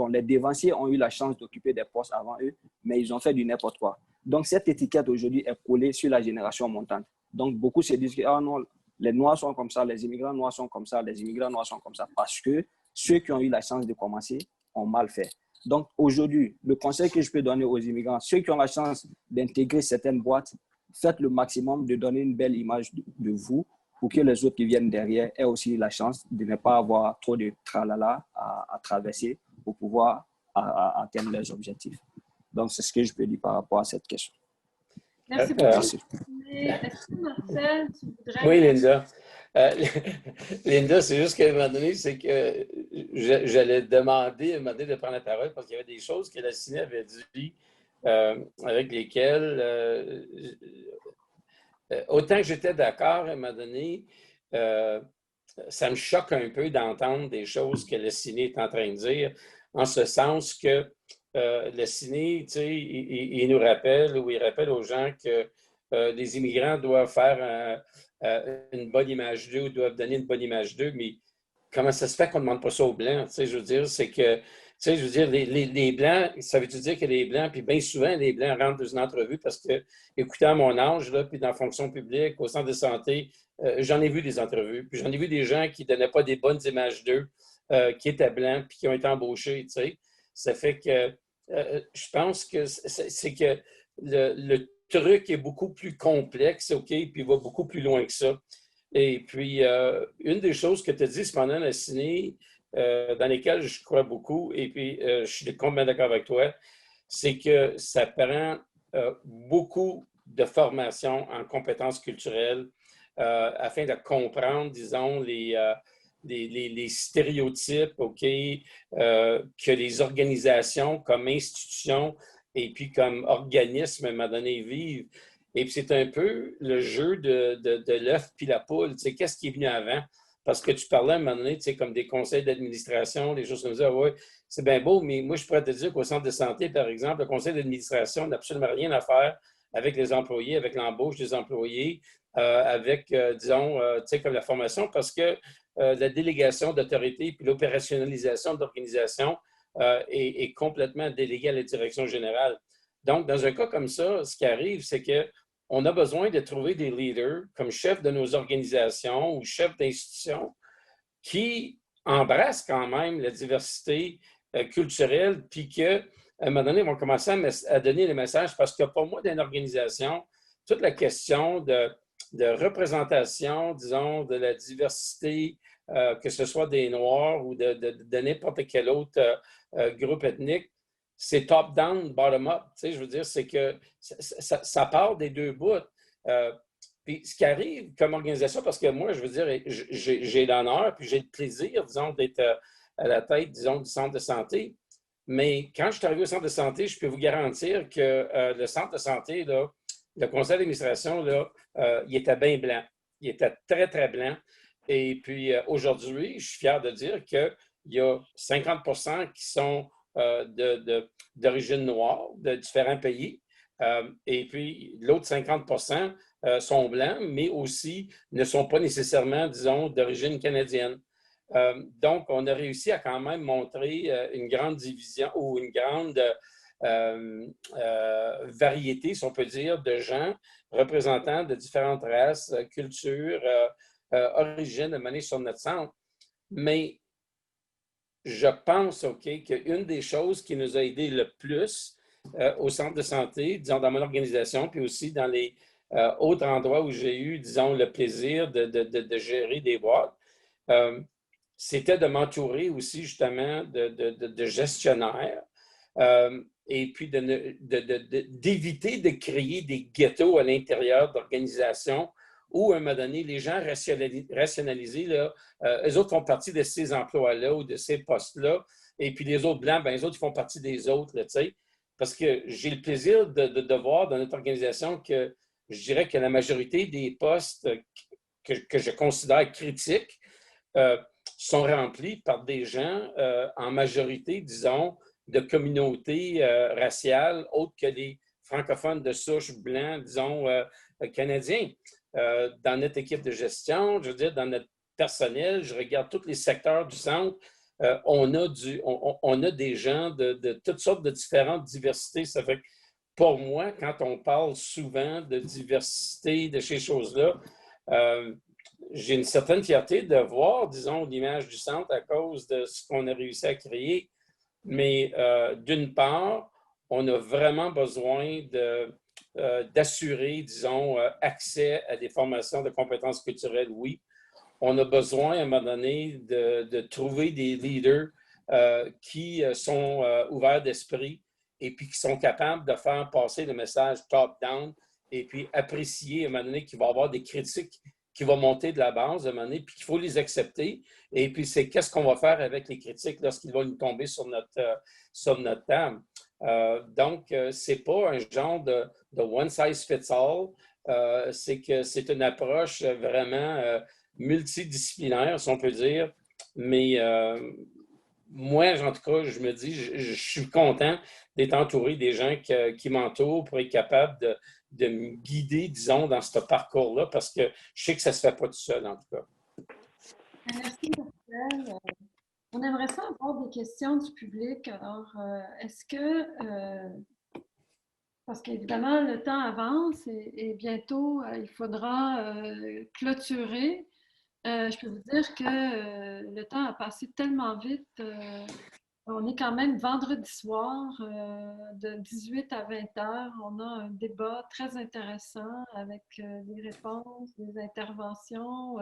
les dévanciers ont eu la chance d'occuper des postes avant eux, mais ils ont fait du n'importe quoi. Donc, cette étiquette aujourd'hui est collée sur la génération montante. Donc, beaucoup se disent que non, les Noirs sont comme ça, les immigrants noirs sont comme ça, les immigrants noirs sont comme ça, parce que ceux qui ont eu la chance de commencer ont mal fait. Donc, aujourd'hui, le conseil que je peux donner aux immigrants, ceux qui ont la chance d'intégrer certaines boîtes, faites le maximum de donner une belle image de vous pour que les autres qui viennent derrière aient aussi la chance de ne pas avoir trop de tralala à traverser pour pouvoir atteindre leurs objectifs. Donc, c'est ce que je peux dire par rapport à cette question. Merci beaucoup. Est-ce que Marcel, tu voudrais... Oui, Linda. Linda, c'est juste qu'à un moment donné, c'est que j'allais demander à un moment donné de prendre la parole parce qu'il y avait des choses que la CINE avait dit avec lesquelles, autant que j'étais d'accord à un moment donné, ça me choque un peu d'entendre des choses que le CINE est en train de dire, en ce sens que le CINE, tu sais, il nous rappelle ou il rappelle aux gens que les immigrants doivent faire une bonne image d'eux ou doivent donner une bonne image d'eux, mais comment ça se fait qu'on ne demande pas ça aux Blancs? Tu sais, je veux dire, c'est que, tu sais, je veux dire, les Blancs, ça veut-tu dire que les Blancs, puis bien souvent, les Blancs rentrent dans une entrevue parce que, écoutant mon âge, là, puis dans la fonction publique, au centre de santé, j'en ai vu des entrevues, puis j'en ai vu des gens qui ne donnaient pas des bonnes images d'eux, qui étaient Blancs, puis qui ont été embauchés, tu sais. Ça fait que je pense que c'est que le truc est beaucoup plus complexe, OK, puis va beaucoup plus loin que ça. Et puis, une des choses que tu as dit cependant, la CINE, dans lesquelles je crois beaucoup, et puis je suis complètement d'accord avec toi, c'est que ça prend beaucoup de formation en compétences culturelles afin de comprendre, disons, les stéréotypes, OK, que les organisations comme institutions et puis comme organisme, à un moment donné, vivent. Et puis c'est un peu le jeu de l'œuf puis la poule. Tu sais, qu'est-ce qui est venu avant? Parce que tu parlais à un moment donné, tu sais, comme des conseils d'administration, des choses comme ça. Oui, c'est bien beau, mais moi, je pourrais te dire qu'au centre de santé, par exemple, le conseil d'administration n'a absolument rien à faire avec les employés, avec l'embauche des employés, avec, disons, tu sais, comme la formation, parce que la délégation d'autorité puis l'opérationnalisation de l'organisation est complètement déléguée à la direction générale. Donc, dans un cas comme ça, ce qui arrive, c'est qu'on a besoin de trouver des leaders comme chefs de nos organisations ou chefs d'institutions qui embrassent quand même la diversité culturelle, puis qu'à un moment donné, ils vont commencer à donner les messages parce que pour moi, dans une organisation, toute la question de représentation, disons, de la diversité, que ce soit des Noirs ou de n'importe quel autre groupe ethnique, c'est top-down, bottom-up. Tu sais, je veux dire, c'est que ça part des deux bouts. Puis ce qui arrive comme organisation, parce que moi, je veux dire, j'ai l'honneur puis j'ai le plaisir, disons, d'être à la tête, disons, du centre de santé. Mais quand je suis arrivé au centre de santé, je peux vous garantir que le centre de santé, là, le conseil d'administration, là, il était bien blanc. Il était très, très blanc. Et puis aujourd'hui, je suis fier de dire qu'il y a 50% qui sont d'origine noire, de différents pays. Et puis l'autre 50% sont blancs, mais aussi ne sont pas nécessairement, disons, d'origine canadienne. Donc, on a réussi à quand même montrer une grande division ou une grande variété, si on peut dire, de gens représentant de différentes races, cultures, origines amenées sur notre centre. Mais je pense, OK, qu'une des choses qui nous a aidé le plus au centre de santé, disons, dans mon organisation, puis aussi dans les autres endroits où j'ai eu, disons, le plaisir de gérer des boîtes, c'était de m'entourer aussi, justement, de gestionnaires et puis d'éviter de créer des ghettos à l'intérieur d'organisations où, à un moment donné, les gens rationalisés, là, eux autres font partie de ces emplois-là ou de ces postes-là, et puis les autres blancs, bien, les autres, ils font partie des autres, tu sais. Parce que j'ai le plaisir de voir dans notre organisation que je dirais que la majorité des postes que je considère critiques sont remplis par des gens en majorité, disons, de communautés raciales autres que les francophones de souche blancs, disons, canadiens. Dans notre équipe de gestion, je veux dire, dans notre personnel, je regarde tous les secteurs du centre, on a des gens de toutes sortes de différentes diversités. Ça fait que pour moi, quand on parle souvent de diversité, de ces choses-là, j'ai une certaine fierté de voir, disons, l'image du centre à cause de ce qu'on a réussi à créer. Mais d'une part, on a vraiment besoin d'assurer, disons, accès à des formations de compétences culturelles, oui. On a besoin, à un moment donné, de trouver des leaders qui sont ouverts d'esprit et puis qui sont capables de faire passer le message top-down et puis apprécier à un moment donné qu'il va y avoir des critiques qui vont monter de la base à un moment donné, puis qu'il faut les accepter. Et puis, c'est qu'est-ce qu'on va faire avec les critiques lorsqu'ils vont nous tomber sur notre table. Donc, ce n'est pas un genre de one size fits all. C'est que c'est une approche vraiment multidisciplinaire, si on peut dire. Mais moi, en tout cas, je me dis, je suis content d'être entouré des gens qui m'entourent pour être capable de me guider, disons, dans ce parcours-là, parce que je sais que ça ne se fait pas tout seul, en tout cas. Merci, Marcel. On aimerait ça avoir des questions du public. Alors, est-ce que, parce qu'évidemment, le temps avance et bientôt, il faudra clôturer. Je peux vous dire que le temps a passé tellement vite. On est quand même vendredi soir, de 18 à 20 heures. On a un débat très intéressant avec des réponses, des interventions,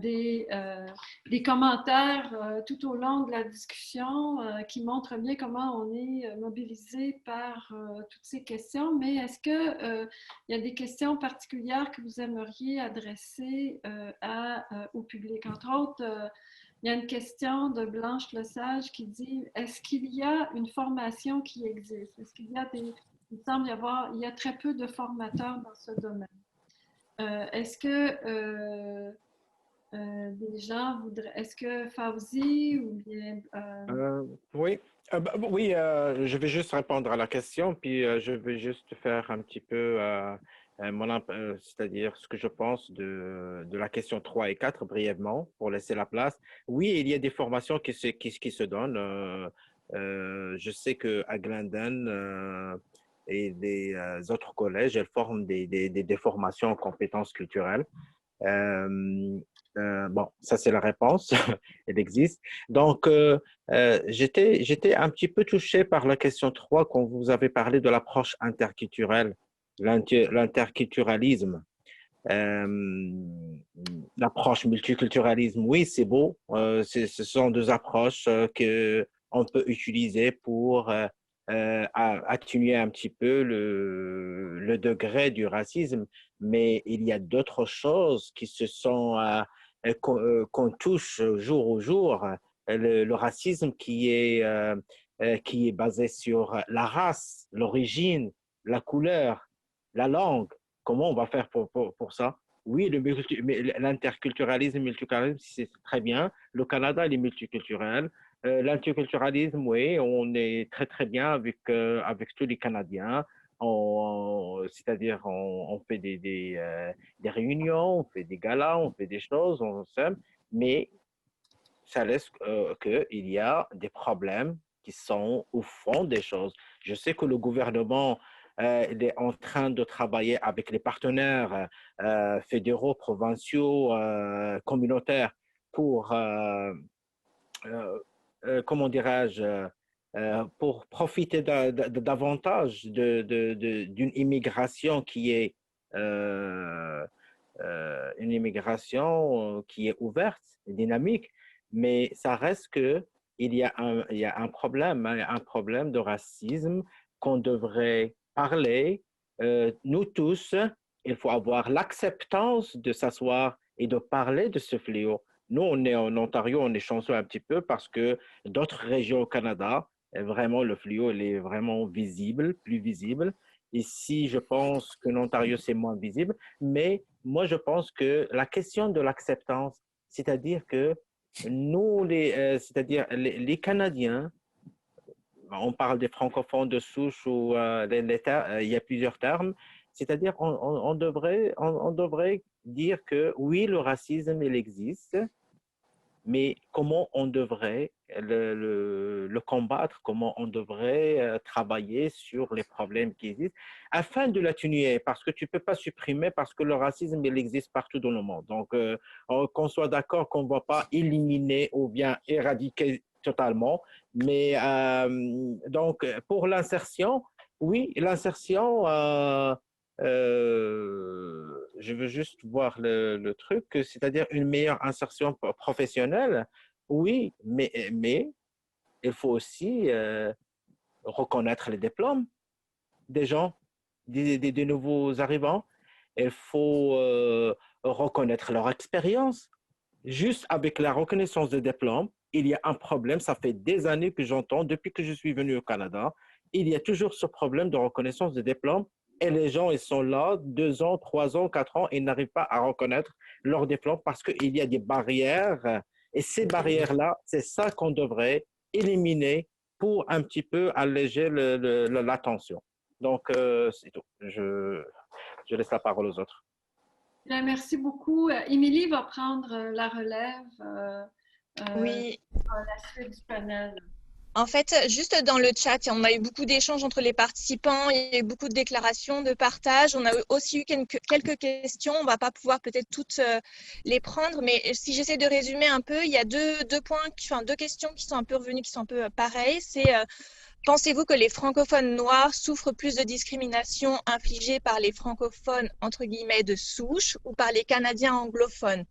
des commentaires tout au long de la discussion qui montrent bien comment on est mobilisé par toutes ces questions. Mais est-ce qu'il y a des questions particulières que vous aimeriez adresser au public? Entre autres, il y a une question de Blanche Lesage qui dit « Est-ce qu'il y a une formation qui existe? Est-ce qu'il y a il semble il y a très peu de formateurs dans ce domaine. Est-ce que des gens voudraient... Est-ce que Fawzi ou bien... Oui, oui, je vais juste répondre à la question, puis je vais juste faire un petit peu c'est-à-dire ce que je pense de la question 3 et 4 brièvement pour laisser la place. Oui, il y a des formations qui se donnent. Je sais qu'à Glendon et des autres collèges, elles forment des formations en compétences culturelles. Bon, ça c'est la réponse, elle existe. Donc, j'étais un petit peu touché par la question 3 quand vous avez parlé de l'approche interculturelle, l'interculturalisme. L'approche multiculturalisme, oui, c'est beau. Ce sont deux approches qu'on peut utiliser pour atténuer un petit peu le degré du racisme, mais il y a d'autres choses qui se sont qu'on touche jour au jour. Le racisme qui est basé sur la race, l'origine, la couleur, la langue. Comment on va faire pour ça? Oui, l'interculturalisme, le multiculturalisme, c'est très bien. Le Canada, il est multiculturel. L'interculturalisme, oui, on est très, très bien avec tous les Canadiens. C'est-à-dire, on fait des réunions, on fait des galas, on fait des choses, on s'aime, mais ça laisse qu'il y a des problèmes qui sont au fond des choses. Je sais que le gouvernement il est en train de travailler avec les partenaires fédéraux, provinciaux, communautaires pour, comment dirais-je, pour profiter davantage d'une immigration qui est une immigration qui est ouverte, dynamique, mais ça reste que il y a un problème, hein, un problème de racisme qu'on devrait parler, nous tous. Il faut avoir l'acceptance de s'asseoir et de parler de ce fléau. Nous, on est en Ontario, on est chanceux un petit peu parce que d'autres régions au Canada, vraiment, le fléau, il est vraiment visible, plus visible. Ici, je pense que l'Ontario, c'est moins visible, mais moi, je pense que la question de l'acceptance, c'est-à-dire que nous, c'est-à-dire les Canadiens, on parle des francophones de souche ou il y a plusieurs termes, c'est-à-dire on devrait dire que oui, le racisme, il existe, mais comment on devrait le combattre, comment on devrait travailler sur les problèmes qui existent afin de l'atténuer, parce que tu ne peux pas supprimer, parce que le racisme, il existe partout dans le monde. Donc, qu'on soit d'accord qu'on ne va pas éliminer ou bien éradiquer totalement, mais donc, pour l'insertion, oui, l'insertion, je veux juste voir le truc, c'est-à-dire une meilleure insertion professionnelle. Oui, mais il faut aussi reconnaître les diplômes des gens, des nouveaux arrivants. Il faut reconnaître leur expérience. Juste avec la reconnaissance des diplômes, il y a un problème. Ça fait des années que j'entends, depuis que je suis venu au Canada, il y a toujours ce problème de reconnaissance des diplômes. Et les gens, ils sont là 2 ans, 3 ans, 4 ans, et ils n'arrivent pas à reconnaître leurs diplômes parce qu'il y a des barrières. Et ces barrières-là, c'est ça qu'on devrait éliminer pour un petit peu alléger la tension. Donc, c'est tout. Je laisse la parole aux autres. Bien, merci beaucoup. Émilie va prendre la relève Oui. dans la suite du panel. En fait, juste dans le chat, on a eu beaucoup d'échanges entre les participants, il y a eu beaucoup de déclarations, de partage. On a aussi eu quelques questions. On ne va pas pouvoir peut-être toutes les prendre, mais si j'essaie de résumer un peu, il y a deux questions qui sont un peu revenues, qui sont un peu pareilles. C'est pensez-vous que les francophones noirs souffrent plus de discrimination infligée par les francophones, entre guillemets, de souche ou par les Canadiens anglophones?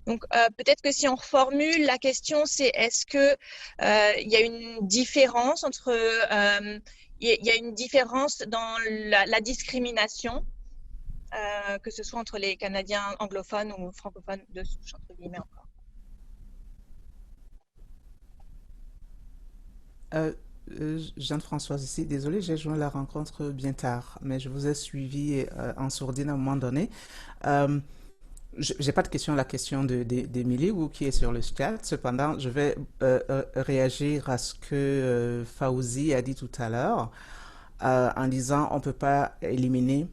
Donc, peut-être que si on reformule, la question, c'est est-ce qu'il y a une différence entre… il y a une différence dans la discrimination, que ce soit entre les Canadiens anglophones ou francophones de souche, entre guillemets encore. Jeanne-Françoise ici. Désolée, j'ai joint la rencontre bien tard, mais je vous ai suivi en sourdine à un moment donné. Je n'ai pas de question à la question d'Émilie ou qui est sur le chat. Cependant, je vais réagir à ce que Fawzi a dit tout à l'heure en disant on ne peut pas éliminer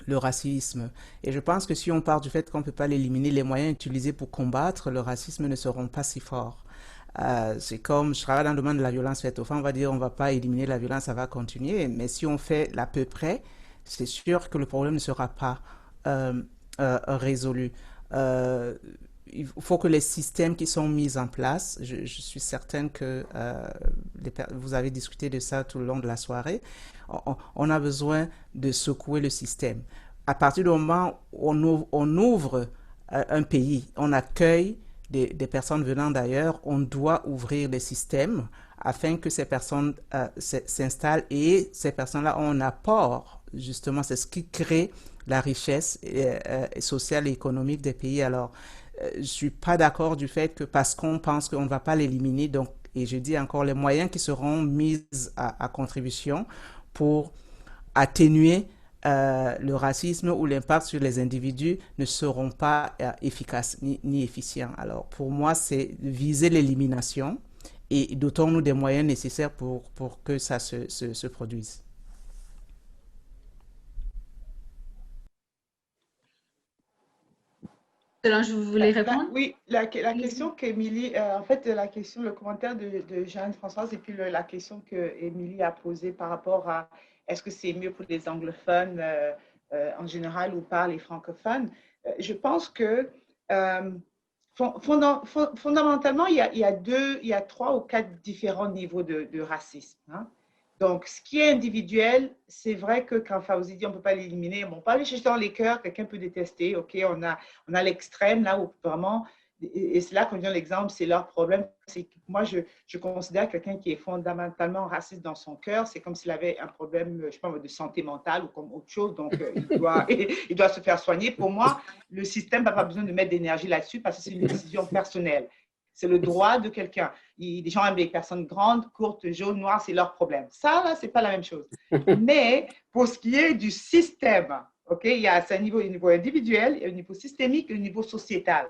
le racisme. Et je pense que si on part du fait qu'on ne peut pas l'éliminer, les moyens utilisés pour combattre le racisme ne seront pas si forts. C'est comme, je travaille dans le domaine de la violence faite aux femmes, on va dire on ne va pas éliminer la violence, ça va continuer, mais si on fait l'à peu près, c'est sûr que le problème ne sera pas résolu. Il faut que les systèmes qui sont mis en place, je suis certaine que vous avez discuté de ça tout le long de la soirée, on a besoin de secouer le système. À partir du moment où on ouvre un pays, on accueille des personnes venant d'ailleurs, on doit ouvrir les systèmes afin que ces personnes s'installent et ces personnes-là ont un apport. Justement, c'est ce qui crée la richesse sociale et économique des pays. Alors, je ne suis pas d'accord du fait que parce qu'on pense qu'on ne va pas l'éliminer, donc, et je dis encore, les moyens qui seront mis à contribution pour atténuer le racisme ou l'impact sur les individus ne seront pas efficaces ni efficients. Alors, pour moi, c'est viser l'élimination et dotons-nous des moyens nécessaires pour que ça se produise. Solange, vous voulez répondre? Oui, la question qu'Émilie, en fait, le commentaire de Jeanne-Françoise et puis la question qu'Émilie a posée par rapport à est-ce que c'est mieux pour les anglophones en général ou par les francophones, je pense que fondamentalement, il y a 3 ou 4 différents niveaux de racisme. Hein. Donc, ce qui est individuel, c'est vrai que quand Fawzi dit on ne peut pas l'éliminer, bon, on peut aller chercher dans les cœurs, quelqu'un peut détester, ok, on a l'extrême là où vraiment, et c'est là qu'on vient l'exemple, c'est leur problème. C'est que moi, je considère quelqu'un qui est fondamentalement raciste dans son cœur, c'est comme s'il avait un problème, je sais pas, de santé mentale ou comme autre chose, donc il doit se faire soigner. Pour moi, le système n'a pas besoin de mettre d'énergie là-dessus parce que c'est une décision personnelle. C'est le droit de quelqu'un. Des gens aiment les personnes grandes, courtes, jaunes, noires, c'est leur problème. Ça, là, ce n'est pas la même chose. Mais pour ce qui est du système, okay, il y a un niveau individuel, il y a un niveau systémique et un niveau sociétal.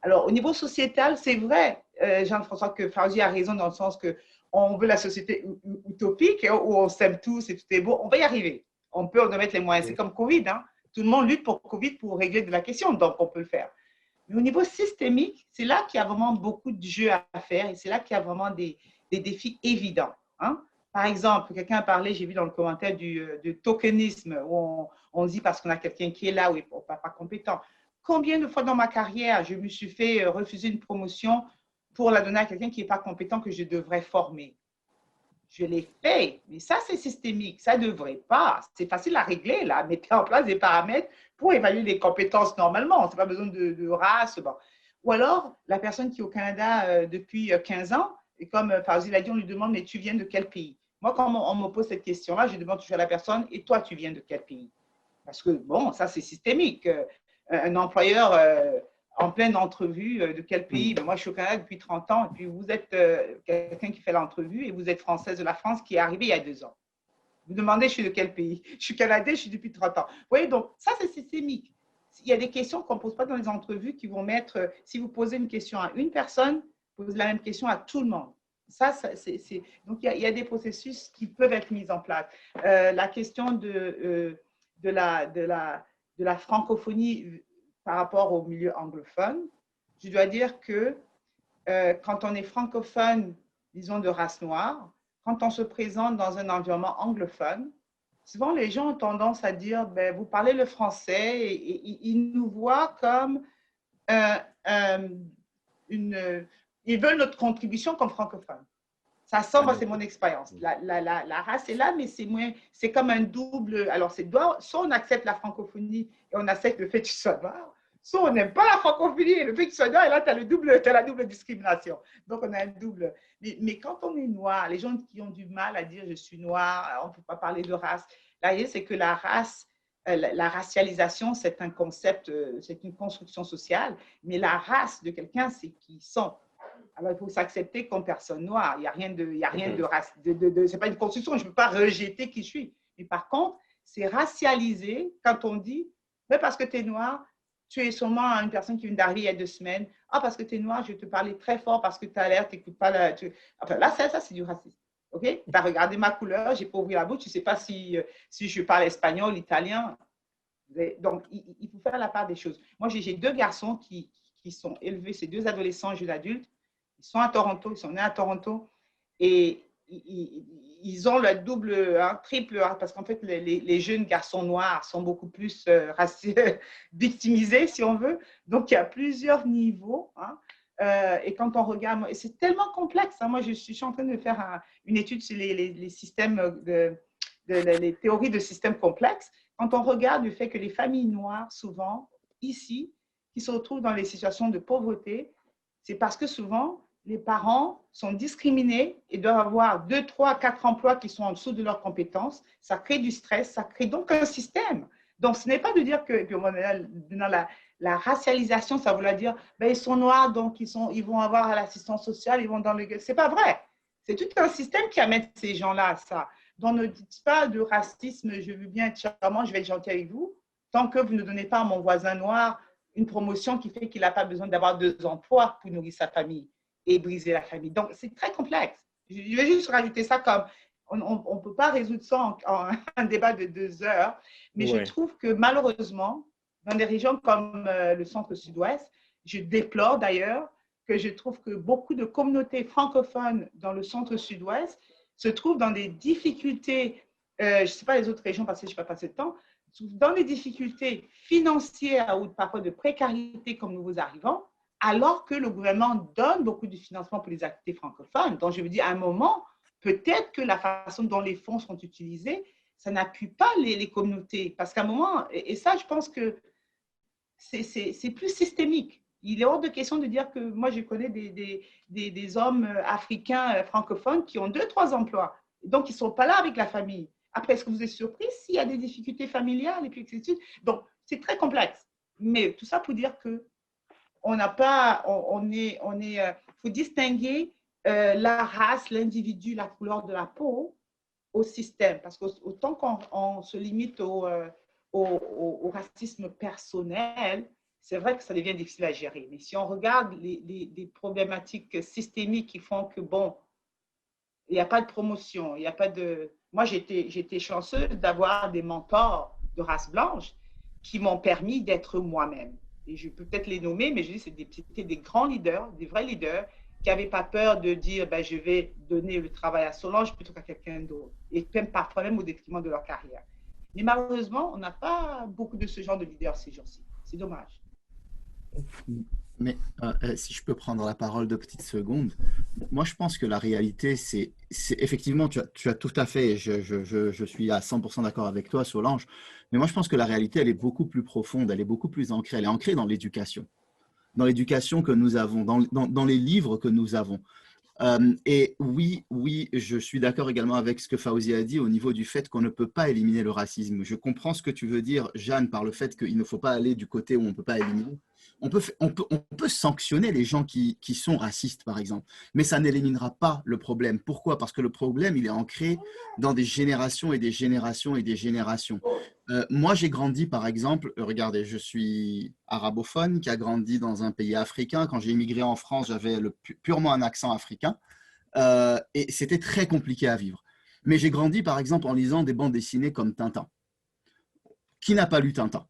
Alors, au niveau sociétal, c'est vrai, Jean-François, que Fawzi a raison dans le sens qu'on veut la société utopique où on s'aime tous et tout est beau. On va y arriver. On doit mettre les moyens. C'est comme Covid. Hein? Tout le monde lutte pour Covid pour régler de la question, donc on peut le faire. Mais au niveau systémique, c'est là qu'il y a vraiment beaucoup de jeux à faire et c'est là qu'il y a vraiment des défis évidents. Hein? Par exemple, quelqu'un a parlé, j'ai vu dans le commentaire du tokenisme, où on dit parce qu'on a quelqu'un qui est là ou n'est pas compétent. Combien de fois dans ma carrière, je me suis fait refuser une promotion pour la donner à quelqu'un qui n'est pas compétent que je devrais former? Je l'ai fait, mais ça, c'est systémique. Ça ne devrait pas. C'est facile à régler, là. Mettez en place des paramètres pour évaluer les compétences normalement. Ce n'est pas besoin de race. Bon. Ou alors, la personne qui est au Canada depuis 15 ans, et comme Fawzi l'a dit, on lui demande, mais tu viens de quel pays? Moi, quand on me pose cette question-là, je demande toujours à la personne, et toi, tu viens de quel pays? Parce que, bon, ça, c'est systémique. Un employeur en pleine entrevue, de quel pays? Ben, moi, je suis au Canada depuis 30 ans, et puis vous êtes quelqu'un qui fait l'entrevue, et vous êtes française de la France qui est arrivée il y a 2 ans. Vous demandez, je suis de quel pays? Je suis canadien, je suis depuis 30 ans. Vous voyez, donc, ça, c'est systémique. Il y a des questions qu'on ne pose pas dans les entrevues qui vont mettre, si vous posez une question à une personne, vous posez la même question à tout le monde. Donc, il y a des processus qui peuvent être mis en place. La question de la francophonie par rapport au milieu anglophone, je dois dire que quand on est francophone, disons de race noire, quand on se présente dans un environnement anglophone, souvent les gens ont tendance à dire, ben, vous parlez le français et ils nous voient comme ils veulent notre contribution comme francophones. Ça semble, c'est mon expérience. La race est là, mais c'est comme un double. Alors, soit on accepte la francophonie et on accepte le fait que tu sois noir, soit on n'aime pas la francophonie et le fait que tu sois noir, et là, tu as la double discrimination. Donc, on a un double. Mais quand on est noir, les gens qui ont du mal à dire je suis noir, on ne peut pas parler de race. Là, c'est que la race, la racialisation, c'est un concept, c'est une construction sociale, mais la race de quelqu'un, c'est qui ils sont. Alors, il faut s'accepter comme personne noire. Il n'y a rien de race. C'est pas une construction. Je ne peux pas rejeter qui je suis. Mais par contre, c'est racialisé quand on dit, mais parce que tu es noir, tu es sûrement une personne qui vient d'arriver il y a 2 semaines. Ah, parce que tu es noir, je vais te parler très fort parce que tu as l'air, tu n'écoutes pas. Enfin, là, ça c'est du racisme. OK? Tu as regardé ma couleur, je n'ai pas ouvert la bouche, tu ne sais pas si je parle espagnol, italien. Donc, il faut faire la part des choses. Moi, j'ai 2 garçons qui sont élevés, c'est 2 adolescents, jeunes adultes. Ils sont à Toronto, ils sont nés à Toronto et ils ont le double, triple, parce qu'en fait, les jeunes garçons noirs sont beaucoup plus victimisés, si on veut. Donc, il y a plusieurs niveaux. Et quand on regarde, et c'est tellement complexe. Moi, je suis en train de faire une étude sur les systèmes, les théories de systèmes complexes. Quand on regarde le fait que les familles noires, souvent, ici, qui se retrouvent dans les situations de pauvreté, c'est parce que souvent, les parents sont discriminés et doivent avoir 2, 3, 4 emplois qui sont en dessous de leurs compétences. Ça crée du stress, ça crée donc un système. Donc, ce n'est pas de dire que dans la racialisation, ça veut dire ben, ils sont noirs, donc ils vont avoir l'assistance sociale, ils vont dans le... Ce n'est pas vrai. C'est tout un système qui amène ces gens-là à ça. Donc, ne dites pas de racisme, je veux bien être charmant, je vais être gentil avec vous, tant que vous ne donnez pas à mon voisin noir une promotion qui fait qu'il n'a pas besoin d'avoir 2 emplois pour nourrir sa famille et briser la famille. Donc, c'est très complexe. Je vais juste rajouter ça comme, on ne peut pas résoudre ça en un débat de 2 heures, mais je trouve que malheureusement, dans des régions comme le centre-sud-ouest, je déplore d'ailleurs que je trouve que beaucoup de communautés francophones dans le centre-sud-ouest se trouvent dans des difficultés, je ne sais pas les autres régions parce que je n'ai pas passé de temps, dans des difficultés financières ou parfois de précarité comme nouveaux arrivants, alors que le gouvernement donne beaucoup de financement pour les activités francophones. Donc, je veux dire, à un moment, peut-être que la façon dont les fonds sont utilisés, ça n'appuie pas les communautés. Parce qu'à un moment, et ça, je pense que c'est plus systémique. Il est hors de question de dire que moi, je connais des hommes africains francophones qui ont 2, 3 emplois. Donc, ils ne sont pas là avec la famille. Après, est-ce que vous êtes surpris s'il y a des difficultés familiales et puis etc. Donc, c'est très complexe. Mais tout ça pour dire que on n'a pas, faut distinguer la race, l'individu, la couleur de la peau au système. Parce qu'autant qu'on se limite au racisme personnel, c'est vrai que ça devient difficile à gérer. Mais si on regarde les problématiques systémiques qui font que, bon, il n'y a pas de promotion, il n'y a pas de... Moi, j'étais chanceuse d'avoir des mentors de race blanche qui m'ont permis d'être moi-même. Et je peux peut-être les nommer, mais je dis c'était des grands leaders, des vrais leaders, qui n'avaient pas peur de dire ben, je vais donner le travail à Solange plutôt qu'à quelqu'un d'autre, et même parfois même au détriment de leur carrière. Mais malheureusement, on n'a pas beaucoup de ce genre de leaders ces jours-ci. C'est dommage. Mais si je peux prendre la parole 2 petites secondes, moi je pense que la réalité, c'est effectivement, tu as tout à fait, je suis à 100% d'accord avec toi, Solange, mais moi je pense que la réalité, elle est beaucoup plus profonde, elle est beaucoup plus ancrée, elle est ancrée dans l'éducation. dans l'éducation que nous avons, dans les livres que nous avons. Et oui, je suis d'accord également avec ce que Fawzi a dit au niveau du fait qu'on ne peut pas éliminer le racisme. Je comprends ce que tu veux dire, Jeanne, par le fait qu'il ne faut pas aller du côté où on ne peut pas éliminer. On peut sanctionner les gens qui sont racistes, par exemple, mais ça n'éliminera pas le problème. Pourquoi? Parce que le problème, il est ancré dans des générations et des générations et des générations. Moi, j'ai grandi, par exemple, regardez, je suis arabophone qui a grandi dans un pays africain. Quand j'ai immigré en France, j'avais purement un accent africain et c'était très compliqué à vivre. Mais j'ai grandi, par exemple, en lisant des bandes dessinées comme Tintin. Qui n'a pas lu Tintin?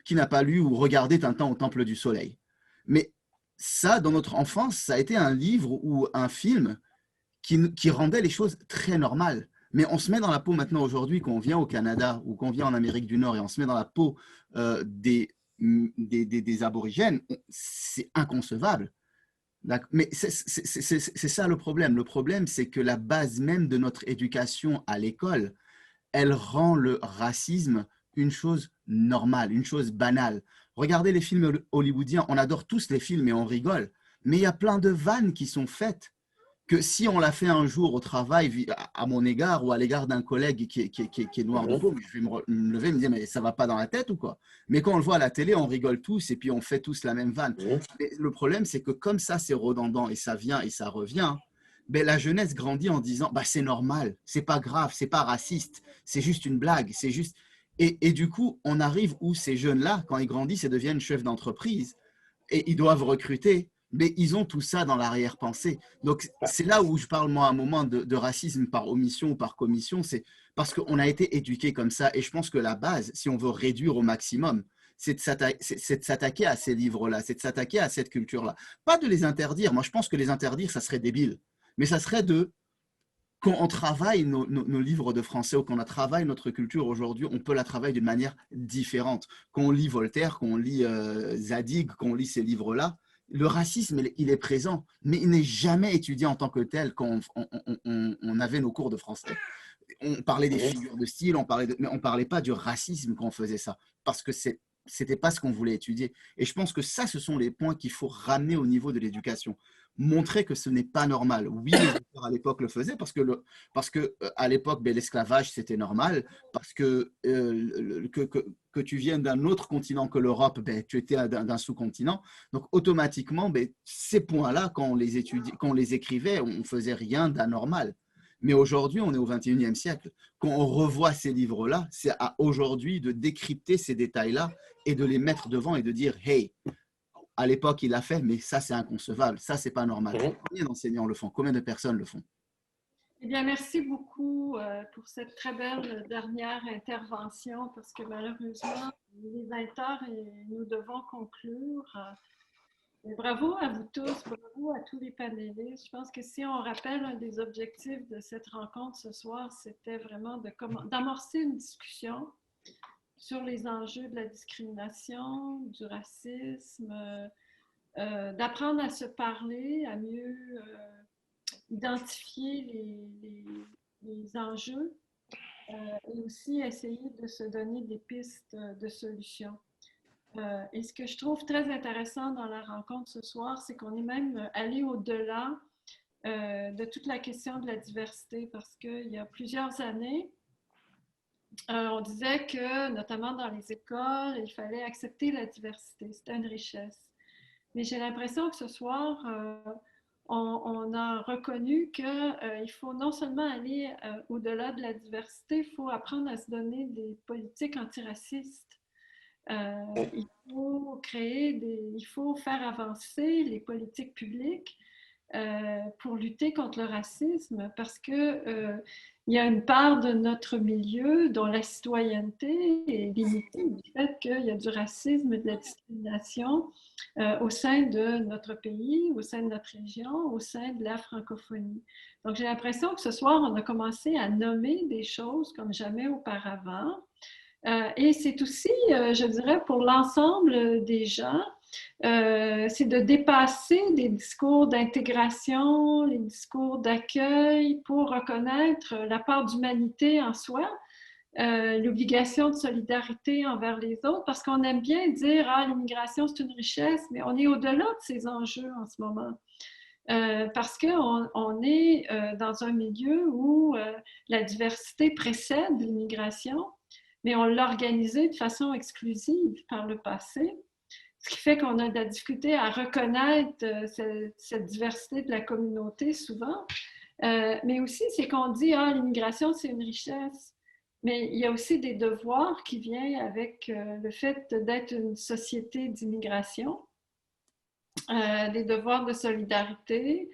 Qui n'a pas lu ou regardé Tintin au Temple du Soleil? Mais ça, dans notre enfance, ça a été un livre ou un film qui rendait les choses très normales. Mais on se met dans la peau maintenant aujourd'hui, quand on vient au Canada ou qu'on vient en Amérique du Nord et on se met dans la peau des aborigènes, c'est inconcevable. Mais c'est ça le problème. Le problème, c'est que la base même de notre éducation à l'école, elle rend le racisme une chose normale, une chose banale. Regardez les films hollywoodiens, on adore tous les films et on rigole, mais il y a plein de vannes qui sont faites que si on l'a fait un jour au travail à mon égard ou à l'égard d'un collègue qui est noir de peau, je vais me lever et me dire mais ça va pas dans la tête ou quoi? Mais quand on le voit à la télé, on rigole tous et puis on fait tous la même vanne. Mais le problème, c'est que comme ça, c'est redondant et ça vient et ça revient, ben, la jeunesse grandit en disant bah, c'est normal, c'est pas grave, c'est pas raciste, c'est juste une blague, c'est juste… Et du coup, on arrive où ces jeunes-là, quand ils grandissent et deviennent chefs d'entreprise et ils doivent recruter, mais ils ont tout ça dans l'arrière-pensée. Donc, c'est là où je parle, moi, à un moment de racisme par omission ou par commission, c'est parce qu'on a été éduqués comme ça. Et je pense que la base, si on veut réduire au maximum, c'est de s'attaquer à ces livres-là, c'est de s'attaquer à cette culture-là. Pas de les interdire. Moi, je pense que les interdire, ça serait débile. Mais ça serait quand on travaille nos livres de français ou qu'on travaille notre culture aujourd'hui, on peut la travailler d'une manière différente. Quand on lit Voltaire, quand on lit Zadig, quand on lit ces livres-là, le racisme, il est présent, mais il n'est jamais étudié en tant que tel quand on avait nos cours de français. On parlait des figures de style, mais on ne parlait pas du racisme quand on faisait ça, parce que ce n'était pas ce qu'on voulait étudier. Et je pense que ça, ce sont les points qu'il faut ramener au niveau de l'éducation. Montrer que ce n'est pas normal. Oui, les auteurs à l'époque le faisaient parce que à l'époque, l'esclavage, c'était normal, parce que tu viennes d'un autre continent que l'Europe, tu étais d'un sous-continent. Donc, automatiquement, ces points-là, quand on les écrivait, on ne faisait rien d'anormal. Mais aujourd'hui, on est au XXIe siècle. Quand on revoit ces livres-là, c'est à aujourd'hui de décrypter ces détails-là et de les mettre devant et de dire « Hey !» À l'époque, il l'a fait, mais ça, c'est inconcevable. Ça, c'est pas normal. Combien d'enseignants le font? Combien de personnes le font? Eh bien, merci beaucoup pour cette très belle dernière intervention, parce que malheureusement, il est 20h et nous devons conclure. Bravo à vous tous, bravo à tous les panélistes. Je pense que si on rappelle un des objectifs de cette rencontre ce soir, c'était vraiment d'amorcer une discussion sur les enjeux de la discrimination, du racisme, d'apprendre à se parler, à mieux identifier les enjeux et aussi essayer de se donner des pistes de solutions. Et ce que je trouve très intéressant dans la rencontre ce soir, c'est qu'on est même allé au-delà de toute la question de la diversité, parce qu'il y a plusieurs années, on disait que, notamment dans les écoles, il fallait accepter la diversité. C'était une richesse. Mais j'ai l'impression que ce soir, on a reconnu qu'il faut non seulement aller au-delà de la diversité, il faut apprendre à se donner des politiques antiracistes. Il faut faire avancer les politiques publiques pour lutter contre le racisme, parce que il y a une part de notre milieu dont la citoyenneté est limitée du fait qu'il y a du racisme et de la discrimination au sein de notre pays, au sein de notre région, au sein de la francophonie. Donc, j'ai l'impression que ce soir, on a commencé à nommer des choses comme jamais auparavant. Et c'est aussi, je dirais, pour l'ensemble des gens, c'est de dépasser des discours d'intégration, les discours d'accueil pour reconnaître la part d'humanité en soi l'obligation de solidarité envers les autres, parce qu'on aime bien dire « Ah, l'immigration, c'est une richesse », mais on est au-delà de ces enjeux en ce moment. Parce qu'on est dans un milieu où la diversité précède l'immigration, mais on l'a organisée de façon exclusive par le passé, ce qui fait qu'on a de la difficulté à reconnaître cette diversité de la communauté souvent. Mais aussi, c'est qu'on dit « Ah, l'immigration, c'est une richesse ». Mais il y a aussi des devoirs qui viennent avec le fait d'être une société d'immigration, des devoirs de solidarité,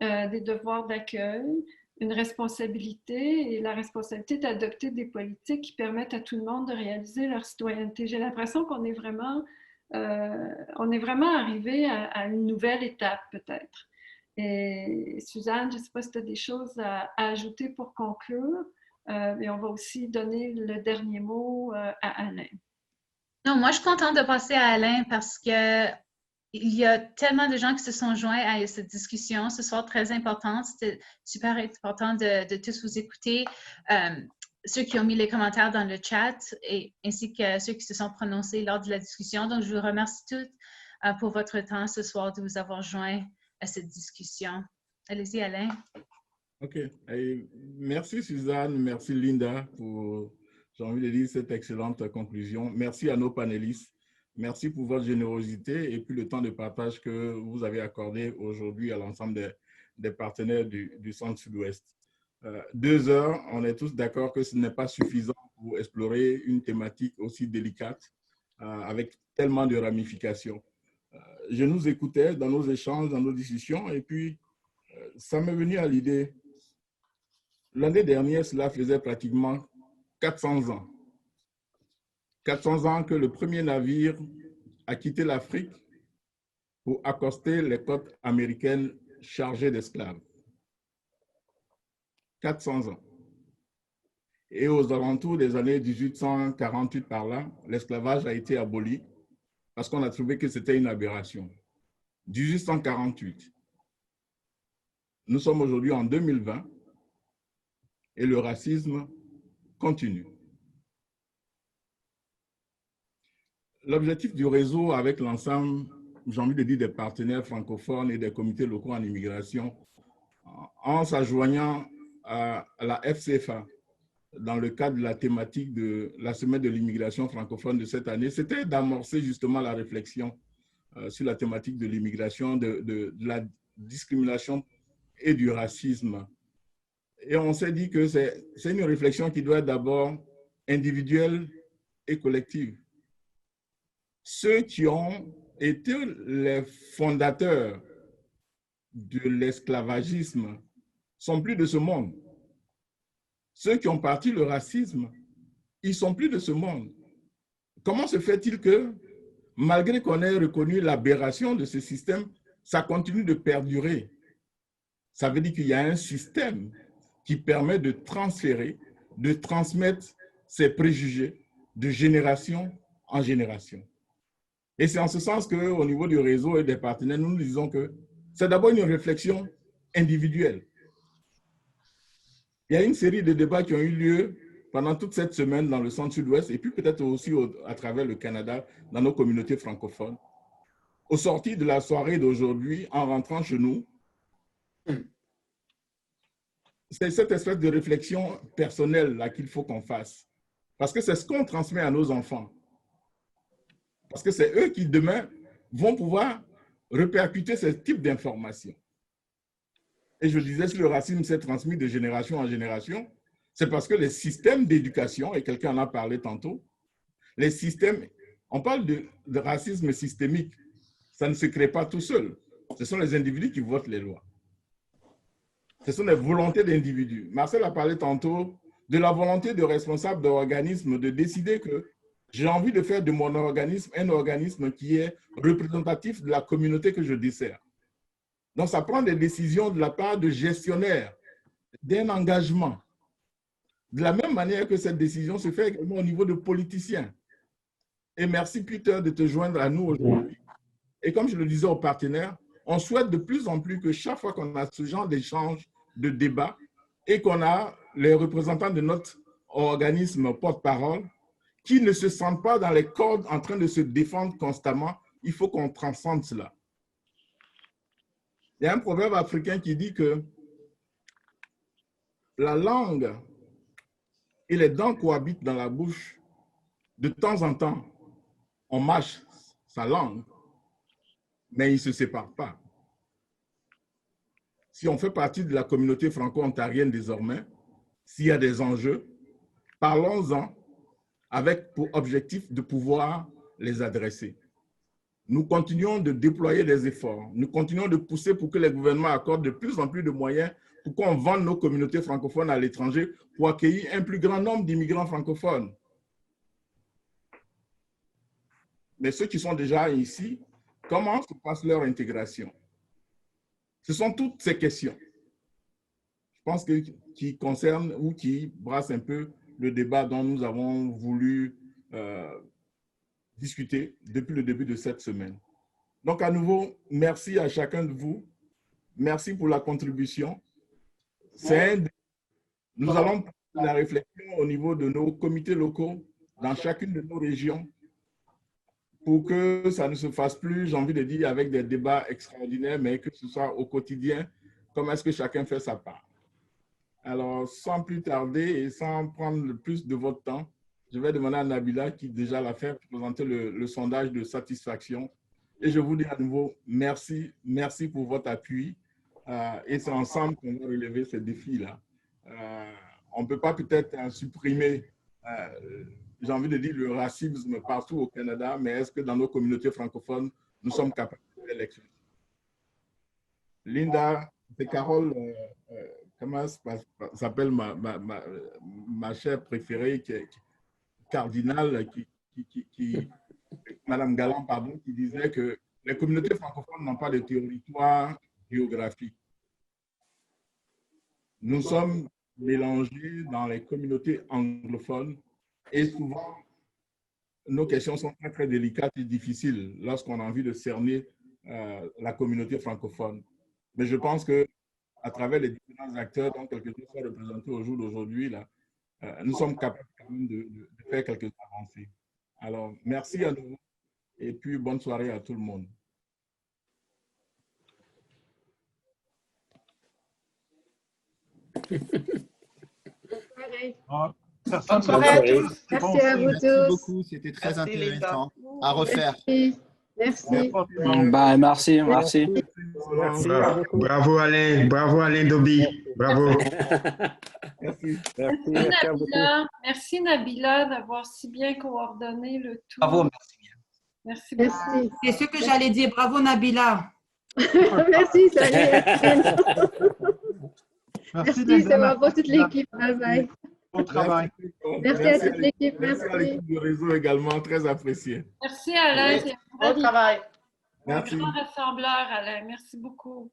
des devoirs d'accueil, une responsabilité et la responsabilité d'adopter des politiques qui permettent à tout le monde de réaliser leur citoyenneté. J'ai l'impression qu'on est vraiment arrivé à une nouvelle étape peut-être. Et Suzanne, je ne sais pas si tu as des choses à ajouter pour conclure. Mais on va aussi donner le dernier mot à Alain. Non, moi, je suis contente de passer à Alain parce qu'il y a tellement de gens qui se sont joints à cette discussion ce soir très importante. C'était super important de tous vous écouter. Ceux qui ont mis les commentaires dans le chat ainsi que ceux qui se sont prononcés lors de la discussion. Donc, je vous remercie toutes pour votre temps ce soir de vous avoir joints à cette discussion. Allez-y, Alain. OK. Merci Suzanne, merci Linda pour, j'ai envie de dire, cette excellente conclusion. Merci à nos panélistes. Merci pour votre générosité et puis le temps de partage que vous avez accordé aujourd'hui à l'ensemble des partenaires du Centre Sud-Ouest. 2 heures, on est tous d'accord que ce n'est pas suffisant pour explorer une thématique aussi délicate avec tellement de ramifications. Je nous écoutais dans nos échanges, dans nos discussions et puis ça m'est venu à l'idée. L'année dernière, cela faisait pratiquement 400 ans. 400 ans que le premier navire a quitté l'Afrique pour accoster les côtes américaines chargées d'esclaves. 400 ans. Et aux alentours des années 1848 par là, l'esclavage a été aboli parce qu'on a trouvé que c'était une aberration. 1848. Nous sommes aujourd'hui en 2020. Et le racisme continue. L'objectif du réseau avec l'ensemble, j'ai envie de dire, des partenaires francophones et des comités locaux en immigration, en s'adjoignant à la FCFA, dans le cadre de la thématique de la semaine de l'immigration francophone de cette année, c'était d'amorcer justement la réflexion sur la thématique de l'immigration, de la discrimination et du racisme. Et on s'est dit que c'est une réflexion qui doit être d'abord individuelle et collective. Ceux qui ont été les fondateurs de l'esclavagisme sont plus de ce monde. Ceux qui ont parti le racisme, ils sont plus de ce monde. Comment se fait-il que, malgré qu'on ait reconnu l'aberration de ce système, ça continue de perdurer? Ça veut dire qu'il y a un système qui permet de transférer, de transmettre ces préjugés de génération en génération. Et c'est en ce sens qu'au niveau du réseau et des partenaires, nous disons que c'est d'abord une réflexion individuelle. Il y a une série de débats qui ont eu lieu pendant toute cette semaine dans le Centre Sud-Ouest et puis peut-être aussi à travers le Canada, dans nos communautés francophones. Au sortir de la soirée d'aujourd'hui, en rentrant chez nous, c'est cette espèce de réflexion personnelle là qu'il faut qu'on fasse. Parce que c'est ce qu'on transmet à nos enfants. Parce que c'est eux qui, demain, vont pouvoir répercuter ce type d'informations. Et je disais, si le racisme s'est transmis de génération en génération, c'est parce que les systèmes d'éducation, et quelqu'un en a parlé tantôt, les systèmes, on parle de racisme systémique, ça ne se crée pas tout seul. Ce sont les individus qui votent les lois. Ce sont les volontés d'individus. Marcel a parlé tantôt de la volonté de responsables d'organismes de décider que j'ai envie de faire de mon organisme un organisme qui est représentatif de la communauté que je dessers. Donc, ça prend des décisions de la part de gestionnaires, d'un engagement. De la même manière que cette décision se fait également au niveau de politiciens. Et merci Peter de te joindre à nous aujourd'hui. Et comme je le disais aux partenaires, on souhaite de plus en plus que chaque fois qu'on a ce genre d'échange, de débat, et qu'on a les représentants de notre organismes porte-parole qui ne se sentent pas dans les cordes en train de se défendre constamment. Il faut qu'on transcende cela. Il y a un proverbe africain qui dit que la langue et les dents cohabitent dans la bouche. De temps en temps, on mâche sa langue, mais ils ne se séparent pas. Si on fait partie de la communauté franco-ontarienne désormais, s'il y a des enjeux, parlons-en avec pour objectif de pouvoir les adresser. Nous continuons de déployer des efforts. Nous continuons de pousser pour que les gouvernements accordent de plus en plus de moyens pour qu'on vende nos communautés francophones à l'étranger pour accueillir un plus grand nombre d'immigrants francophones. Mais ceux qui sont déjà ici, comment se passe leur intégration? Ce sont toutes ces questions, je pense, qui concernent ou qui brassent un peu le débat dont nous avons voulu discuter depuis le début de cette semaine. Donc, à nouveau, merci à chacun de vous. Merci pour la contribution. Nous allons faire la réflexion au niveau de nos comités locaux dans chacune de nos régions pour que ça ne se fasse plus, j'ai envie de dire, avec des débats extraordinaires, mais que ce soit au quotidien, comment est-ce que chacun fait sa part. Alors, sans plus tarder et sans prendre plus de votre temps, je vais demander à Nabila, qui déjà l'a fait, de présenter le sondage de satisfaction. Et je vous dis à nouveau merci, merci pour votre appui. Et c'est ensemble qu'on va relever ces défis-là. On ne peut pas peut-être supprimer, j'ai envie de dire, le racisme partout au Canada, mais est-ce que dans nos communautés francophones, nous sommes capables de l'élection? Linda, c'est Carole, comment s'appelle ma chère préférée, cardinale, Madame Galland, pardon, qui disait que les communautés francophones n'ont pas de territoire géographique. Nous sommes mélangés dans les communautés anglophones et souvent, nos questions sont très, très délicates et difficiles lorsqu'on a envie de cerner la communauté francophone. Mais je pense qu'à travers les différents acteurs dont quelques-uns sont représentés au jour d'aujourd'hui, nous sommes capables quand même de faire quelques avancées. Alors, merci à nous et puis bonne soirée à tout le monde. Bonne soirée à tous. Merci à vous tous. Merci beaucoup, c'était très intéressant. À refaire. Merci. Merci. Bravo Alain Dobi. Bravo. Merci Nabila d'avoir si bien coordonné le tout. Bravo, merci bien. Merci beaucoup. Merci. C'est ce que j'allais dire. Bravo Nabila. Merci, salut. Merci, c'est bravo toute l'équipe. Bye bye. Bon travail. Merci à toute l'équipe. Merci à l'équipe du réseau également, très apprécié. Merci Alain. Bon travail. Merci. Un grand rassembleur, Alain. Merci beaucoup.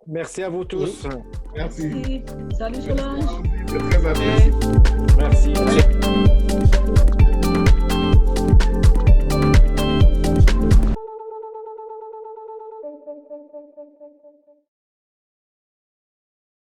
Merci à vous tous. Merci. Salut Solange. C'est très apprécié. Merci.